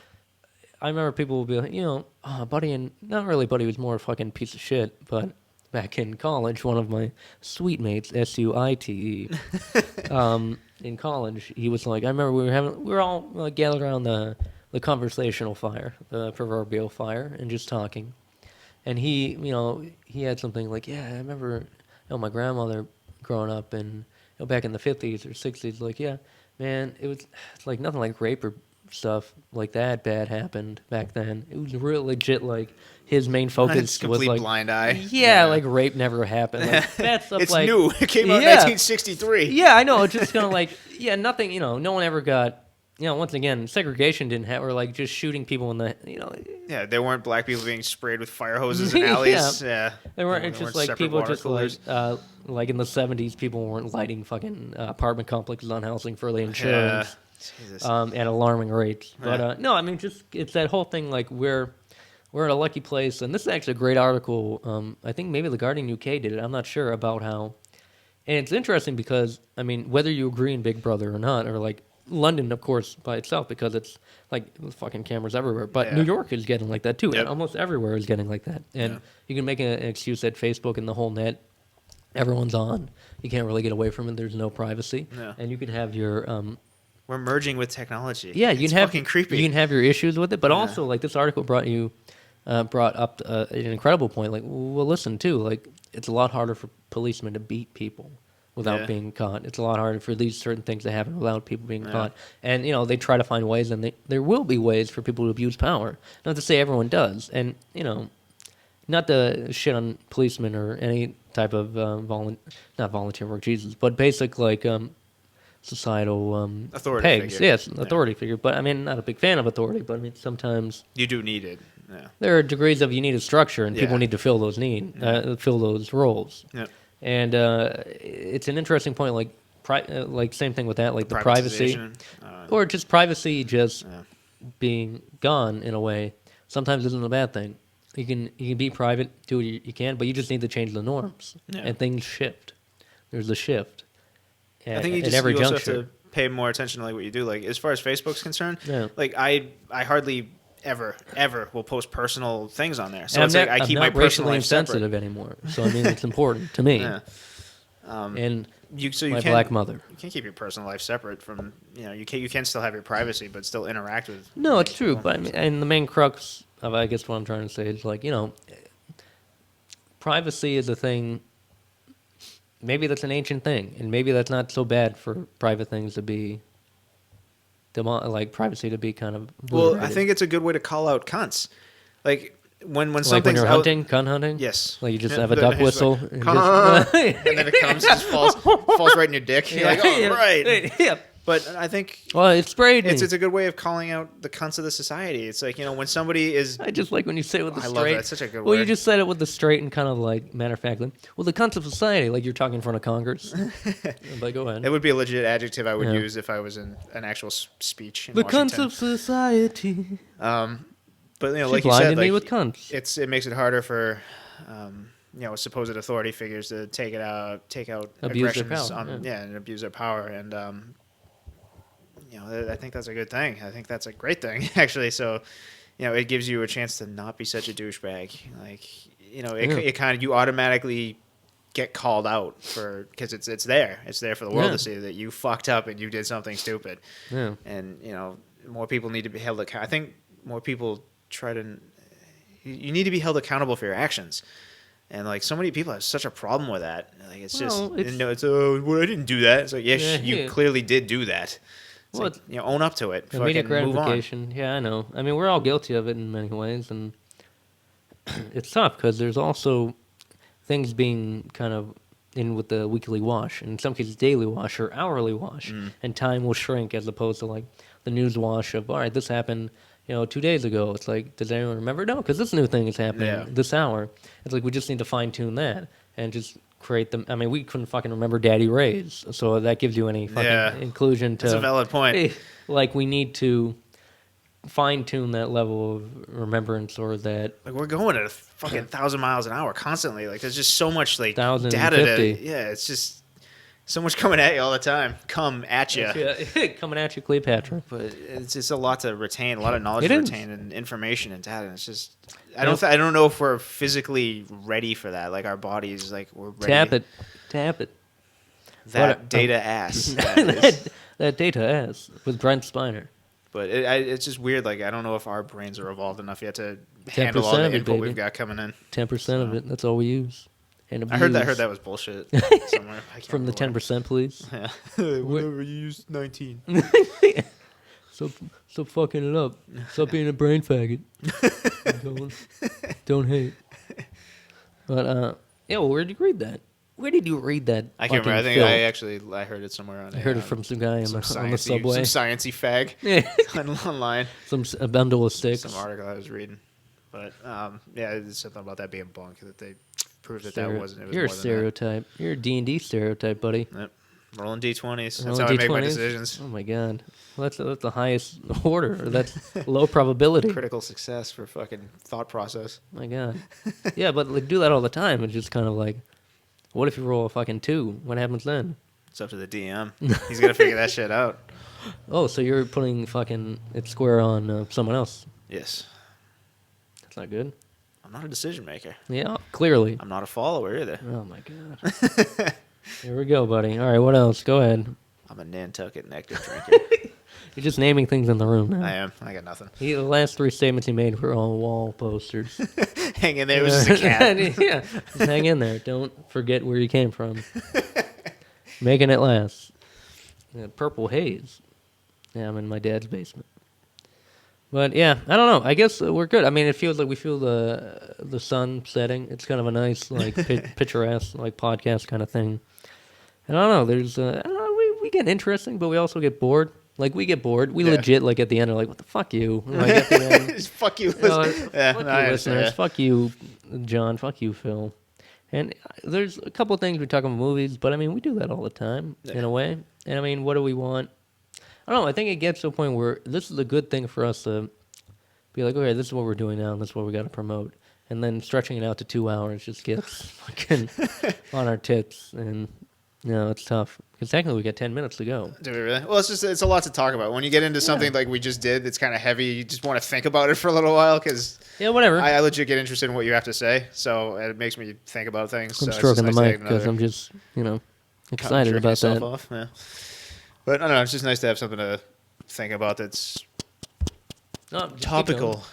I remember people will be like, Buddy, and not really Buddy was more a fucking piece of shit, but back in college, one of my suite mates, SUITE, in college, he was like, I remember we were all gathered around the conversational fire, the proverbial fire, and just talking. And he had something like, yeah, I remember, my grandmother growing up in, back in the 50s or 60s, like, yeah, man, it's like nothing like rape or stuff like that bad happened back then. It was real legit, like, his main focus It's was complete like, blind eye. yeah, like rape never happened. Like, that stuff, It's like, new. It came out in Yeah. 1963. yeah, I know. It's just kind of like, yeah, nothing, no one ever got, once again, segregation didn't have, or like just shooting people in the, Yeah, there weren't black people being sprayed with fire hoses in alleys. Yeah. they weren't, it's There just weren't like separate people water just coolers. like in the 70s, people weren't lighting fucking apartment complexes on housing for the insurance. Jesus. At alarming rates. But Yeah. no, I mean, just it's that whole thing. Like we're in a lucky place, and this is actually a great article. I think maybe the Guardian UK did it. I'm not sure about how. And it's interesting because I mean, whether you agree in Big Brother or not, or like London, of course, by itself, because it's like fucking cameras everywhere. But Yeah. New York is getting like that too. Yep. And almost everywhere is getting like that. And Yeah. you can make an excuse that Facebook and the whole net, everyone's on. You can't really get away from it. There's no privacy. Yeah. And you could have your We're merging with technology. Yeah, it's fucking creepy. You can have your issues with it, but Yeah. also like this article brought up an incredible point. Like, well, listen too. Like, it's a lot harder for policemen to beat people without being caught. It's a lot harder for these certain things to happen without people being caught. And they try to find ways, and there will be ways for people to abuse power. Not to say everyone does, and not to shit on policemen or any type of not volunteer work, Jesus, but basic like societal Authority pegs. figure. Yes, authority figure. But I mean, not a big fan of authority. But I mean, sometimes You do need it. Yeah. there are degrees of you need a structure, and people need to fill those fill those roles. Yeah. And it's an interesting point. Like same thing with that, like the privacy, or just privacy, being gone in a way. Sometimes isn't a bad thing. You can be private, do what you can, but you just need to change the norms, and things shift. There's a shift. I think you also have to pay more attention to like what you do. Like as far as Facebook's concerned, like I hardly ever will post personal things on there. So and it's like I keep my personal life insensitive anymore. So I mean, it's important to me. And my black mother. You can't keep your personal life separate from you can still have your privacy, but still interact with. No, it's true. But I mean, and the main crux of I guess what I'm trying to say is like privacy is a thing. Maybe that's an ancient thing, and maybe that's not so bad for private things to be, like privacy to be kind of. Well, I think it's a good way to call out cunts, like when something's like when you're out, hunting, cunt hunting. Yes, like you just have a duck whistle, and then it comes, just falls right in your dick. You're like, oh right, yeah. But I think it sprayed me. It's a good way of calling out the cunts of the society. It's like when somebody is. I just like when you say it with the straight. I love that. It's such a good word. Well, you just said it with the straight and kind of like matter of factly. Well, the cunts of society, like you're talking in front of Congress. But go ahead. It would be a legit adjective I would use if I was in an actual speech in the Washington. Cunts of society. But she like you said, me with cunts. It makes it harder for. Supposed authority figures to take out abuse their aggressions power, and abuse their power, and I think that's a good thing. I think that's a great thing, actually. So, it gives you a chance to not be such a douchebag. Like, it kind of you automatically get called out because it's there. It's there for the world to see that you fucked up and you did something stupid. Yeah. And more people need to be held accountable. I think more people try to. You need to be held accountable for your actions. And like so many people have such a problem with that. Like it's well I didn't do that. It's like you clearly did do that. It's like, own up to it. Immediate gratification. Move on. Yeah, I know. I mean, we're all guilty of it in many ways, and it's tough because there's also things being kind of in with the weekly wash, and in some cases daily wash or hourly wash, and time will shrink as opposed to like the news wash of all right, this happened 2 days ago. It's like, does anyone remember? No, because this new thing is happening this hour. It's like we just need to fine tune that and just create them. I mean, we couldn't fucking remember Daddy Ray's, so that gives you any fucking inclusion to. That's a valid point. Like we need to fine tune that level of remembrance, or that. Like we're going at a fucking 1,000 miles an hour constantly. Like there's just so much like 1,050. data. It's just. So much coming at you all the time. Come at you. Coming at you, Cleopatra. But it's just a lot to retain, a lot of knowledge to retain, and information and data. And it's just, I don't know if we're physically ready for that. Like our bodies, like we're ready. Tap it. That data ass. That data ass with Brent Spiner. But it's just weird. Like I don't know if our brains are evolved enough yet to handle all the input we've got coming in. 10% of it. That's all we use. I heard that was bullshit somewhere. From the 10%, please. Yeah. Whatever, you used 19. So fucking it up. Stop being a brain faggot. Don't hate. But where did you read that? Where did you read that? I can't remember. I think I heard it somewhere on. I heard it from some guy on the subway. Some sciencey fag online. A bundle of sticks. Some article I was reading. But there's something about that being bunk that they proved that wasn't. It was You're a stereotype. You're a D&D stereotype, buddy. Yep. Rolling D20s. That's how I make my decisions. Oh my god. Well, that's the highest order. That's low probability. Critical success for fucking thought process. My god. Yeah, but like, do that all the time. It's just kind of like, what if you roll a fucking 2? What happens then? It's up to the DM. He's gonna figure that shit out. Oh, so you're putting fucking it square on someone else? Yes. That's not good. I'm not a decision maker. Yeah, clearly. I'm not a follower either. Oh my god. Here we go, buddy. All right, what else? Go ahead. I'm a Nantucket nectar drinker. You're just naming things in the room now. I am. I got nothing. The last 3 statements he made were all wall posters. Hang in there. It was just a cat. Yeah, just hang in there. Don't forget where you came from. Making it last. Yeah, purple haze. Yeah, I'm in my dad's basement. But yeah, I don't know. I guess we're good. I mean, it feels like we feel the sun setting. It's kind of a nice, like, picturesque, like, podcast kind of thing. And I don't know. There's, I don't know. We get interesting, but we also get bored. Like, we get bored. We legit, like, at the end are like, what the fuck you? Like, at the end, Just fuck you. fuck No, you, listeners. Fuck you, John. Fuck you, Phil. And there's a couple of things we talk about movies, but I mean, we do that all the time in a way. And I mean, what do we want? I don't know. I think it gets to a point where this is a good thing for us to be like, okay, this is what we're doing now, and this is what we got to promote. And then stretching it out to 2 hours just gets fucking on our tits, and it's tough. Because technically we got 10 minutes to go. Do we really? Well, it's a lot to talk about. When you get into something like we just did, it's kind of heavy. You just want to think about it for a little while because whatever. I legit get interested in what you have to say, so it makes me think about things. I'm so stroking nice the mic because I'm just excited about that. Off. Yeah. But I don't know. It's just nice to have something to think about that's topical.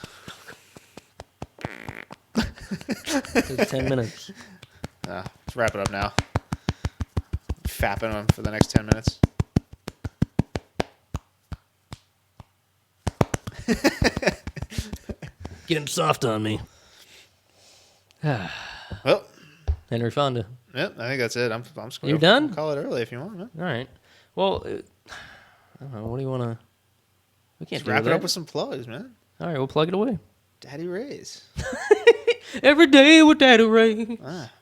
It's 10 minutes. Let's wrap it up now. Fapping on for the next 10 minutes. Getting soft on me. Well, Henry Fonda. Yep, I think that's it. I'm just You done? Call it early if you want, man. All right. Well, I don't know. What do you want to... We can't Just wrap it up with some plugs, man. All right, we'll plug it away. Daddy Ray's. Every day with Daddy Ray.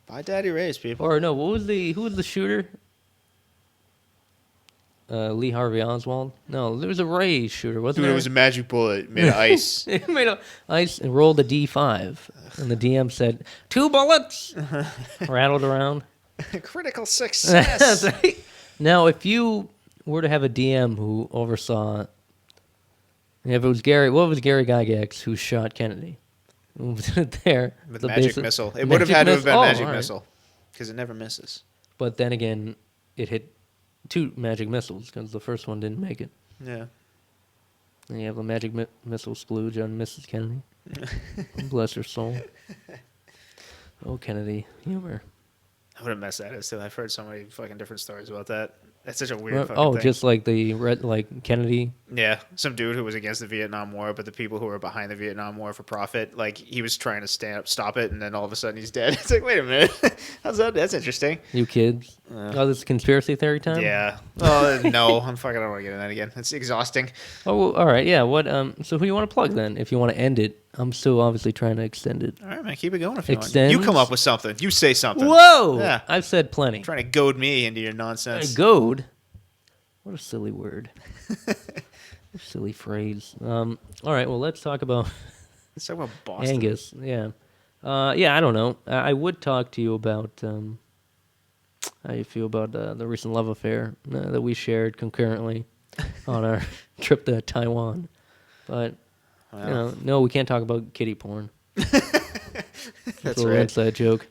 Buy Daddy Ray's, people. Or no, who was the shooter? Lee Harvey Oswald? No, there was a Ray shooter, wasn't there? Dude, it was a magic bullet made of ice. It made of ice and rolled a D5. And the DM said, 2 bullets! Rattled around. Critical success. Now, if you were to have a DM who oversaw... If it was Gary... What was Gary Gygax who shot Kennedy? There. With the magic missile. It would have had to have been magic missile. Because it never misses. But then again, it hit 2 magic missiles because the first one didn't make it. Yeah. And you have a magic missile splooge on Mrs. Kennedy. Bless her soul. Oh, Kennedy. Humor. I would have messed that up too. I've heard so many fucking different stories about that. That's such a weird fucking thing. Just like the Kennedy. Yeah, some dude who was against the Vietnam War, but the people who were behind the Vietnam War for profit, like he was trying to stop it, and then all of a sudden he's dead. It's like, wait a minute, how's that? That's interesting. You kids. This is conspiracy theory time. Yeah. Oh no, I don't want to get in that again. It's exhausting. Oh, well, all right. Yeah. What? So who you want to plug then? If you want to end it, I'm still obviously trying to extend it. All right, man. Keep it going if you want. You come up with something. You say something. Whoa! Yeah. I've said plenty. Trying to goad me into your nonsense. Goad? What a silly word. A silly phrase. All right. Well, let's talk about. Let's talk about Boston. Angus. Yeah. I don't know. I would talk to you about how you feel about the recent love affair that we shared concurrently on our trip to Taiwan, but. No, we can't talk about kiddie porn. That's a inside joke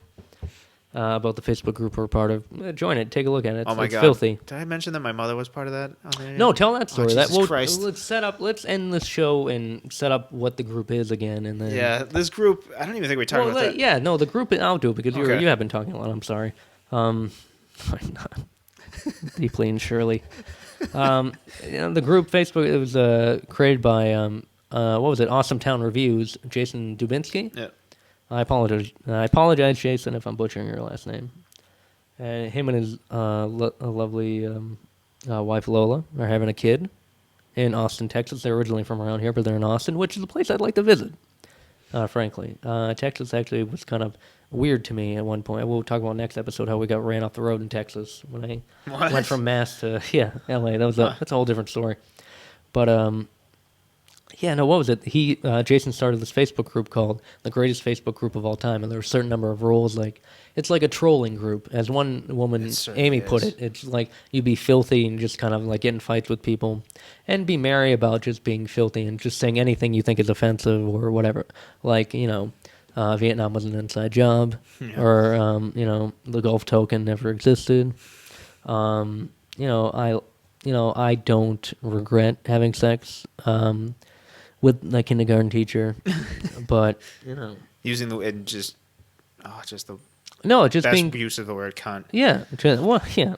about the Facebook group we're a part of. Join it. Take a look at it. Oh my it's God. Filthy. Did I mention that my mother was part of that? No, tell that story. Christ. Let's end this show and set up what the group is again, and then this group. I don't even think we talked about that. Yeah, no, the group. I'll do it because you have been talking a lot. I'm sorry. I'm not deeply and surely. The group Facebook. It was created by what was it? Awesome Town Reviews. Jason Dubinsky. Yeah. I apologize, Jason, if I'm butchering your last name. And him and his lovely wife Lola are having a kid in Austin, Texas. They're originally from around here, but they're in Austin, which is a place I'd like to visit. Frankly, Texas actually was kind of weird to me at one point. We'll talk about next episode how we got ran off the road in Texas when I went from Mass to LA. That's a whole different story. But what was it? Jason started this Facebook group called the greatest Facebook group of all time, and there were a certain number of rules. Like it's like a trolling group, as one woman, Amy, put it. It's like you be filthy and just kind of like get in fights with people, and be merry about just being filthy and just saying anything you think is offensive or whatever. Like Vietnam was an inside job, or the Gulf token never existed. I don't regret having sex with my kindergarten teacher, but Using the and just the no, just best being use of the word cunt. yeah. Well, yeah.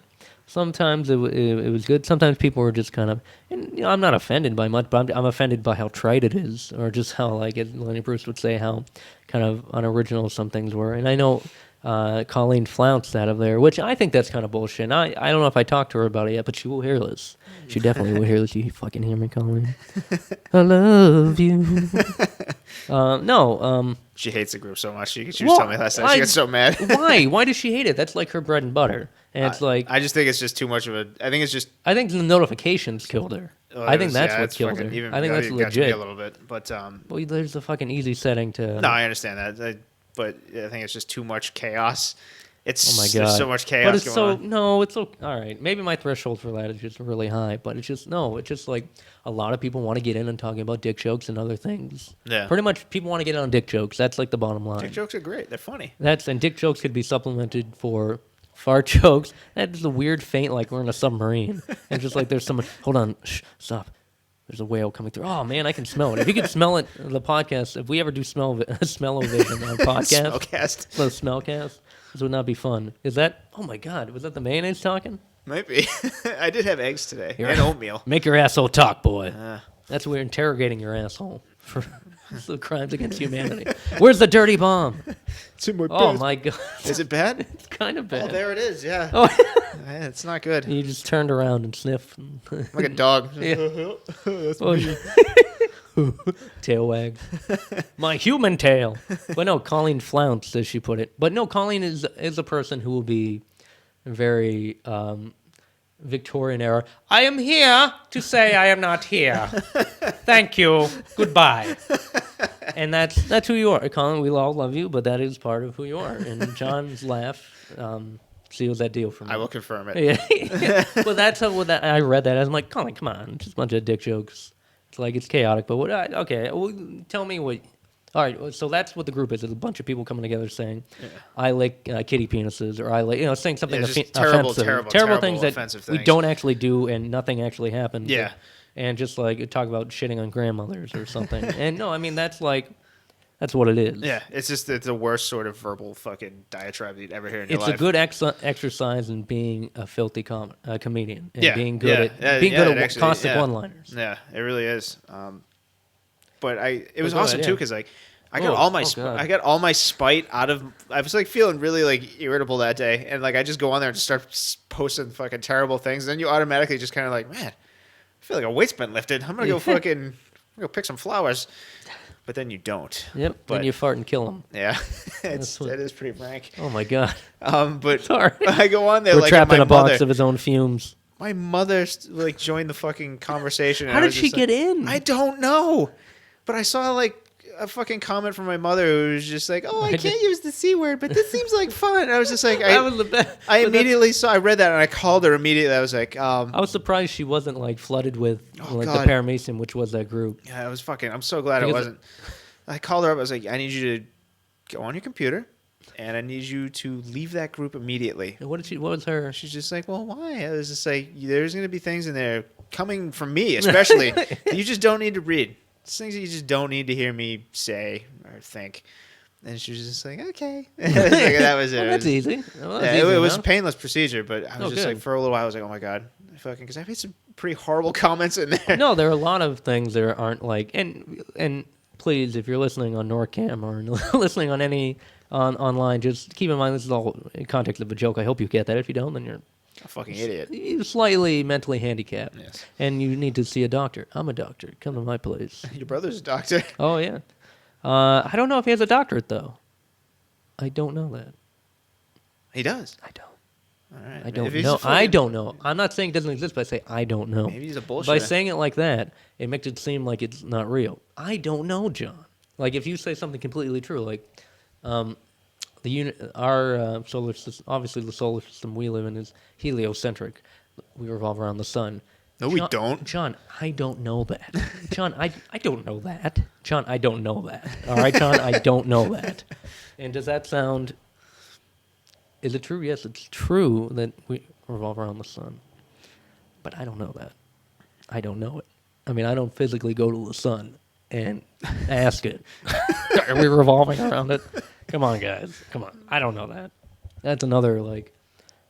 Sometimes it was good. Sometimes people were just kind of, and I'm not offended by much, but I'm offended by how trite it is, or just how like Lenny Bruce would say how kind of unoriginal some things were. And I know Colleen flounced out of there, which I think that's kind of bullshit. And I don't know if I talked to her about it yet, but she will hear this. She definitely will hear this. You fucking hear me, Colleen? I love you. No. She hates the group so much. She was telling me last night. She gets so mad. Why? Why does she hate it? That's like her bread and butter. And it's like I just think it's just too much of a. I think the notifications killed her. I think that's what killed her. I think that's legit. A little bit, but well, there's a fucking easy setting to. No, I understand that, but I think it's just too much chaos. It's oh my God. There's so much chaos. But it's going on. no, it's so all right. Maybe my threshold for that is just really high, but it's just like a lot of people want to get in and talking about dick jokes and other things. Yeah, pretty much people want to get in on dick jokes. That's like the bottom line. Dick jokes are great. They're funny. And dick jokes could be supplemented for fart jokes. That's a weird feint, like we're in a submarine, and just like there's someone. Hold on, shh, stop. There's a whale coming through. Oh man, I can smell it. If you could smell it, the podcast. If we ever do smell-o-vision on podcast, the smellcast, this would not be fun. Is that? Oh my God, was that the mayonnaise talking? Might be. I did have eggs today and oatmeal. Make your asshole talk, boy. That's we're interrogating your asshole for the crimes against humanity. Where's the dirty bomb? It's in my Oh my God, is it bad? It's kind of bad. Oh, there it is. Yeah. Oh. Yeah, it's not good. You just turned around and sniffed. Like a dog. Yeah. That's Oh, me. tail wag. My human tail. But no, Colleen flounced, as she put it. But no, Colleen is a person who will be very Victorian era. I am here to say I am not here. Thank you. Goodbye. And that's who you are, Colleen. We all love you, but that is part of who you are. And John's laugh seals that deal for me. I will confirm it. Yeah. Well, that's how I read that. I was like, Colleen, come on, just a bunch of dick jokes. It's like it's chaotic, but what? Okay, well, tell me what. All right, so that's what the group is. It's a bunch of people coming together saying, "I like kitty penises," or "I like," saying something terrible things that offensive we things. don't actually do and nothing actually happens. Yeah, and just like talk about shitting on grandmothers or something. And no, I mean that's what it is. Yeah, it's the worst sort of verbal fucking diatribe you'd ever hear in your life. It's a good exercise in being a filthy comedian and being good at actually, constant one-liners. Yeah, it really is. But it was go awesome ahead, too yeah. because like I got all my spite out of. I was like feeling really like irritable that day, and like I just go on there and just start posting fucking terrible things. And then you automatically just kind of like, man, I feel like a weight's been lifted. I'm gonna go pick some flowers. But then you don't. Yep. But then you fart and kill them. Yeah, it is pretty rank. Oh my God. But sorry. I go on there. We're like trapped in a box mother, of his own fumes. My mother like joined the fucking conversation. How did she get in? I don't know. But I saw like a fucking comment from my mother who was just like, "Oh, I can't use the C word, but this seems like fun." And I was just like, that was the best. I immediately saw. I read that and I called her immediately. I was like, I was surprised she wasn't like flooded with the paramecium, which was that group. Yeah, I was fucking. I'm so glad it wasn't. I called her up. I was like, I need you to go on your computer, and I need you to leave that group immediately. And what was her? She's just like, well, why? I was just like, there's going to be things in there coming from me, especially that you just don't need to read. It's things that you just don't need to hear me say or think. And she was just like, okay. That was it. Well, that's easy. Well, it was a painless procedure, but I was just good. like, for a little while, I was like, oh my God. Because I made some pretty horrible comments in there. No, there are a lot of things that aren't like, and please, if you're listening on NorCam or listening on any online, just keep in mind this is all in context of a joke. I hope you get that. If you don't, then you're a fucking idiot. You're slightly mentally handicapped. Yes. And you need to see a doctor. I'm a doctor. Come to my place. Your brother's a doctor. Oh, yeah. I don't know if he has a doctorate, though. I don't know that. He does? I don't. All right. I don't know. I don't know. I'm not saying it doesn't exist, but I say I don't know. Maybe he's a bullshitter. By saying it like that, it makes it seem like it's not real. I don't know, John. Like if you say something completely true, like our solar system, obviously the solar system we live in is heliocentric. We revolve around the sun. No, we don't. John, I don't know that. John, I don't know that. John, I don't know that. All right, John, I don't know that. And does that sound... Is it true? Yes, it's true that we revolve around the sun. but I don't know that. I don't know it. I mean, I don't physically go to the sun and ask it. Are we revolving around it? Come on, guys. Come on. I don't know that. That's another, like,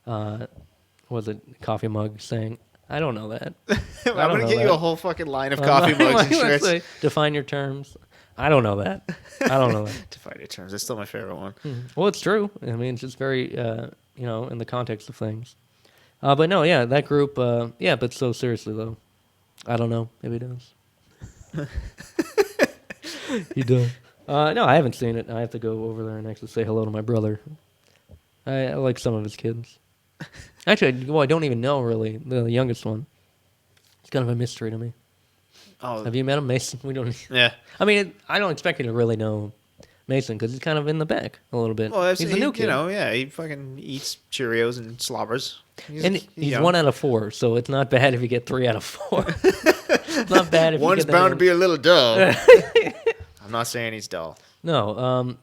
was it coffee mug saying, I don't know that. I'm going to get you a whole fucking line of coffee mugs and shirts. Say, define your terms. I don't know that. I don't know that. Define your terms. That's still my favorite one. Well, it's true. I mean, it's just very, in the context of things. But no, yeah, that group, but so seriously, though. I don't know. Maybe he does. He does. No, I haven't seen it. I have to go over there and actually say hello to my brother. I like some of his kids. Actually, I don't even know, really. The youngest one. It's kind of a mystery to me. Oh, have you met him, Mason? We don't. Yeah. I mean, I don't expect you to really know Mason because he's kind of in the back a little bit. Well, he's a new kid. He fucking eats Cheerios and slobbers. He's 1 out of 4, so it's not bad if you get 3 out of 4. It's not bad if one's you get bound to be a little dull. I'm not saying he's dull. No,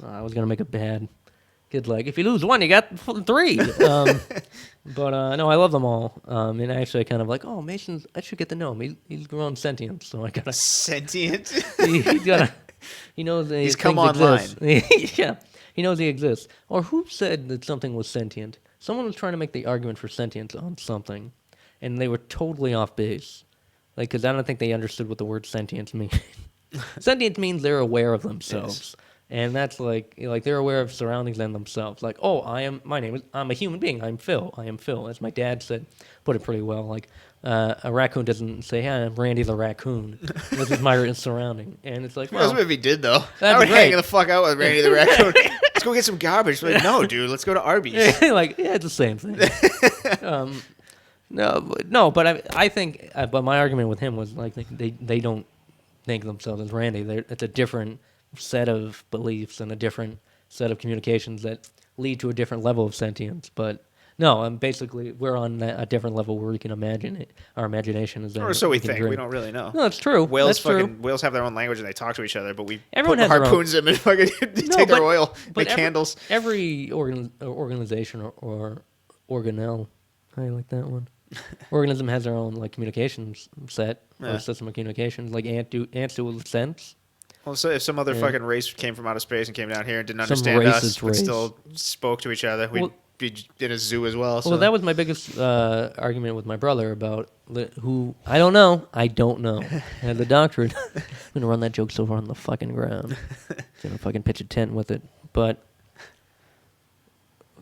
I was gonna make a bad kid. Like, if you lose 1, you got 3. But no, I love them all. And actually, I kind of like, oh, Mason's. I should get to know him. He's grown sentient, so I gotta sentient. He's gotta. He knows he's come online. Yeah, he knows he exists. Or who said that something was sentient? Someone was trying to make the argument for sentience on something, and they were totally off base. Like, because I don't think they understood what the word sentience means. Sentience means they're aware of themselves. Yes. And that's like they're aware of surroundings and themselves. Like, oh, I'm a human being. I'm Phil. I am Phil. As my dad said, put it pretty well. Like, a raccoon doesn't say, hey, I'm Randy the raccoon. This is my surrounding. And it's like, well. That's what if he did, though. I would hang the fuck out with Randy the raccoon. Let's go get some garbage. Like, no, dude, let's go to Arby's. Like, yeah, it's the same thing. But I think, but my argument with him was like they don't think themselves as Randy. It's a different set of beliefs and a different set of communications that lead to a different level of sentience. But no, basically we're on a different level where we can imagine it. Our imagination is there. Or so we think. We don't really know. No, that's true. Whales have their own language and they talk to each other, but everyone put harpoons in them and fucking take their oil, make candles. Every organization or organelle, how do you like that one? Organism has their own like communications set or system of communications. Like ants do with sense. Well, so if some other fucking race came from outer space and came down here and didn't understand us, but still spoke to each other, we'd be in a zoo as well. So. Well, that was my biggest argument with my brother about who I don't know. And the doctorate. I'm gonna run that joke so far on the fucking ground. Gonna fucking pitch a tent with it, but.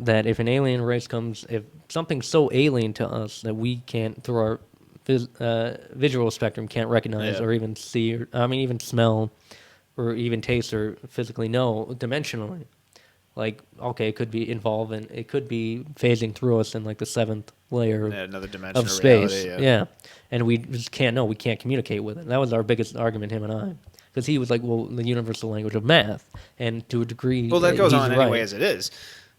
That if an alien race comes, if something so alien to us that we can't, through our visual spectrum, can't recognize or even see, even smell, or even taste or physically know dimensionally, like, okay, it could be involved and it could be phasing through us in like the 7th layer another dimension of space. Reality, yeah, and we just can't know. We can't communicate with it. That was our biggest argument, him and I. Because he was like, well, the universal language of math, and to a degree, well, that goes on anyway as it is.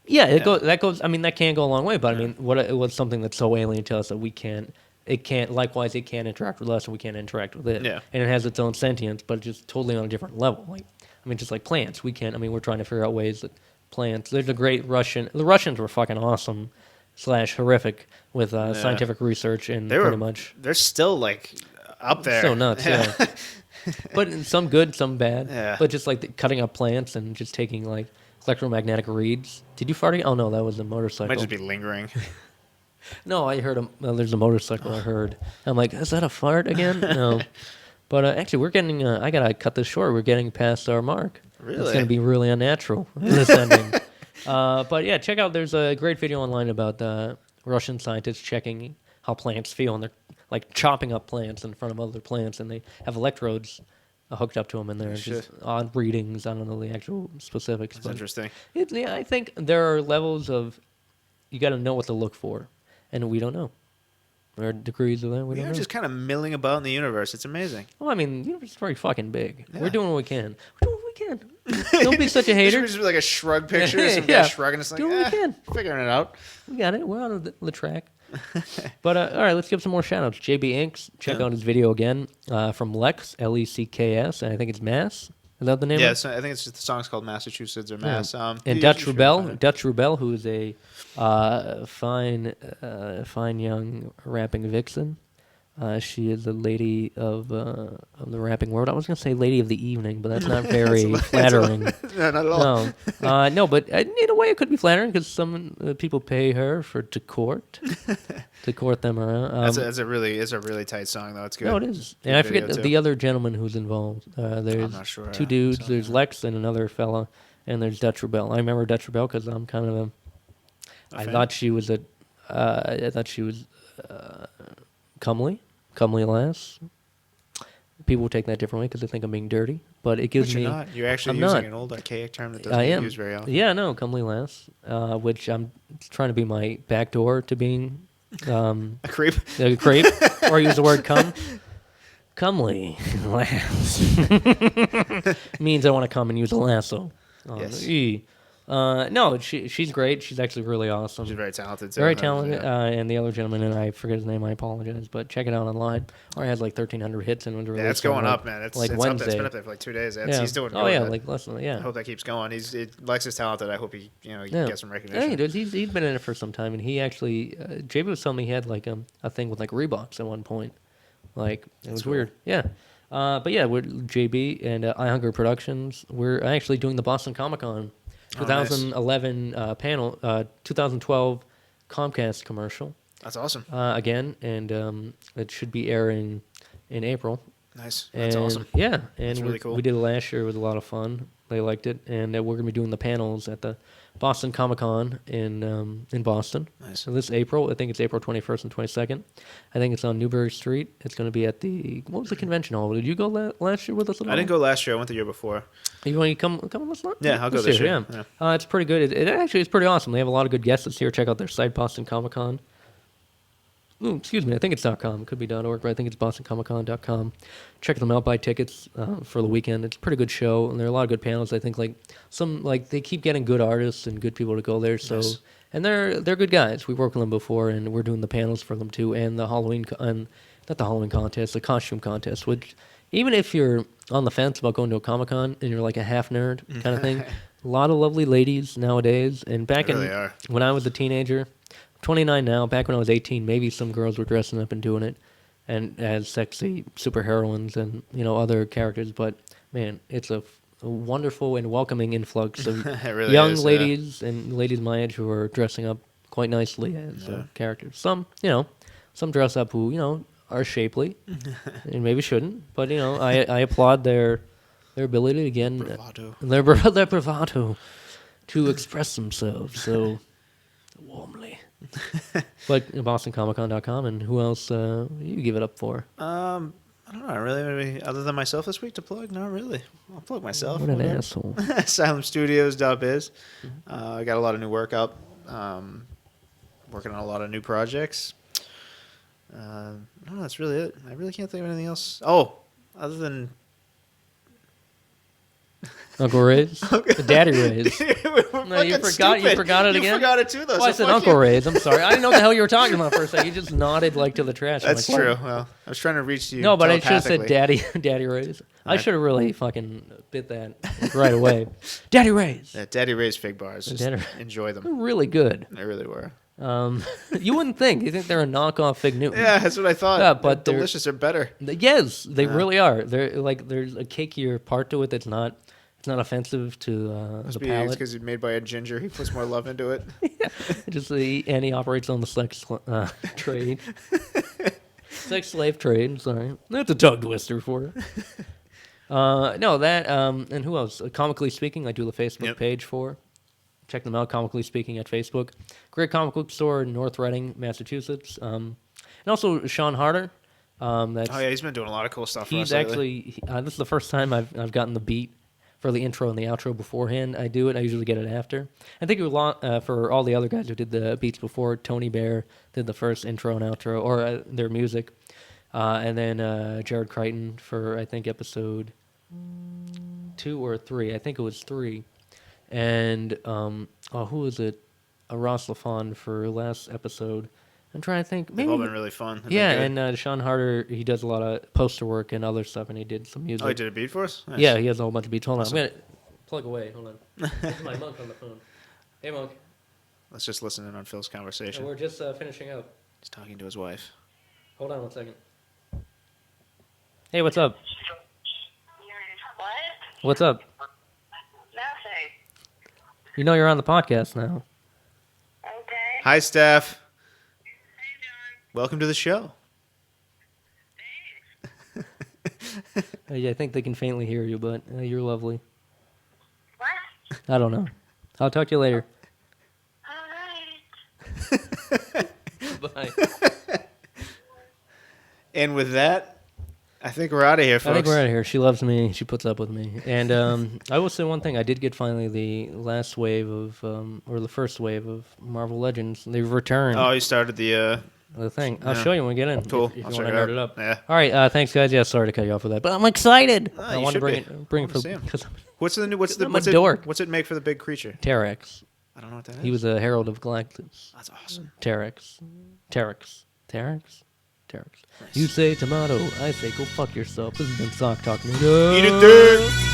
Yeah, that goes. I mean, that can go a long way, but I mean, it was something that's so alien to us that we can't. It can't. Likewise, it can't interact with us, and we can't interact with it. Yeah. And it has its own sentience, but just totally on a different level. Like, I mean, just like plants, we can't. I mean, we're trying to figure out ways that plants. There's a great Russian. The Russians were fucking awesome / horrific with scientific research and pretty much. They're still like up there. So nuts. Yeah. But some good, some bad. Yeah. But just like cutting up plants and just taking like. Electromagnetic reeds. Did you fart again? Oh, no, that was a motorcycle. Might just be lingering. No, I heard there's a motorcycle I heard. I'm like, is that a fart again? No. But actually, we're getting, I got to cut this short. We're getting past our mark. Really? It's going to be really unnatural, this ending. But yeah, check out, there's a great video online about Russian scientists checking how plants feel. And they're like chopping up plants in front of other plants. And they have electrodes hooked up to them, and they're just odd readings. I don't know the actual specifics. That's interesting. I think there are levels of you got to know what to look for, and we don't know. There are degrees of that. We don't know. Just kind of milling about in the universe. It's amazing. Well, I mean, the universe is very fucking big. Yeah. We're doing what we can. We're doing what we can. Don't be such a hater. Just like a shrug picture. Some guy shrugging. It's like, do what we can. Figuring it out. We got it. We're on the track. But all right, let's give some more shout outs. JB Inks, check out his video again from Lex, Lecks, and I think it's Mass. Is that the name? Yeah, of it? I think it's just the song's called Massachusetts or Mass. And Dutch Rebel, who is a fine young rapping vixen. She is a lady of the rapping world. I was gonna say lady of the evening, but that's not very flattering. No, not at all. No, but in a way it could be flattering because some people pay her to court them around. It's a really tight song though. It's good. No, it is. Good And I forget video, the other gentleman who's involved. There's I'm not sure. two dudes. There's Lex and another fella, and there's Dutch Rebel. I remember Dutch Rebel because I'm kind of a I fan. thought she was comely lass. People take that differently because they think I'm being dirty, but it gives But me. you're not. You're actually I'm using not. an old archaic term that doesn't I get am. used very often. Yeah, no, comely lass, which I'm trying to be my backdoor to being A creep. a creep, or use the word come. Comely lass means I want to come and use a lasso. Yes. No, she's great. She's actually really awesome. She's very talented. Too. Very talented. Yeah. And the other gentleman, and I forget his name, I apologize, but check it out online. Or it has like 1,300 hits and it was released. Yeah, it's going up, man. It's like it's Wednesday. up there. It's been up there for like 2 days. He's doing Oh really yeah, good. like less than I yeah. hope that keeps going. Lex is talented. I hope he gets some recognition. Yeah, he does. He's been in it for some time, and he actually JB was telling me he had like a thing with like Reeboks at one point. Like it was cool. weird. Yeah. But yeah, we're JB and I Hunger Productions. We're actually doing the Boston Comic Con 2011 panel, 2012 Comcast commercial. That's awesome. Again, and it should be airing in April. Nice. That's And, awesome. Yeah, and really cool. we did it last year. It was a lot of fun. They liked it, and we're gonna be doing the panels at the Boston Comic Con in Boston. Nice. So this April, I think it's April 21st and 22nd. I think it's on Newbury Street. It's gonna be at what was the convention hall? Did you go last year with us? At all? I didn't go last year. I went the year before. You want to come with us? Yeah, I'll go this year. Yeah. It's pretty good. It actually is pretty awesome. They have a lot of good guests this year. Check out their site, Boston Comic Con. Ooh, excuse me. I think it's .com. It could be .org, but I think it's bostoncomiccon.com. Check them out. Buy tickets for the weekend. It's a pretty good show, and there are a lot of good panels. I think they keep getting good artists and good people to go there. So, Nice. And they're good guys. We've worked with them before, and we're doing the panels for them too, and the not the Halloween contest, the costume contest. Which, even if you're on the fence about going to a Comic Con and you're like a half nerd kind of thing, a lot of lovely ladies nowadays. And when I was a teenager. 29 now. Back when I was 18, maybe some girls were dressing up and doing it, and as sexy superheroines and other characters. But man, it's a wonderful and welcoming influx of really young is, ladies and ladies my age who are dressing up quite nicely as characters. Some dress up who are shapely and maybe shouldn't, but I applaud their ability their bravado to express themselves so warmly. But BostonComicCon.com, and who else you give it up for? I don't know. Really, other than myself this week to plug? Not really. I'll plug myself. What an asshole. AsylumStudios.biz. I got a lot of new work up. Working on a lot of new projects. I don't know. That's really it. I really can't think of anything else. Oh, other than Uncle Ray's? Daddy Ray's. No, you forgot it again? You forgot it too, though. Well, I said Uncle Ray's. I'm sorry. I didn't know what the hell you were talking about for a second. You just nodded like to the trash. That's true. Well, I was trying to reach you. No, but I should have said Daddy Ray's. I should have really fucking bit that right away. Daddy Ray's. Yeah, Daddy Ray's fig bars. Just enjoy them. They're really good. They really were. You wouldn't think. You think they're a knockoff Fig Newton. Yeah, that's what I thought. Yeah, but they're delicious. They're better. Yes, they really are. They're like there's a cakier part to it that's not. It's not offensive to the palate. It's because it's made by a ginger. He puts more love into it. And he operates on the sex trade. Sex slave trade. Sorry, that's a tongue twister for you. No, that and who else? Comically Speaking, I do the Facebook page for. Check them out. Comically Speaking at Facebook. Great comic book store in North Reading, Massachusetts. And also Sean Harder. He's been doing a lot of cool stuff for us He's actually. This is the first time I've gotten the beat for the intro and the outro beforehand. I do it. I usually get it after. I think it was a lot for all the other guys who did the beats before. Tony Bear did the first intro and outro, or their music. And then Jared Crichton for, I think, episode 2 or 3. I think it was 3. And, who was it? Ross LaFon for last episode. I'm trying to think. They've Maybe. all been really fun. They've Yeah, been good. and Sean Harder, he does a lot of poster work and other stuff, and he did some music. Oh, he did a beat for us? Nice. Yeah, he has a whole bunch of beats. Hold on, Awesome. I'm gonna plug away. Hold on. This is my monk on the phone. Hey, monk. Let's just listen in on Phil's conversation. We're just finishing up. He's talking to his wife. Hold on 1 second. Hey, what's up? What? What's up? Nothing. You know you're on the podcast now. Okay. Hi, Steph. Hey, John. Welcome to the show. Yeah, I think they can faintly hear you, but you're lovely. What? I don't know. I'll talk to you later. All right. Bye. And with that, I think we're out of here, folks. I think we're out of here. She loves me. She puts up with me. And I will say one thing. I did get finally the last wave of, or the first wave of Marvel Legends. They've returned. Oh, you started the thing. I'll yeah. show you when we get in. Cool. If you I'll want check to it nerd out. it up. Yeah. All right. Thanks, guys. Yeah, sorry to cut you off with that, but I'm excited. Ah, I you want to should bring be. it, bring I it wanna for see 'em. because What's the new? What's the I'm a what's it? dork. What's it make for the big creature? Terex. I don't know what that is. He was a herald of Galactus. That's awesome. Terex. You say tomato, I say go fuck yourself. This has been Sock Talk. Eat it, dude.